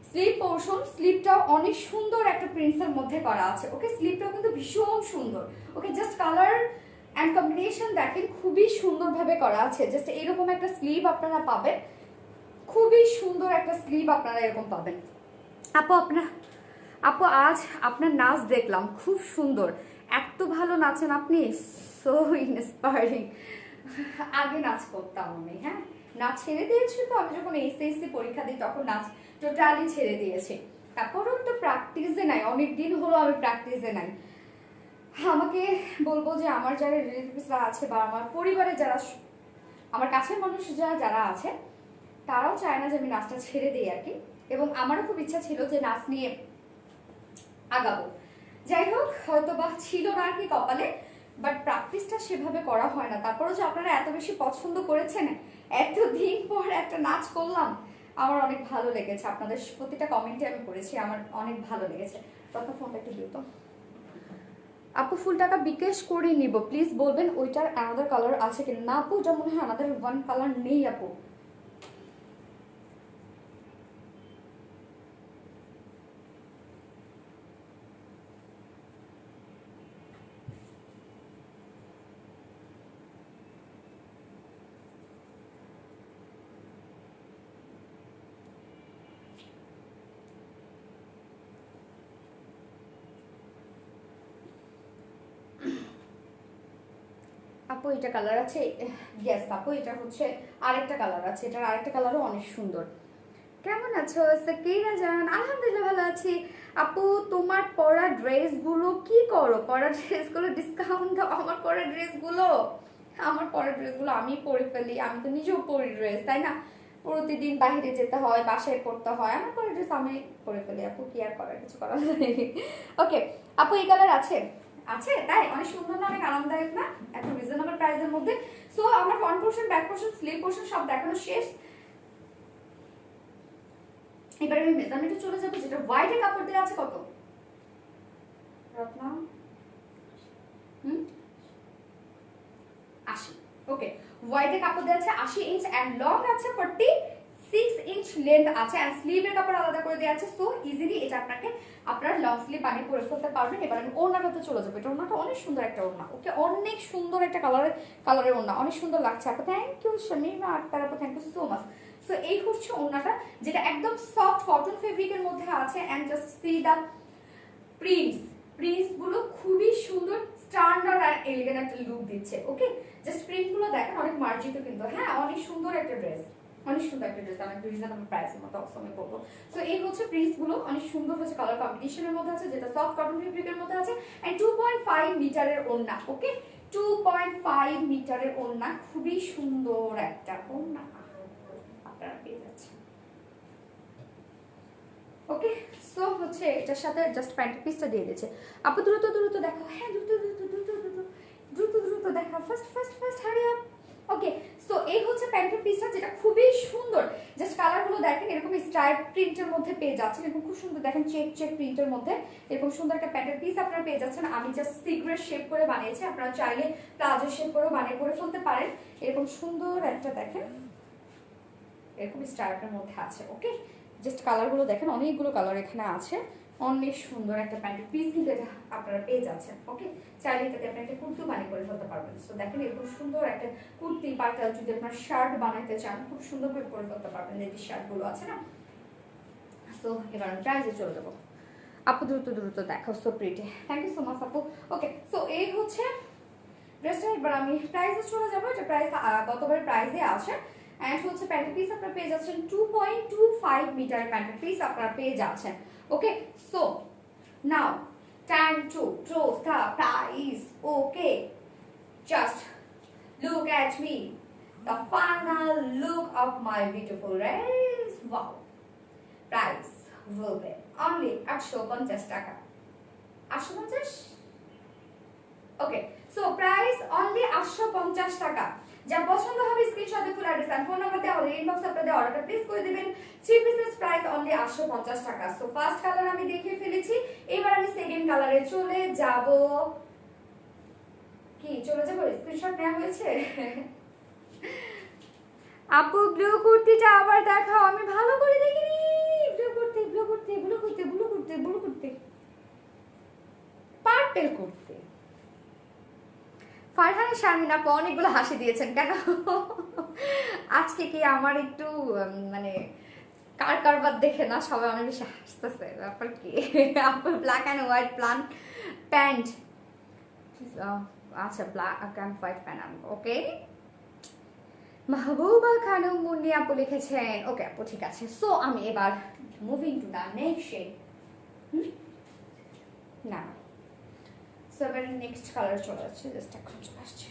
sleeve portion, স্লিভটাও অনেক সুন্দর একটা প্রিন্টসের মধ্যে করা আছে। ওকে, স্লিভটাও কিন্তু ভীষণ সুন্দর। ওকে, জাস্ট কালার অ্যান্ড কম্বিনেশন দেখেন, খুবই সুন্দরভাবে করা আছে। জাস্ট এরকম একটা স্লিভ আপনারা পাবেন, খুবই সুন্দর একটা স্লিভ আপনারা এরকম পাবেন। আপু আজ আপনার নাচ দেখলাম, খুব সুন্দর, এত ভালো নাচেন আপনি, সো ইন্সপায়ারিং। আগে নাচ করতাম আমি, হ্যাঁ নাচ ছেড়ে দিয়েছি, তো আমি যখন এসএসসি পরীক্ষা দিই তখন নাচ টোটালি ছেড়ে দিয়েছি। তারপরেও তো প্র্যাকটিসে নাই, অনেক দিন হলো আমি প্র্যাকটিসে নাই। আমাকে বলবো যে আমার যারা রিলেটিভসরা আছে বা আমার পরিবারে যারা, আমার কাছের মানুষ যারা আছে, তারাও চায় না যে আমি নাচটা ছেড়ে দিই আর কি। এবং আমারও খুব ইচ্ছা ছিল যে নাচ নিয়ে আগাবো, যাই হোক হয়তো বা ছিল না আর কি কপালে, বাট প্র্যাকটিসটা সেভাবে করা হয় না। তারপরেও যে আপনারা এত বেশি পছন্দ করেছেন, এতদিন পর একটা নাচ করলাম, আমার অনেক ভালো লেগেছে। আপনাদের প্রতিটা কমেন্টে আমি পড়েছি, আমার অনেক ভালো লেগেছে। প্রথম ফোনটা একটু দিও তো আপু, ফুল টাকা বিকাশ করে নিব, প্লিজ বলবেন ওইটার আলাদা কালার আছে কিনা? না আপু, ওটা মনে হয় আমাদের ওয়ান কালার নেই আপু। আপু এটা কালার আছে, ইয়েস আপু এটা হচ্ছে আরেকটা কালার আছে, এটার আরেকটা কালারও অনেক সুন্দর। কেমন আছো সাকিরা জান? আলহামদুলিল্লাহ ভালো আছি। আপু তোমার পরা ড্রেসগুলো কি করো? পরা ড্রেসগুলো ডিসকাউন্ট দাও। আমার পরা ড্রেসগুলো আমি পরে ফেলি, আমি তো নিজেও পরি ড্রেস, তাই না? প্রতিদিন বাইরে যেতে হয়, বাসায় পড়তে হয়, আমার পরা ড্রেস আমি পরে ফেলি আপু, কি আর করার, কিছু করার নেই। ওকে আপু, এই কালার আছে? আছে তাই? অনেক সুন্দর না, অনেক আরামদায়ক না, এত রিজনেবল প্রাইসের মধ্যে। সো আমার front portion, back portion, sleeve portion সব দেখানো শেষ। এবার আমি মেজারমেন্টে চলে যাবো, যেটা হোয়াইটের কাপড় দেওয়া আছে কত রত্না? 80। ওকে, হোয়াইটের কাপড় দেওয়া আছে 80 ইঞ্চ অ্যান্ড লং আছে 46 6 ইঞ্চ লেন্থ আছে এন্ড স্লিভের কাপড় আলাদা করে দেওয়া আছে, সো ইজিলি এটা আপনাকে আপনার লং স্লিভ বানিয়ে পরে ফেলতে পারবেন। এবার আমি ওড়নাটাতে চলে যাবো। এটা ওড়নাটা অনেক সুন্দর একটা ওড়না, ওকে অনেক সুন্দর একটা কালারের ওড়না, অনেক সুন্দর লাগছে আপু, থ্যাংক ইউ শামিমা আক্তার আপু, thank you so much. So এই হচ্ছে ওড়নাটা, যেটা একদম সফট কটন ফেব্রিকের মধ্যে আছে and just see the prints গুলো খুবই সুন্দর, স্ট্যান্ডার্ড আর এলিগেন্ট একটা লুক দিচ্ছে। ওকে জাস্ট প্রিন্ট গুলো দেখেন, অনেক মার্জিত কিন্তু, হ্যাঁ অনেক সুন্দর একটা ড্রেস, অনেক সুন্দর একটা ড্রেস, অনেক রিজনেবল প্রাইসের মধ্যে অবশ্যই করবো। সো এই হচ্ছে প্রিন্টস গুলো অনেক সুন্দর হচ্ছে, কালার কম্বিনেশনের মধ্যে আছে, যেটা সফট কটন ফেব্রিকের মধ্যে আছে এন্ড 2.5 মিটারের ওড়না। ওকে 2.5 মিটারের ওড়না, খুবই সুন্দর একটা ওড়না আপনারা পেয়ে যাচ্ছেন। ওকে সো হচ্ছে এটার সাথে জাস্ট প্যান্টের পিসটা দিয়ে দিয়েছে। আপু দ্রুত দ্রুত দেখো, হ্যাঁ দ্রুত দ্রুত দ্রুত দ্রুত দ্রুত দ্রুত দেখো, first first first hurry up. ওকে সো এই হচ্ছে প্যান্টের পিসটা, যেটা খুবই সুন্দর, জাস্ট কালারগুলো দেখেন, এরকম স্ট্রাইপ প্রিন্টের মধ্যে পেয়ে যাচ্ছেন, এরকম খুব সুন্দর দেখেন চেক প্রিন্টের মধ্যে এরকম সুন্দর একটা প্যান্টের পিস আপনারা পেয়ে যাচ্ছেন। আমি জাস্ট সিক্রেট শেপ করে বানিয়েছি, আপনারা চাইলে প্লাজো শেপ করেও বানিয়ে পরে ফেলতে পারেন। এরকম সুন্দর একটা দেখেন, এরকম স্ট্রাইপের মধ্যে আছে। ওকে জাস্ট কালারগুলো দেখেন, অনেকগুলো কালার এখানে আছে, অনেক সুন্দর একটা প্যান্টের পিস কিন্তু এটা আপনারা পেয়ে যাচ্ছেন। ওকে চাইলে এটাকে আপনি একটা কুর্তি বানিয়ে করে ফেলতে পারবেন। সো দেখেন এরকম সুন্দর একটা কুর্তি পাটা যদি আপনার শার্ট বানাইতে চান, খুব সুন্দরভাবে করে ফেলতে পারবেন, এই যে শার্টগুলো আছে না। সো এবার আমি প্রাইসে চলে যাবো। আপু দ্রুত দ্রুত দেখো, so pretty, thank you so much আপু। ওকে সো এই হচ্ছে ড্রেসটা। এবার আমি প্রাইসে চলে যাবো, এটা প্রাইস গতবারের প্রাইসে আছে এন্ড হচ্ছে প্যান্টের পিস আপনারা পেয়ে যাচ্ছেন 2.25 মিটার প্যান্টের পিস আপনারা পেয়ে যাচ্ছেন। Okay so now time to throw the price. Okay just look at me, the final look of my beautiful dress. Wow, price will be only 850 টাকা। 850? ওকে সো প্রাইস অনলি 850 টাকা। যা পছন্দ হবে screenshot দিয়ে full address and phone number দেওয়া হলে inbox আপনাদের অর্ডারটা প্লেস করে দিবেন। 3 পিসেস প্রাইস অনলি 850 টাকা। সো ফার্স্ট কালার আমি দেখিয়ে ফেলেছি, এবার আমি সেকেন্ড কালারে চলে যাব। কি চলে যাব? স্ক্রিনশট নেওয়া হয়েছে? আপু ব্লু কুর্তিটা আবার দেখাও, আমি ভালো করে দেখিনি। Blue kurti blue kurti blue kurti blue kurti blue kurti purple kurti. Farhana Sharmin আপু অনেকগুলো হাসি দিয়েছেন কেন? আজকে কি আমার একটু মানে কারবার দেখে না সবাই অনেক বেশি হাসতেছে, ব্যাপার কি? আপু ব্ল্যাক অ্যান্ড হোয়াইট প্যান্ট, আচ্ছা black and white pant. Okay Mahbuba Khanam Munni আপু লিখেছেন। ওকে আপু ঠিক আছে। সো আমি এবার moving to the next shade. না সো এবার নেক্সট কালার চলে আসছে, জাস্ট এখন চলে আসছে।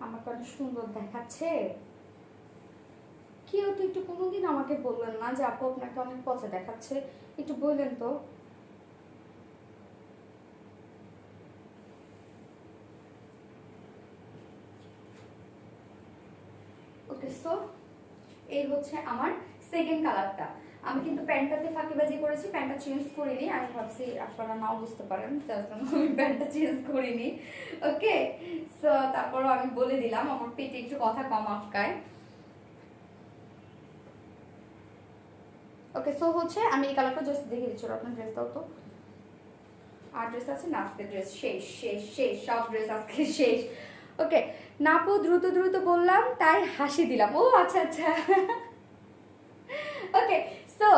আমাকে অনেক সুন্দর দেখাচ্ছে। কেউ তো একটু কোনোদিন আমাকে বললেন না যে আপু আপনাকে অনেক পচা দেখাচ্ছে, একটু বললেন তো। ওকে সো এই হচ্ছে আমার সেকেন্ড কালারটা। আমি কিন্তু প্যান্টটাতে ফাঁকিবাজি করেছি, প্যান্টটা চেঞ্জ করিনি। আমি ভাবছি আপনারা নাও বুঝতে পারেন, তার জন্য আমি প্যান্টটা চেঞ্জ করিনি। ওকে সো তারপরও আমি বলে দিলাম, আমার পেটে একটু কথা কম আটকায়। ওকে সো হচ্ছে আমি এই কালারটা জাস্ট দেখে দিচ্ছি। আপনার ড্রেস দাও তো। আর ড্রেস আছে না? আজকে ড্রেস শেষ শেষ শেষ, সব ড্রেস আজকে শেষ। ওকে নাপু দ্রুত দ্রুত বললাম তাই হাসি দিলাম। ও আচ্ছা আচ্ছা। ওকে সো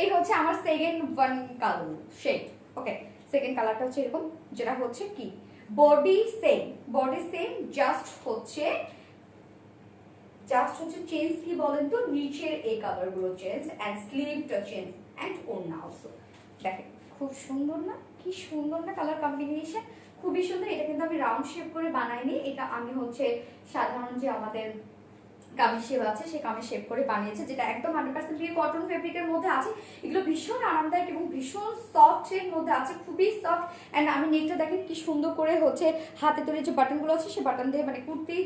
এই হচ্ছে আমার second one colour shade. Okay second কালারটা হচ্ছে এরকম, যেটা হচ্ছে কি বডি সেম জাস্ট হচ্ছে জাস্ট হচ্ছে চেঞ্জ কি বলেন তো, নিচের এই কালার গুলো চেঞ্জ অ্যান্ড স্লিভটা চেঞ্জ অ্যান্ড ওড়না অলসো। দেখেন খুব সুন্দর না, কি সুন্দর না কালার কম্বিনেশন, খুবই সুন্দর। এটা কিন্তু আমি রাউন্ড শেপ করে বানাইনি, এটা আমি হচ্ছে সাধারণ যে আমাদের কামিজ শেপ আছে সেই কামিজ শেপ করে বানিয়েছে, যেটা একদম 100% পিওর কটন ফেব্রিকের মধ্যে আছে। এগুলো ভীষণ আরামদায়ক এবং ভীষণ সফট এর মধ্যে আছে, খুবই সফট। অ্যান্ড আমি নেকটা দেখেন কি সুন্দর করে হচ্ছে হাতে তৈরি যে বাটনগুলো আছে সেই বাটন দিয়ে মানে কুর্তি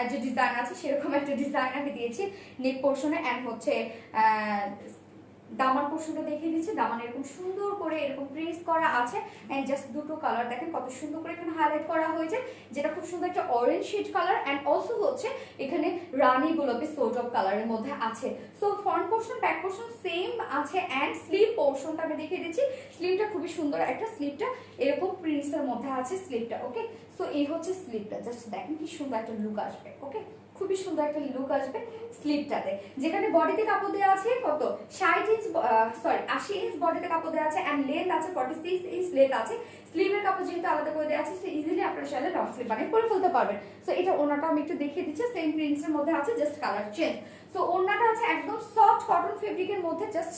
যে ডিজাইন আছে সেরকম একটা ডিজাইন আমি দিয়েছি নেক পোর্শনে। অ্যান্ড হচ্ছে দামান পোর্শনটা দেখিয়ে দিচ্ছি, দামান এরকম সুন্দর করে এরকম প্রিন্টস করা আছে। এন্ড জাস্ট দুটো কালার দেখেন কত সুন্দর করে এখানে হাইলাইট করা হয়েছে, যেটা খুব সুন্দর একটা orange shade colour. And also হচ্ছে এখানে রানী গোলাপি সোর্ট অফ কালারের মধ্যে আছে। So front portion back portion same আছে। এন্ড স্লিভ পোর্শনটা আমি দেখিয়ে দিচ্ছি, স্লিভটা খুবই সুন্দর একটা, স্লিভটা এরকম প্রিন্টস এর মধ্যে আছে স্লিভটা। ওকে, সো এই হচ্ছে স্লিভটা, জাস্ট দেখেন কি সুন্দর একটা লুক আসবে। ওকে, খুবই সুন্দর একটা লুক আসবে স্লিভটাতে, যেখানে বডিতে কাপড় দেওয়া আছে কত 80 ইঞ্চ বডিতে কাপড় দেওয়া আছে। এন্ড লেন্থ আছে 46 ইঞ্চ লেন্থ আছে। স্লিভের কাপড় যেহেতু আলাদা করে দেওয়া আছে, সো ইজিলি আপনারা চাইলে লং স্লিভ বানিয়ে পরে ফেলতে পারবেন। সো এটা ওনাটা আমি একটু দেখিয়ে দিচ্ছি, সেম প্রিন্টস এর মধ্যে আছে, জাস্ট কালার চেঞ্জ। সো ওনাটা আছে একদম সফট কটন ফেব্রিকের মধ্যে, জাস্ট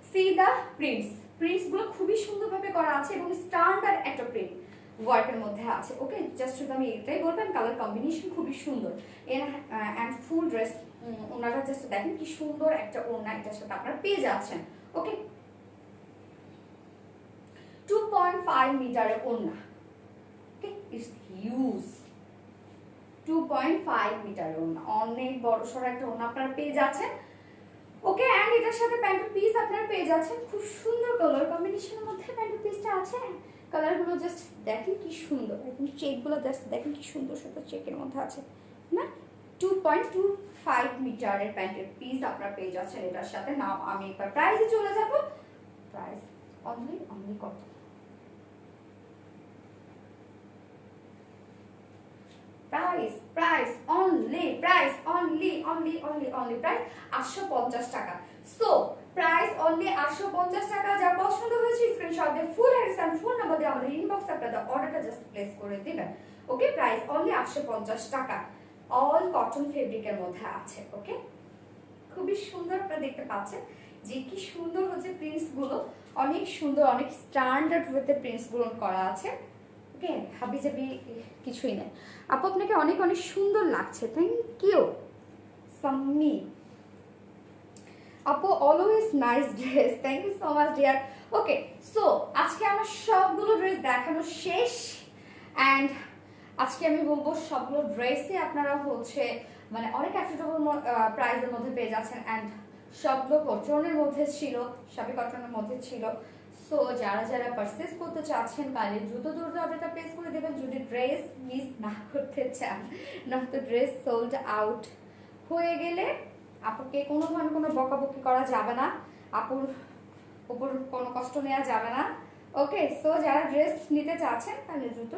সি দা প্রিন্টস গুলো খুবই সুন্দরভাবে করা আছে এবং স্ট্যান্ডার্ড একটা প্রিন্ট ওয়ার্কের মধ্যে আছে। ওকে, জাস্ট শুধু আমি এটাই বলবেন, কালার কম্বিনেশন খুবই সুন্দর। এন্ড ফুল ড্রেস ওনারা জাস্ট দেখেন কি সুন্দর একটা ওড়না এটার সাথে আপনারা পেয়ে যাচ্ছেন। ওকে, 2.5 মিটারের ওড়না। ওকে, ইটস হিউজ, 2.5 মিটারের ওড়না, অনেক বড় সড় একটা ওড়না আপনারা পেয়ে যাচ্ছেন। ওকে, এন্ড এটার সাথে প্যান্টের পিস আপনারা পেয়ে যাচ্ছেন, খুব সুন্দর কালার কম্বিনেশনের মধ্যে প্যান্টের পিসটা আছে। কালারগুলো জাস্ট দেখেন কি সুন্দর, একদম চেকগুলো জাস্ট দেখেন কি সুন্দর সুন্দর চেকের মধ্যে আছে না। 2.25 মিটারের প্যান্টের পিস আপনারা পেয়ে যাচ্ছেন এটার সাথে। নাও আমি একবার প্রাইসে চলে যাব। প্রাইস অনলি কত? প্রাইস অনলি প্রাইস 850 টাকা। সো প্রাইস অনলি 850 টাকা। যার পছন্দ হয়েছে স্ক্রিনশট দিয়ে full address and phone number দিয়ে আমাদের ইনবক্সে আপনাদের অর্ডারটা জাস্ট প্লেস করে দিবেন। ওকে, প্রাইস অনলি 850 টাকা, অল কটন ফেব্রিকের মধ্যে আছে। ওকে, খুবই সুন্দর আপনারা দেখতে পাচ্ছেন যে কি সুন্দর হচ্ছে প্রিন্টস গুলো, অনেক সুন্দর, অনেক স্ট্যান্ডার্ড ওয়েতে প্রিন্টস গুলো করা আছে। ওকে, হাবিজাবি কিছুই নেই। আপু আপনাকে অনেক অনেক সুন্দর লাগছে, থ্যাংক ইউ সাম্মি আপু, always nice dress, thank you so much dear. Okay, so আজকে আমার সবগুলো ড্রেস দেখানো শেষ। অ্যান্ড আজকে আমি বলবো সবগুলো ড্রেসই আপনারা হচ্ছে মানে অনেক অ্যাফোর্ডেবল প্রাইসের মধ্যে পেয়ে যাচ্ছেন। অ্যান্ড সবগুলো কটনের মধ্যে ছিল, সবই কটনের মধ্যে ছিল। সো যারা যারা পারচেস করতে চাচ্ছেন কালে দ্রুত অর্ডারটা প্লেস করে দেবেন যদি ড্রেস মিস না করতে চান, না তো ড্রেস সোল্ড আউট হয়ে গেলে আপুকে কোনো ধরনের কোনো বকাবকি করা যাবে না, আপুর উপর কোনো কষ্ট নেওয়া যাবে না। ওকে, সো যারা ড্রেস নিতে চাচ্ছেন তাহলে দ্রুত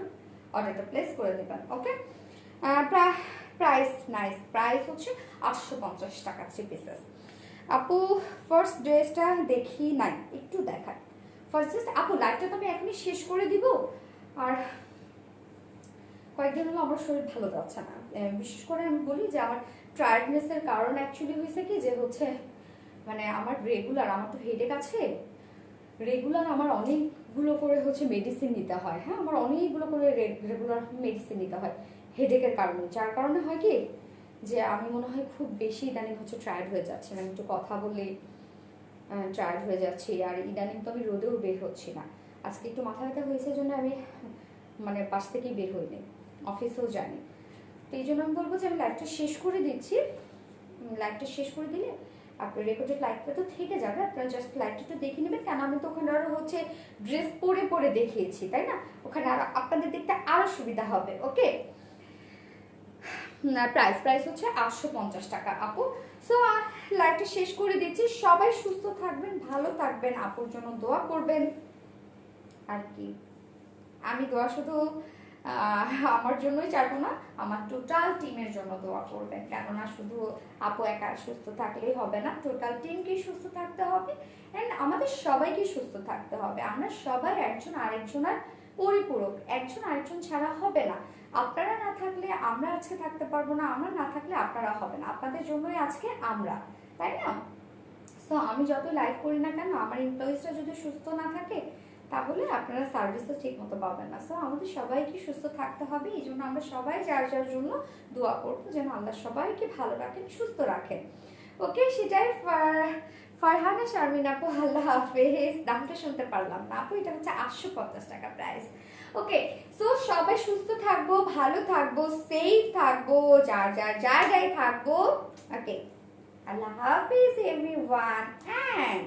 অর্ডারটা প্লেস করে দেবেন। ওকে, প্রাইস নাইস, প্রাইস হচ্ছে 850 টাকা 3 পিসেস। আপু ফার্স্ট ড্রেসটা দেখি নাই, একটু দেখান ফার্স্ট ড্রেস। আপু লাইভটা তো আমি এখনই শেষ করে দিব, আর কয়েকদিন হলো আমার শরীর ভালো যাচ্ছে না। বিশেষ করে আমি বলি যে আমার টায়ার্ডনেসের কারণ অ্যাকচুয়ালি হয়েছে কি যে হচ্ছে মানে আমার রেগুলার, আমার তো হেডেক আছে, রেগুলার আমার অনেকগুলো করে হচ্ছে মেডিসিন নিতে হয়। হ্যাঁ, আমার অনেকগুলো করে রেগুলার মেডিসিন নিতে হয় হেডেকের কারণে, যার কারণে হয় কি যে আমি মনে হয় খুব বেশি ইদানিং হচ্ছে টায়ার্ড হয়ে যাচ্ছে, আমি একটু কথা বললেই টায়ার্ড হয়ে যাচ্ছি। আর ইদানিং তো আমি রোদেও বের হচ্ছি না। আজকে একটু মাথা ব্যথা হয়েছে জন্য আমি মানে বাস থেকেই বের হইনি, অফিসেও যাইনি। তো এই জন্য আমি বলবো যে আমি লাইভটা শেষ করে দিচ্ছি। লাইভটা শেষ করে দিলে আপনার রেকর্ডেড লাইভটা তো থেকে যাবে, আপনারা জাস্ট লাইভটা একটু দেখে নেবেন। কেন আমি তো ওখানে আরও হচ্ছে ড্রেস পরে পরে দেখিয়েছি, তাই না? ওখানে আরো আপনাদের দেখতে আরও সুবিধা হবে। ওকে, প্রাইস হচ্ছে 850 টাকা আপু। সো লাইভটা শেষ করে দিচ্ছি। সবাই সুস্থ থাকবেন, ভালো থাকবেন, আপুর জন্য দোয়া করবেন। আর কি আমি দোয়া শুধু আমার জন্যই চাইবো না, আমার টোটাল টিমের জন্য দোয়া করবেন। কেননা শুধু আপু একা সুস্থ থাকলেই হবে না, টোটাল টিমকে সুস্থ থাকতে হবে অ্যান্ড আমাদের সবাইকে সুস্থ থাকতে হবে। আমরা সবাই একজন আরেকজনের পরিপূরক, একজন আরেকজন ছাড়া হবে না। আপনারা না থাকলে আমরা আজকে থাকতে পারবো না, আমরা না থাকলে আপনারা হবে না, আপনাদের জন্যই আজকে আমরা, তাই না? সো আমি যত লাইভ করি না কেন, আমার এমপ্লয়িজরা যদি সুস্থ না থাকে তাহলে আপনারা সার্ভিসও ঠিক মতো পাবেন না। সো আমাদের সবাইকে সুস্থ থাকতে হবে, এই জন্য আমরা সবাই যার যার জন্য দোয়া করবো যেন আল্লাহ সবাইকে ভালো রাখেন, সুস্থ রাখেন। ওকে, সেটাই। ফারহানা শারমিন আপু, আল্লাহ হাফেজ। দামটা শুনতে পারলাম না আপু, এটা হচ্ছে 850 টাকা প্রাইস। ওকে, সো সবাই সুস্থ থাকবো, ভালো থাকবো, সেফ থাকবো, যার যার জায়গায় থাকবো। ওকে, Allah Hafiz everyone, and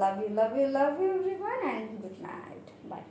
love you everyone, and good night. Bye.